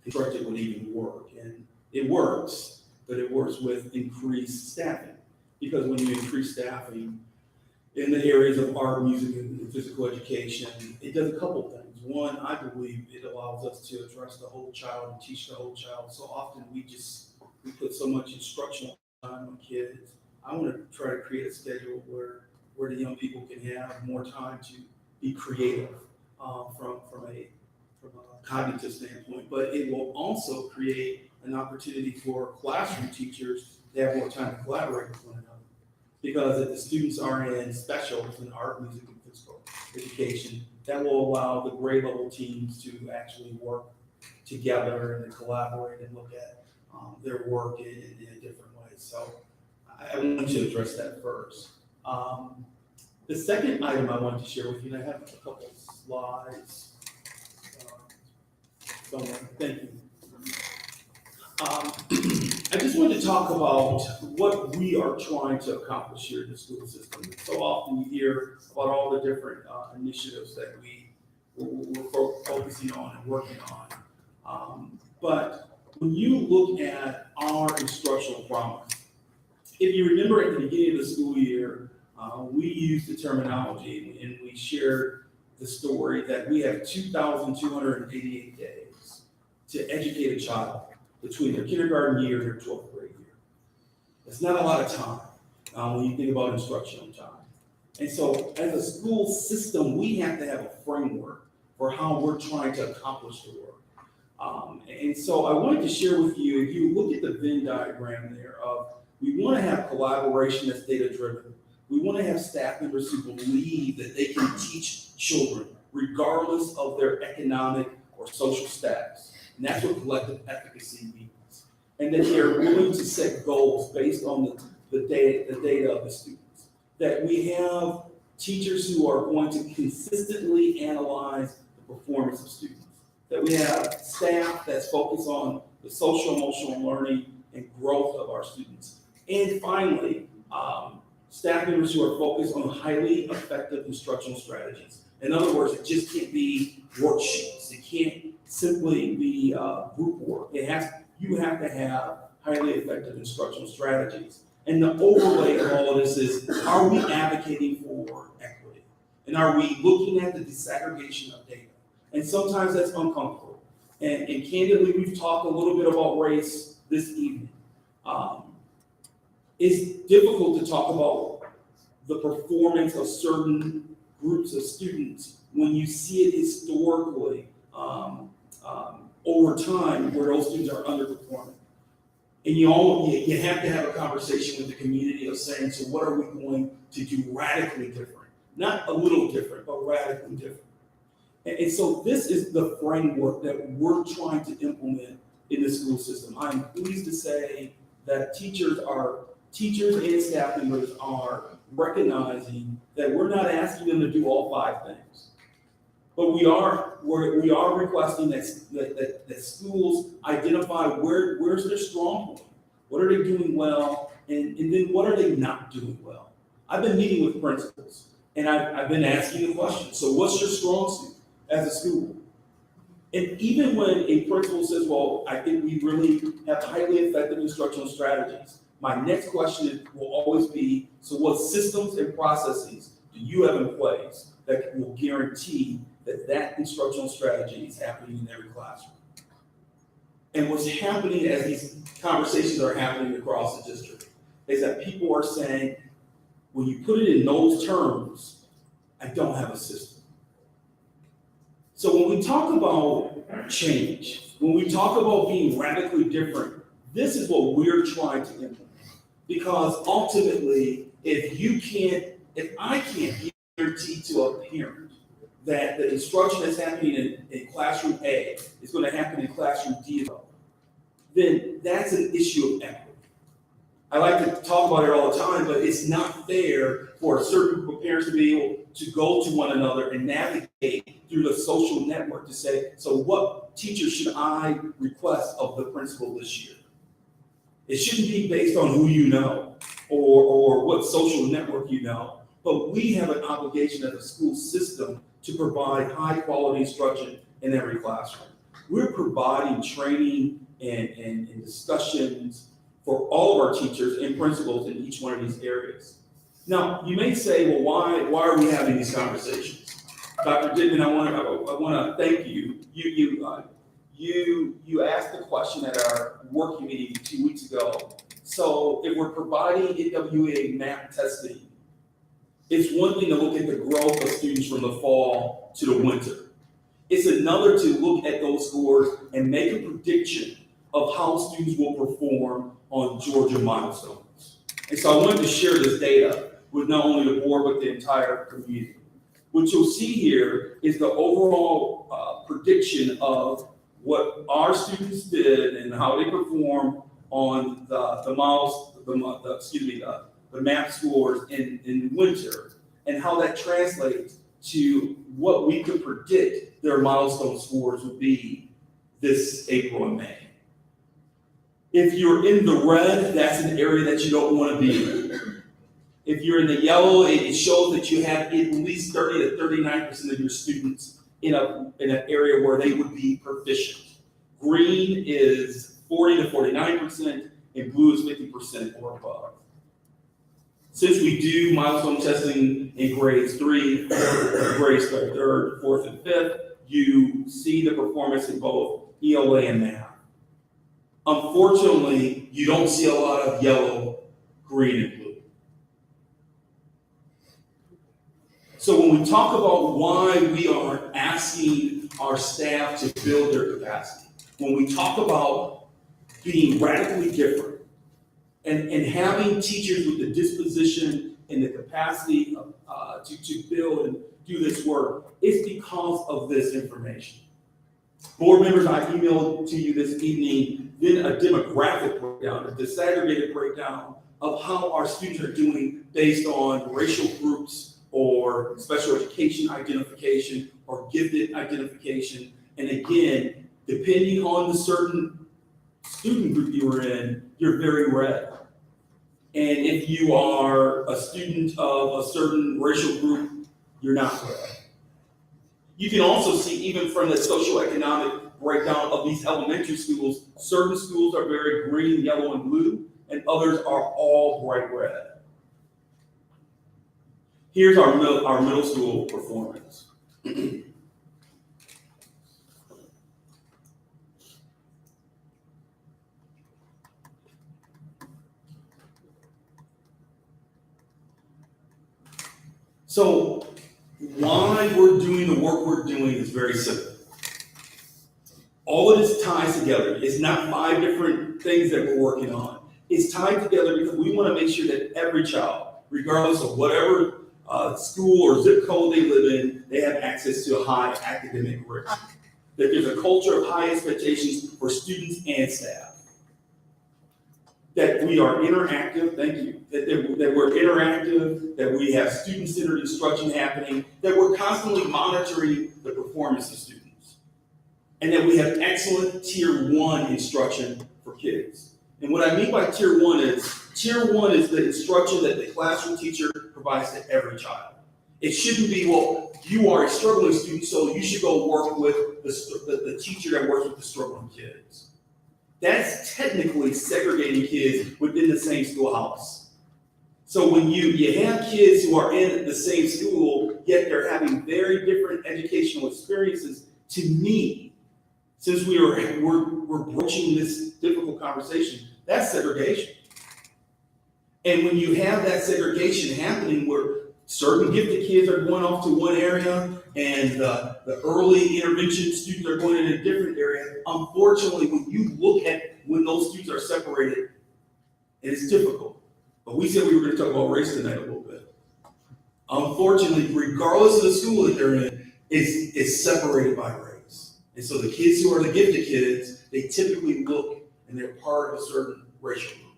constructed would even work. And it works, but it works with increased staffing. Because when you increase staffing in the areas of art, music, and physical education, it does a couple things. One, I believe it allows us to address the whole child and teach the whole child. So often we put so much instructional time on kids. I want to try to create a schedule where the young people can have more time to be creative from a cognitive standpoint. But it will also create an opportunity for classroom teachers to have more time to collaborate with one another. Because if the students are in specials in art, music, and physical education, that will allow the grade level teams to actually work together and collaborate and look at their work in a different way. So I want to address that first. The second item I wanted to share with you, and I have a couple of slides somewhere. Thank you. I just wanted to talk about what we are trying to accomplish here in the school system. So often you hear about all the different initiatives that we're focusing on and working on. But when you look at our instructional promise, if you remember at the beginning of the school year, we used the terminology and we shared the story that we have 2,288 days to educate a child between their kindergarten year and their 12th grade year. It's not a lot of time when you think about instructional time. And so as a school system, we have to have a framework for how we're trying to accomplish the work. And so I wanted to share with you, if you look at the Venn diagram there of, we want to have collaboration that's data-driven. We want to have staff members who believe that they can teach children regardless of their economic or social status. And that's what collective efficacy means. And that they're willing to set goals based on the data of the students. That we have teachers who are going to consistently analyze the performance of students. That we have staff that's focused on the social emotional learning and growth of our students. And finally, staff members who are focused on highly effective instructional strategies. In other words, it just can't be worksheets. It can't simply be group work. You have to have highly effective instructional strategies. And the overlay of all of this is, are we advocating for equity? And are we looking at the disaggregation of data? And sometimes that's uncomfortable. And candidly, we've talked a little bit about race this evening. It's difficult to talk about the performance of certain groups of students when you see it historically over time where those students are underperforming. And you have to have a conversation with the community of saying, so what are we going to do radically different? Not a little different, but radically different. And so this is the framework that we're trying to implement in the school system. I'm pleased to say that teachers and staff members are recognizing that we're not asking them to do all 5 things. But we are requesting that schools identify where's their strong point, what are they doing well, and then what are they not doing well. I've been meeting with principals, and I've been asking the question, so what's your strong suit as a school? And even when a principal says, well, I think we really have highly effective instructional strategies, my next question will always be, so what systems and processes do you have in place that will guarantee that instructional strategy is happening in every classroom? And what's happening as these conversations are happening across the district is that people are saying, when you put it in those terms, I don't have a system. So when we talk about change, when we talk about being radically different, this is what we're trying to implement. Because ultimately, if I can't guarantee to a parent that the instruction that's happening in classroom A is going to happen in classroom D, then that's an issue of equity. I like to talk about it all the time, but it's not fair for a certain group of parents to be able to go to one another and navigate through the social network to say, so what teacher should I request of the principal this year? It shouldn't be based on who you know or what social network you know, but we have an obligation as a school system to provide high quality instruction in every classroom. We're providing training and discussions for all of our teachers and principals in each one of these areas. Now, you may say, well, why are we having these conversations? Dr. Dittman, I want to thank you. You asked the question at our working meeting 2 weeks ago. So if we're providing NWA MAP testing, it's one thing to look at the growth of students from the fall to the winter. It's another to look at those scores and make a prediction of how students will perform on Georgia milestones. And so I wanted to share this data with not only the board, but the entire community. What you'll see here is the overall prediction of what our students did and how they performed on the MAP scores in winter, and how that translates to what we could predict their milestone scores would be this April and May. If you're in the red, that's an area that you don't want to be in. If you're in the yellow, it shows that you have at least 30 to 39% of your students in an area where they would be proficient. Green is 40 to 49%, and blue is 50% or above. Since we do milestone testing in grades 3, grades 3rd, 4th, and 5th, you see the performance in both ELA and math. Unfortunately, you don't see a lot of yellow, green, and blue. So when we talk about why we are asking our staff to build their capacity, when we talk about being radically different and having teachers with the disposition and the capacity to build and do this work, it's because of this information. Board members, I emailed to you this evening, then a demographic breakdown, a disaggregated breakdown of how our students are doing based on racial groups or special education identification or gifted identification. And again, depending on the certain student group you are in, you're very red. And if you are a student of a certain racial group, you're not red. You can also see, even from the socioeconomic breakdown of these elementary schools, certain schools are very green, yellow, and blue, and others are all bright red. Here's our middle school performance. So why we're doing the work we're doing is very simple. All of this ties together. It's not 5 different things that we're working on. It's tied together because we want to make sure that every child, regardless of whatever school or zip code they live in, they have access to a high academic rigor. That there's a culture of high expectations for students and staff. That we are interactive, thank you, that we're interactive, that we have student-centered instruction happening, that we're constantly monitoring the performance of students, and that we have excellent tier 1 instruction for kids. And what I mean by tier 1 is the instruction that the classroom teacher provides to every child. It shouldn't be, well, you are a struggling student, so you should go work with the teacher that works with the struggling kids. That's technically segregating kids within the same schoolhouse. So when you have kids who are in the same school, yet they're having very different educational experiences, to me, since we're broaching this difficult conversation, that's segregation. And when you have that segregation happening where certain gifted kids are going off to one area and the early intervention students are going in a different area, unfortunately, when you look at when those students are separated, it's difficult. But we said we were going to talk about race tonight a little bit. Unfortunately, regardless of the school that they're in, it's separated by race. And so the kids who are the gifted kids, they typically look and they're part of a certain racial group.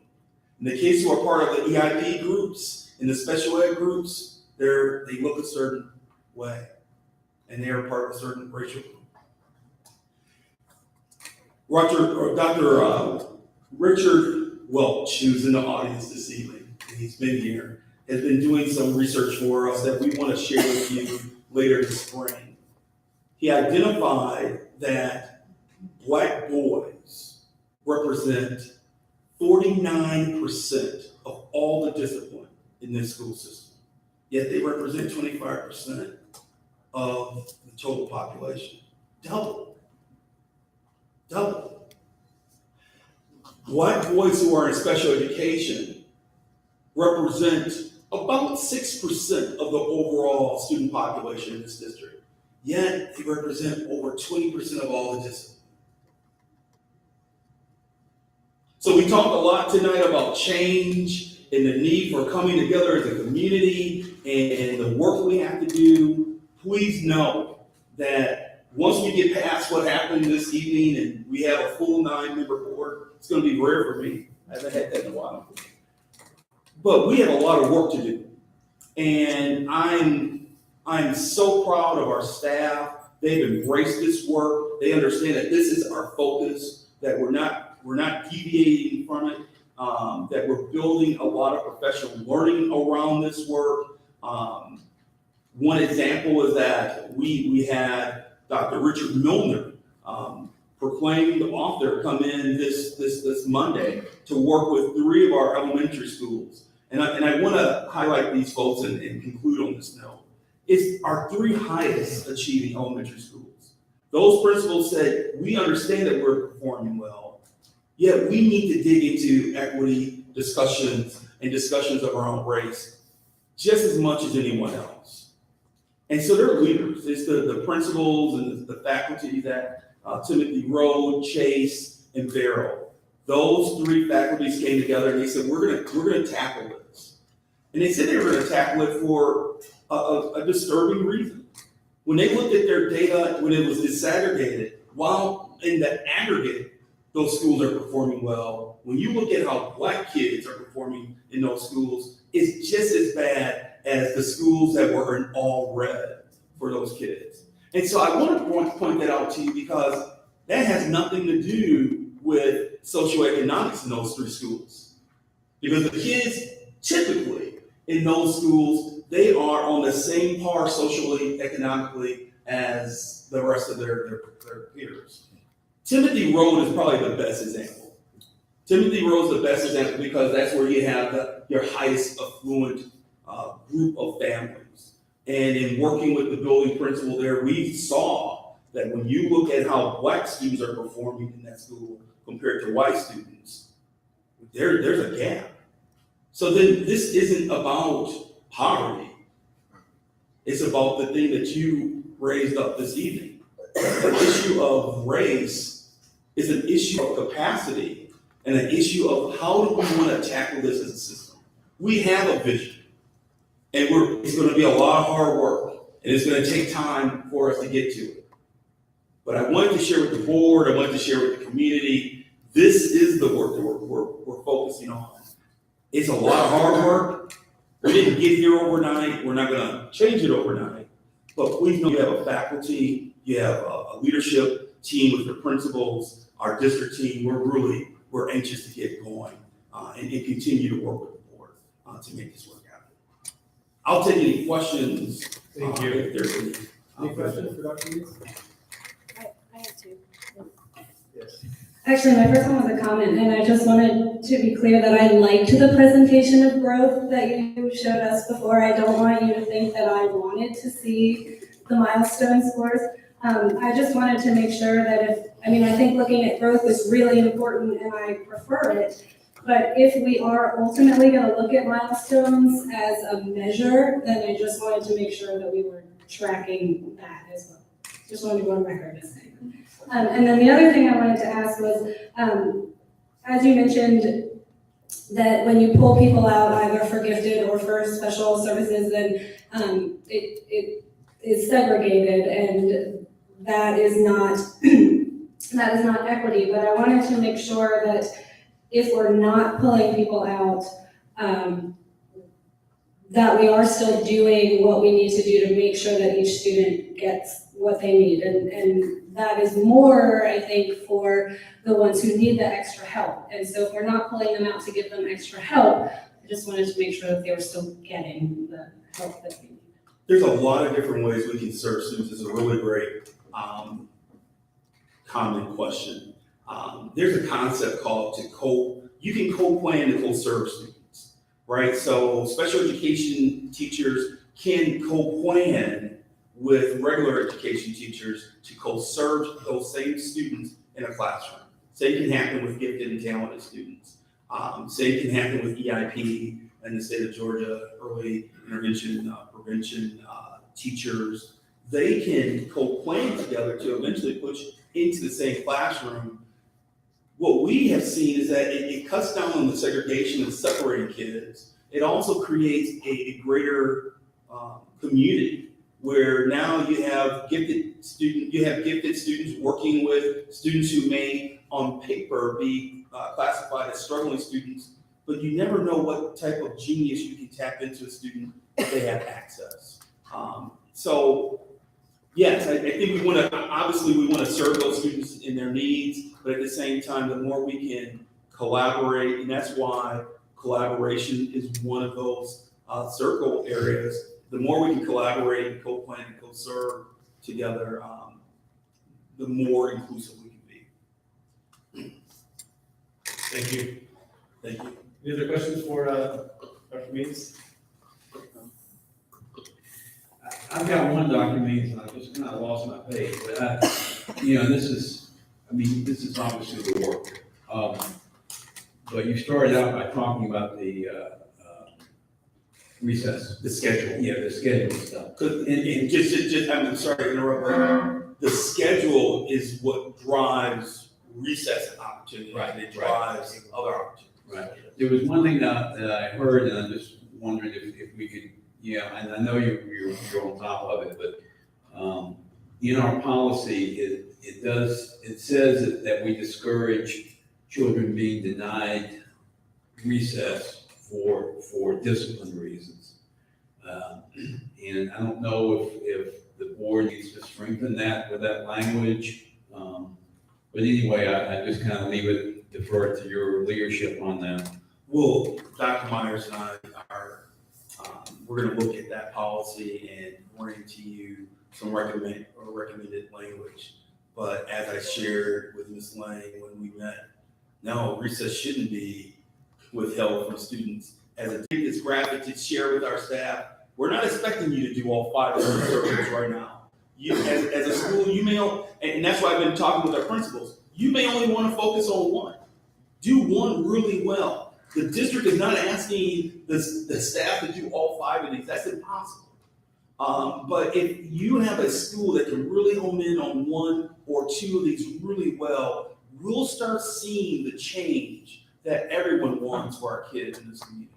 And the kids who are part of the EIP groups and the special ed groups, they look a certain way, and they are part of a certain racial group. Dr. Richard Welch, who's in the audience this evening, and he's been here, has been doing some research for us that we want to share with you later this spring. He identified that Black boys represent 49% of all the discipline in this school system. Yet they represent 25% of the total population. Double. Black boys who are in special education represent about 6% of the overall student population in this district. Yet they represent over 20% of all the discipline. So we talked a lot tonight about change and the need for coming together as a community and the work we have to do. Please know that once we get past what happened this evening and we have a full 9-member board, it's going to be rare for me. I haven't had that in a while. But we have a lot of work to do. And I'm so proud of our staff. They've embraced this work. They understand that this is our focus, that we're not deviating from it. That we're building a lot of professional learning around this work. One example is that we had Dr. Richard Milner, proclaimed author, come in this Monday to work with 3 of our elementary schools. And I want to highlight these folks and conclude on this note. It's our 3 highest achieving elementary schools. Those principals said, we understand that we're performing well, yet we need to dig into equity discussions and discussions of our own race just as much as anyone else. And so they're leaders. It's the principals and the faculty that Timothy Road, Chase, and Farrell. Those 3 faculties came together and they said, we're gonna tackle this. And they said they were gonna tackle it for a disturbing reason. When they looked at their data, when it was disaggregated, while in the aggregate, those schools are performing well, when you look at how Black kids are performing in those schools, it's just as bad as the schools that were in all red for those kids. And so I want to point that out to you because that has nothing to do with socioeconomics in those 3 schools. Because the kids typically in those schools, they are on the same par socially, economically as the rest of their peers. Timothy Road is probably the best example. Timothy Road is the best example because that's where you have your highest affluent group of families. And in working with the building principal there, we saw that when you look at how Black students are performing in that school compared to white students, there's a gap. So then this isn't about poverty. It's about the thing that you raised up this evening. The issue of race It's an issue of capacity and an issue of how do we want to tackle this as a system. We have a vision, and it's going to be a lot of hard work, and it's going to take time for us to get to it. But I wanted to share with the board, I wanted to share with the community, this is the work that we're focusing on. It's a lot of hard work. We didn't get here overnight. We're not going to change it overnight. But please know you have a faculty, you have a leadership team with the principals, our district team. We're anxious to get going and continue to work with the board to make this work happen. I'll take any questions. Thank you. If there's any. Any questions for Dr. Meeks? I have two. Yes. Actually, my first one was a comment, and I just wanted to be clear that I liked the presentation of growth that you showed us before. I don't want you to think that I wanted to see the milestone scores. I just wanted to make sure that I think looking at growth is really important and I prefer it. But if we are ultimately going to look at milestones as a measure, then I just wanted to make sure that we were tracking that as well. Just wanted to go on record as saying. And then the other thing I wanted to ask was, as you mentioned, that when you pull people out either for gifted or for special services, then it is segregated, and that is not equity. But I wanted to make sure that if we're not pulling people out, that we are still doing what we need to do to make sure that each student gets what they need. And that is more, I think, for the ones who need the extra help. And so if we're not pulling them out to give them extra help, I just wanted to make sure that they were still getting the help that they need. There's a lot of different ways we can serve students. It's a really great common question. There's a concept called you can co-plan to co-serve students, right? So special education teachers can co-plan with regular education teachers to co-serve those same students in a classroom. Same can happen with gifted and talented students. Same can happen with EIP in the state of Georgia, early intervention, prevention teachers. They can co-plan together to eventually push into the same classroom. What we have seen is that it cuts down on the segregation and separating kids. It also creates a greater community where now you have gifted students working with students who may on paper be classified as struggling students, but you never know what type of genius you can tap into a student if they have access. So yes, I think we want to serve those students in their needs, but at the same time, the more we can collaborate, and that's why collaboration is one of those circle areas. The more we can collaborate and co-plan and co-serve together, the more inclusive we can be. Thank you. Thank you. Any other questions for Dr. Meeks? I've got one Dr. Means, and I just kind of lost my page, but this is obviously the work. But you started out by talking about the recess. The schedule. Yeah, the schedule stuff. And just, I'm sorry to interrupt, but the schedule is what drives recess opportunities. Right, It drives other opportunities. Right. There was one thing that I heard, and I'm just wondering if we could, and I know you're on top of it, but in our policy, it says that we discourage children being denied recess for discipline reasons. And I don't know if the board needs to strengthen that with that language. But anyway, I just kind of defer to your leadership on that. Well, Dr. Myers and I we're going to look at that policy and bring to you some recommended language. But as I shared with Ms. Lang when we met, no, recess shouldn't be withheld from students. As a take this graphic to share with our staff, we're not expecting you to do all 5 of those circles right now. You, as a school, you may, and that's why I've been talking with our principals, you may only want to focus on one. Do one really well. The district is not asking the staff to do all 5 of these. That's impossible. But if you have a school that can really hone in on 1 or 2 of these really well, we'll start seeing the change that everyone wants for our kids in this community.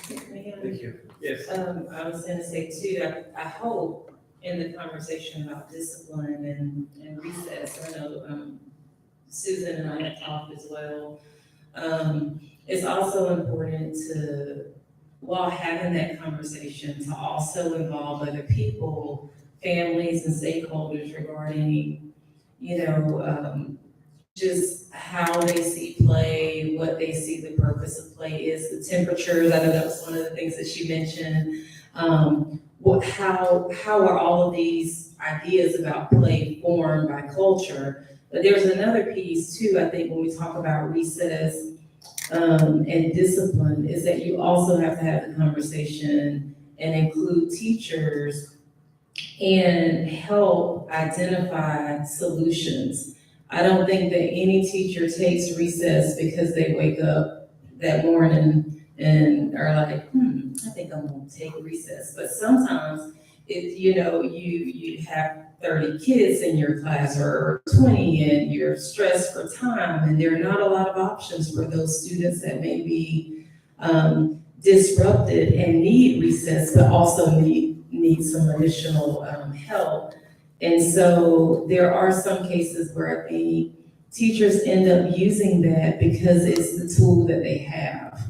Thank you. Yes. I was gonna say too, I hope in the conversation about discipline and recess, I know, Susan and I have talked as well. It's also important to, while having that conversation, to also involve other people, families and stakeholders regarding, just how they see play, what they see the purpose of play is, the temperatures. I know that was one of the things that she mentioned. How are all of these ideas about play formed by culture? But there's another piece too, I think, when we talk about recess and discipline, is that you also have to have the conversation and include teachers and help identify solutions. I don't think that any teacher takes recess because they wake up that morning and are like, I think I'm gonna take recess. But sometimes you have 30 kids in your class or 20 and you're stressed for time, and there are not a lot of options for those students that may be disrupted and need recess, but also need some additional help. And so there are some cases where I think teachers end up using that because it's the tool that they have,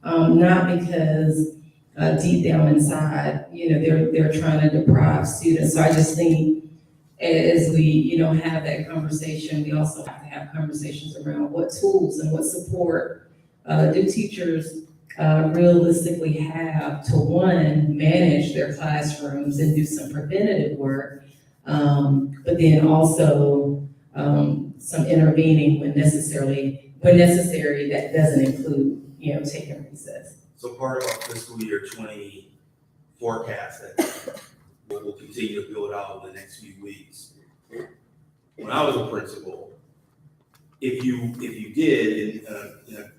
not because deep down inside, they're trying to deprive students. So I just think as we, have that conversation, we also have to have conversations around what tools and what support do teachers realistically have to, one, manage their classrooms and do some preventative work, but then also some intervening when necessary that doesn't include, taking recess. So part of our fiscal year 20 forecast that we'll continue to build out in the next few weeks. When I was a principal, if you did in a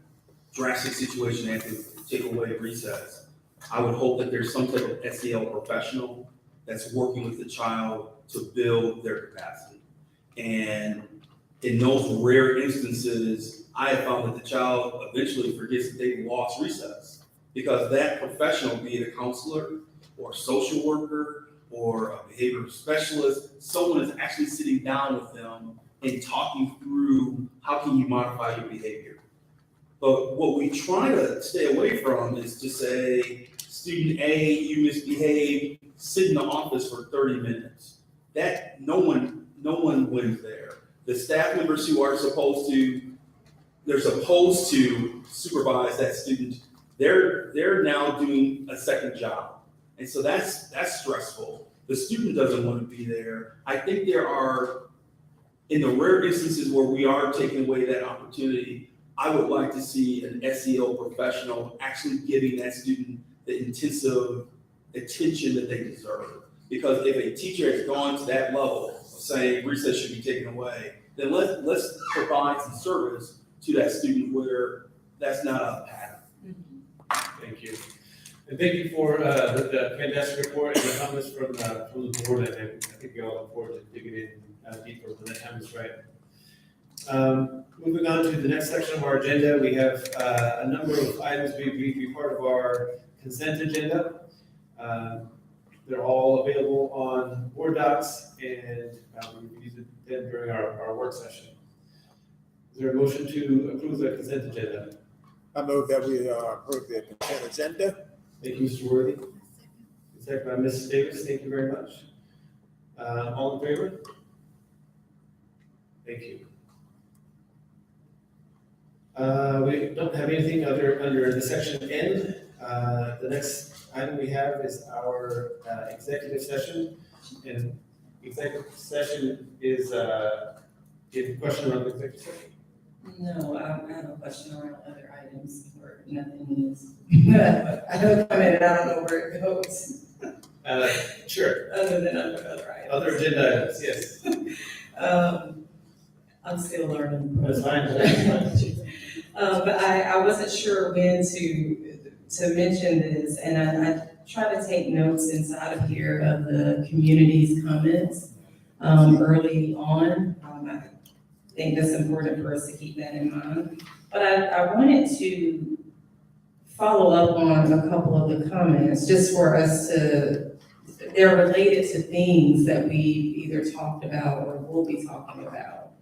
drastic situation have to take away recess, I would hope that there's some type of SEL professional that's working with the child to build their capacity. And in those rare instances, I have found that the child eventually forgets that they lost recess, because that professional, be it a counselor or a social worker or a behavioral specialist, someone is actually sitting down with them and talking through how can you modify your behavior. But what we try to stay away from is to say, student A, you misbehaved, sit in the office for 30 minutes. That no one wins there. The staff members who are supposed to supervise that student, they're now doing a second job. And so that's stressful. The student doesn't want to be there. I think there are, in the rare instances where we are taking away that opportunity, I would like to see an SEL professional actually giving that student the intensive attention that they deserve. Because if a teacher has gone to that level of saying recess should be taken away, then let's provide some service to that student where that's not a pattern. Thank you. And thank you for the fantastic report and the comments from the board. And I think we all look forward to digging in deeper when that time is right. Moving on to the next section of our agenda, we have a number of items be part of our consent agenda. They're all available on board docs, and we use it then during our work session. Is there a motion to approve the consent agenda? I move that we approve the consent agenda. Thank you, Mr. Worthy. Second by Mrs. Davis. Thank you very much. All in favor? Thank you. We don't have anything under the section N. The next item we have is our executive session. And executive session is, do you have a question around the executive session? No, I have a question around other items where nothing is. I don't come in and I don't know where it goes. Sure. Other than under other items. Other agenda items, yes. I'm still learning. That's fine. But I wasn't sure when to mention this, and I try to take notes inside of here of the community's comments early on. think that's important for us to keep that in mind. But I wanted to follow up on a couple of the comments, just for us to, they're related to things that we either talked about or will be talking about.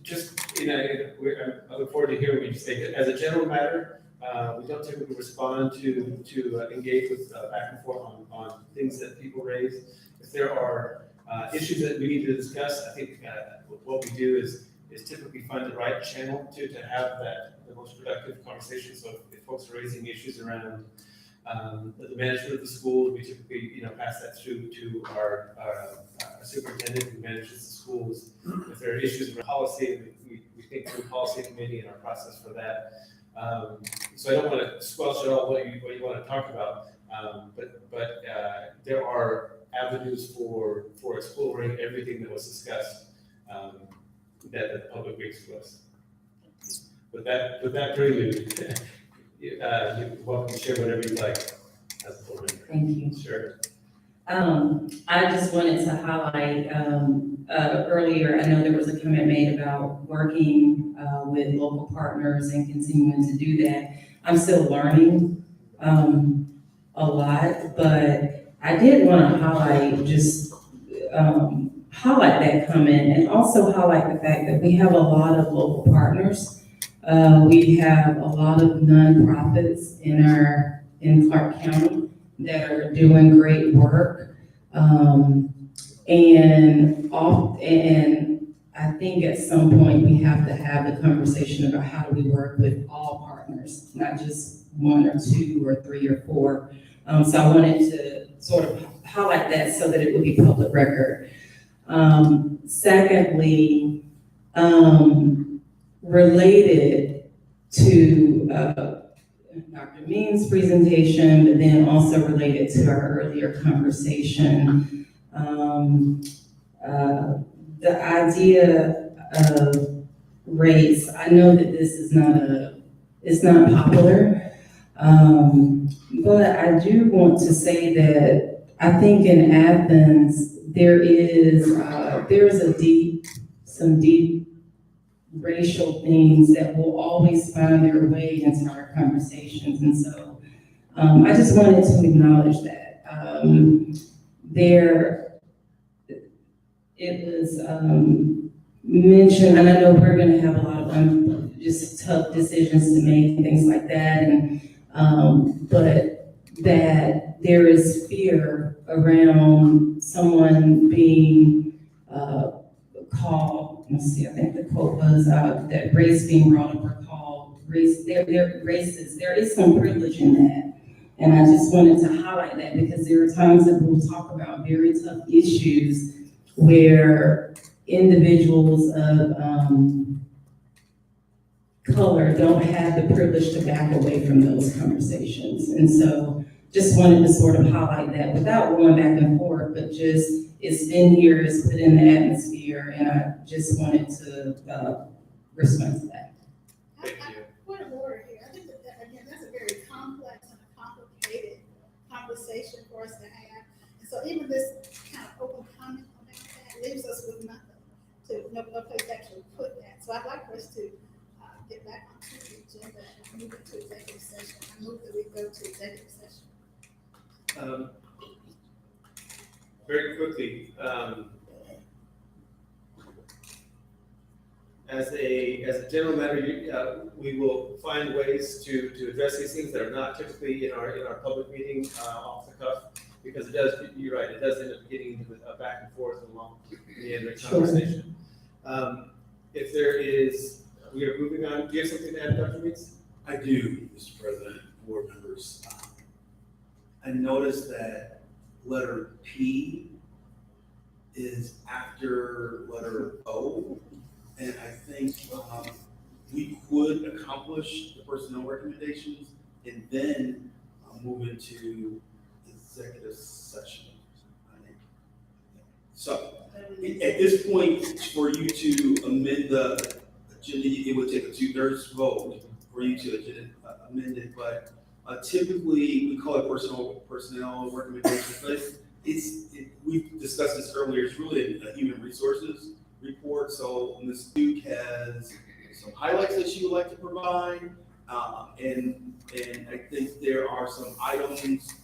Just, I look forward to hearing what you say. As a general matter, we don't typically respond to engage with back and forth on things that people raise. If there are issues that we need to discuss, I think what we do is typically find the right channel to have the most productive conversation. So if folks are raising issues around the management of the school, we typically pass that through to our superintendent who manages the schools. If there are issues around policy, we think through policy committee and our process for that. So I don't want to squelch at all what you want to talk about, but there are avenues for exploring everything that was discussed that the public brings to us. With that prelude, you're welcome to share whatever you'd like as a board member. Thank you. Sure. I just wanted to highlight, earlier, I know there was a comment made about working with local partners and continuing to do that. I'm still learning a lot, but I did want to highlight highlight that comment and also highlight the fact that we have a lot of local partners. We have a lot of nonprofits in Clark County that are doing great work. And I think at some point we have to have the conversation about how do we work with all partners, not just one or two or three or four. So I wanted to sort of highlight that so that it would be public record. Secondly, related to Dr. Means' presentation, but then also related to our earlier conversation, the idea of race. I know that this is it's not popular, but I do want to say that I think in Athens, there's some deep racial things that will always find their way into our conversations. And so I just wanted to acknowledge that. It was mentioned, and I know we're going to have a lot of just tough decisions to make and things like that, and but that there is fear around someone being called. Let's see, I think the quote was that race being brought up or called race. They're racist. There is some privilege in that, and I just wanted to highlight that because there are times that we'll talk about very tough issues where individuals of color don't have the privilege to back away from those conversations. And so just wanted to sort of highlight that without going back and forth, but just it's been here, it's put in the atmosphere, and I just wanted to respond to that. Thank you. Point of order here. I think that, again, that's a very complex and a complicated conversation for us to have. And so even this kind of open comment on that leaves us with nothing, no place to actually put that. So I'd like for us to get back onto the agenda and move into executive session. I move that we go to executive session. Very quickly, as a general matter, we will find ways to address these things that are not typically in our public meeting off the cuff, because it does. You're right. It does end up getting into a back and forth along the end of the conversation. If there is, we are moving on. Do you have something to add, Dr. Meeks? I do, Mr. President, board members. I noticed that letter P is after letter O, and I think we could accomplish the personnel recommendations and then move into executive session. So at this point, for you to amend the agenda, it would take a 2/3 vote for you to amend it, but typically we call it personnel recommendations, but we've discussed this earlier, it's really a human resources report. So Ms. Duke has some highlights that she would like to provide. And I think there are some items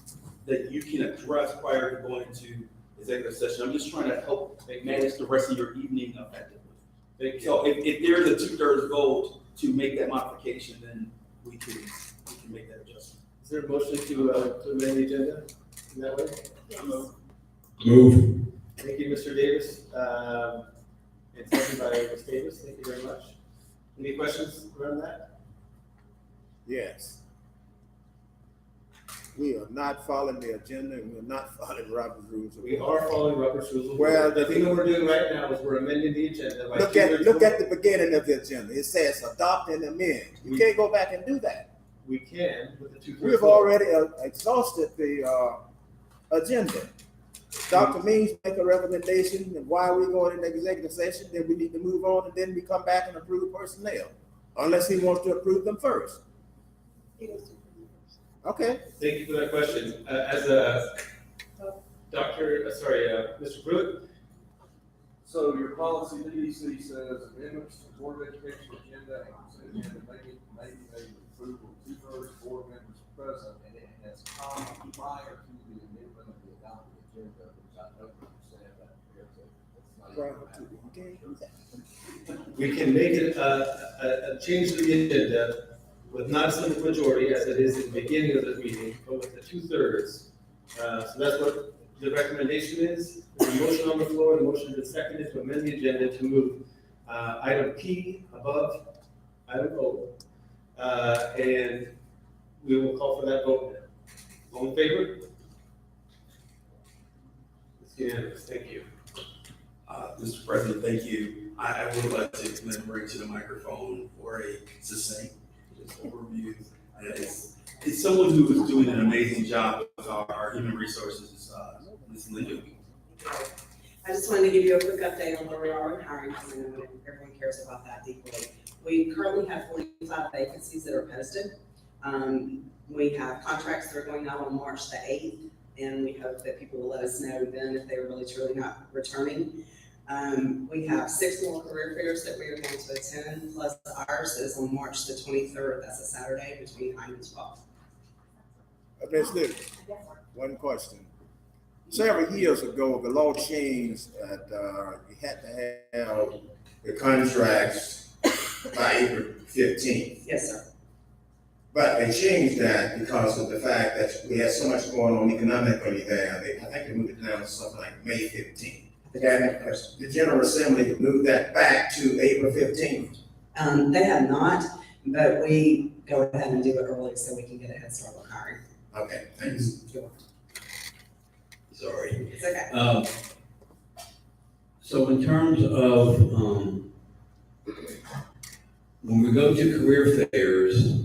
that you can address prior to going to executive session. I'm just trying to help manage the rest of your evening effectively. So if there's a 2/3 vote to make that modification, then we can make that adjustment. Is there a motion to amend the agenda in that way? Yes. Move. Thank you, Mr. Davis. And second by Ms. Davis. Thank you very much. Any questions around that? Yes. We are not following the agenda, and we're not following Robert's rules. We are following Robert's rules of Well, order. The thing that we're doing right now is we're amending the agenda. by Look 2/3 at the beginning of the agenda. It says adopt and amend. You can't go back and do that. We can with the 2/3 We've vote. already exhausted the agenda. Dr. Means make a recommendation, and why we going into executive session, then we need to move on, and then we come back and approve personnel, unless he wants to approve them first. Okay. Thank you for that question. Mr. Pruitt? So your policy DEC says amendments to Board of Education agenda and consent agenda may be made with approval of 2/3 board members present, and it has come prior to the amendment of the adopted agenda, which I don't understand that. We can make it a change to the agenda with not a simple majority as it is in the beginning of the meeting, but with the 2/3. So that's what the recommendation is. There's a motion on the floor, the motion is seconded to amend the agenda to move item P above item O. And we will call for that vote now. All in favor? It's unanimous. Thank you. Mr. President, thank you. I would like to commend Marie to the microphone for a succinct overview. It's someone who is doing an amazing job with our human resources, Ms. Linda. I just wanted to give you a quick update on where we are with hiring, because I know everyone cares about that deeply. We currently have 45 vacancies that are posted. We have contracts that are going out on March the 8th, and we hope that people will let us know then if they're really truly not returning. We have 6 more career fairs that we are going to attend, plus ours is on March the 23rd. That's a Saturday between 9 and 12. Ms. Luke, one question. Several years ago, the law changed that you had to have the contracts by April 15th. Yes, sir. But they changed that because of the fact that we had so much going on economically there. I think they moved it down to something like May 15th. The General Assembly moved that back to April 15th. They have not, but we go ahead and do it early so we can get a head start on hiring. Okay, thanks. Sorry. It's okay. So in terms of, when we go to career fairs,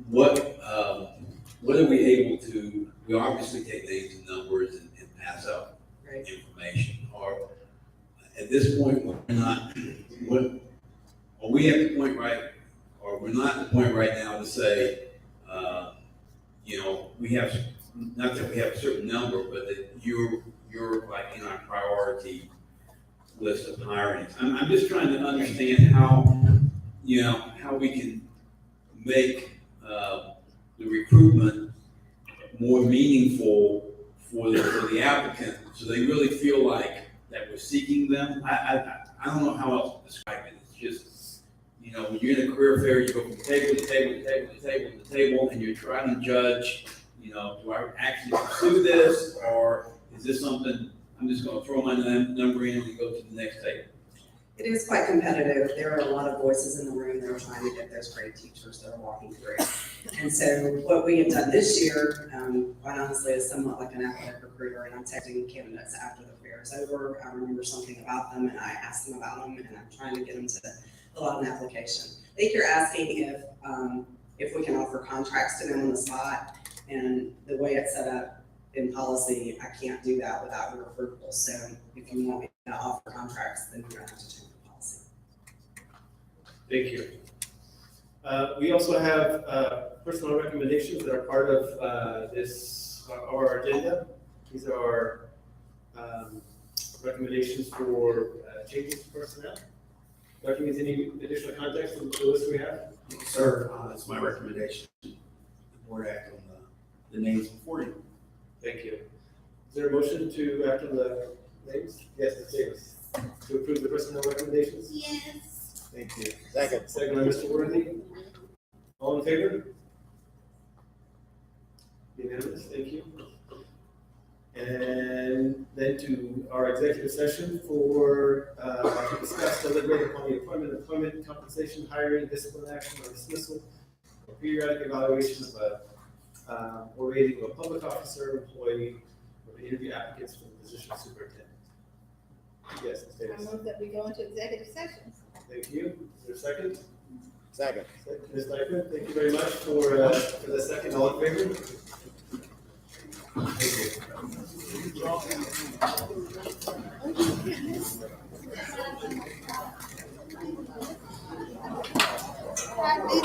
what are we able to, we obviously take names and numbers and pass out information, or at this point, we're not, are we at the point or we're not at the point right now to say, we have, not that we have a certain number, but that you're like in our priority list of hiring. I'm just trying to understand how we can make the recruitment more meaningful for the applicant, so they really feel like that we're seeking them. I don't know how else to describe it. It's just, when you're in a career fair, you go from table to table to table to table to table, and you're trying to judge, do I actually pursue this, or is this something I'm just going to throw my number in and go to the next table? It is quite competitive. There are a lot of voices in the room that are trying to get those great teachers that are walking through. And so what we have done this year, quite honestly, is somewhat like an athletic recruiter, and I'm texting candidates after the fair is over. I remember something about them, and I ask them about them, and I'm trying to get them to fill out an application. I think you're asking if we can offer contracts to them on the spot, and the way it's set up in policy, I can't do that without your approval. So if you want me to offer contracts, then you're going to have to change the policy. Thank you. We also have personal recommendations that are part of our agenda. These are recommendations for changes to personnel. Dr. Means, any additional context on the list we have? Sir, it's my recommendation. The board act on the names before you. Thank you. Is there a motion to act on the names? Yes, Ms. Davis. To approve the personnel recommendations? Yes. Thank you. Second. Second by Mr. Worthy. All in favor? Unanimous, thank you. And then to our executive session for, to discuss, deliberate upon the appointment, employment, compensation, hiring, discipline action, or dismissal, or periodic evaluation of or rating of a public officer, employee, or to interview applicants for the position of superintendent. Yes, Ms. I Davis. move that we go into executive session. Thank you. Is there a second? Second. Ms. Dyker, thank you very much for the second. All in favor?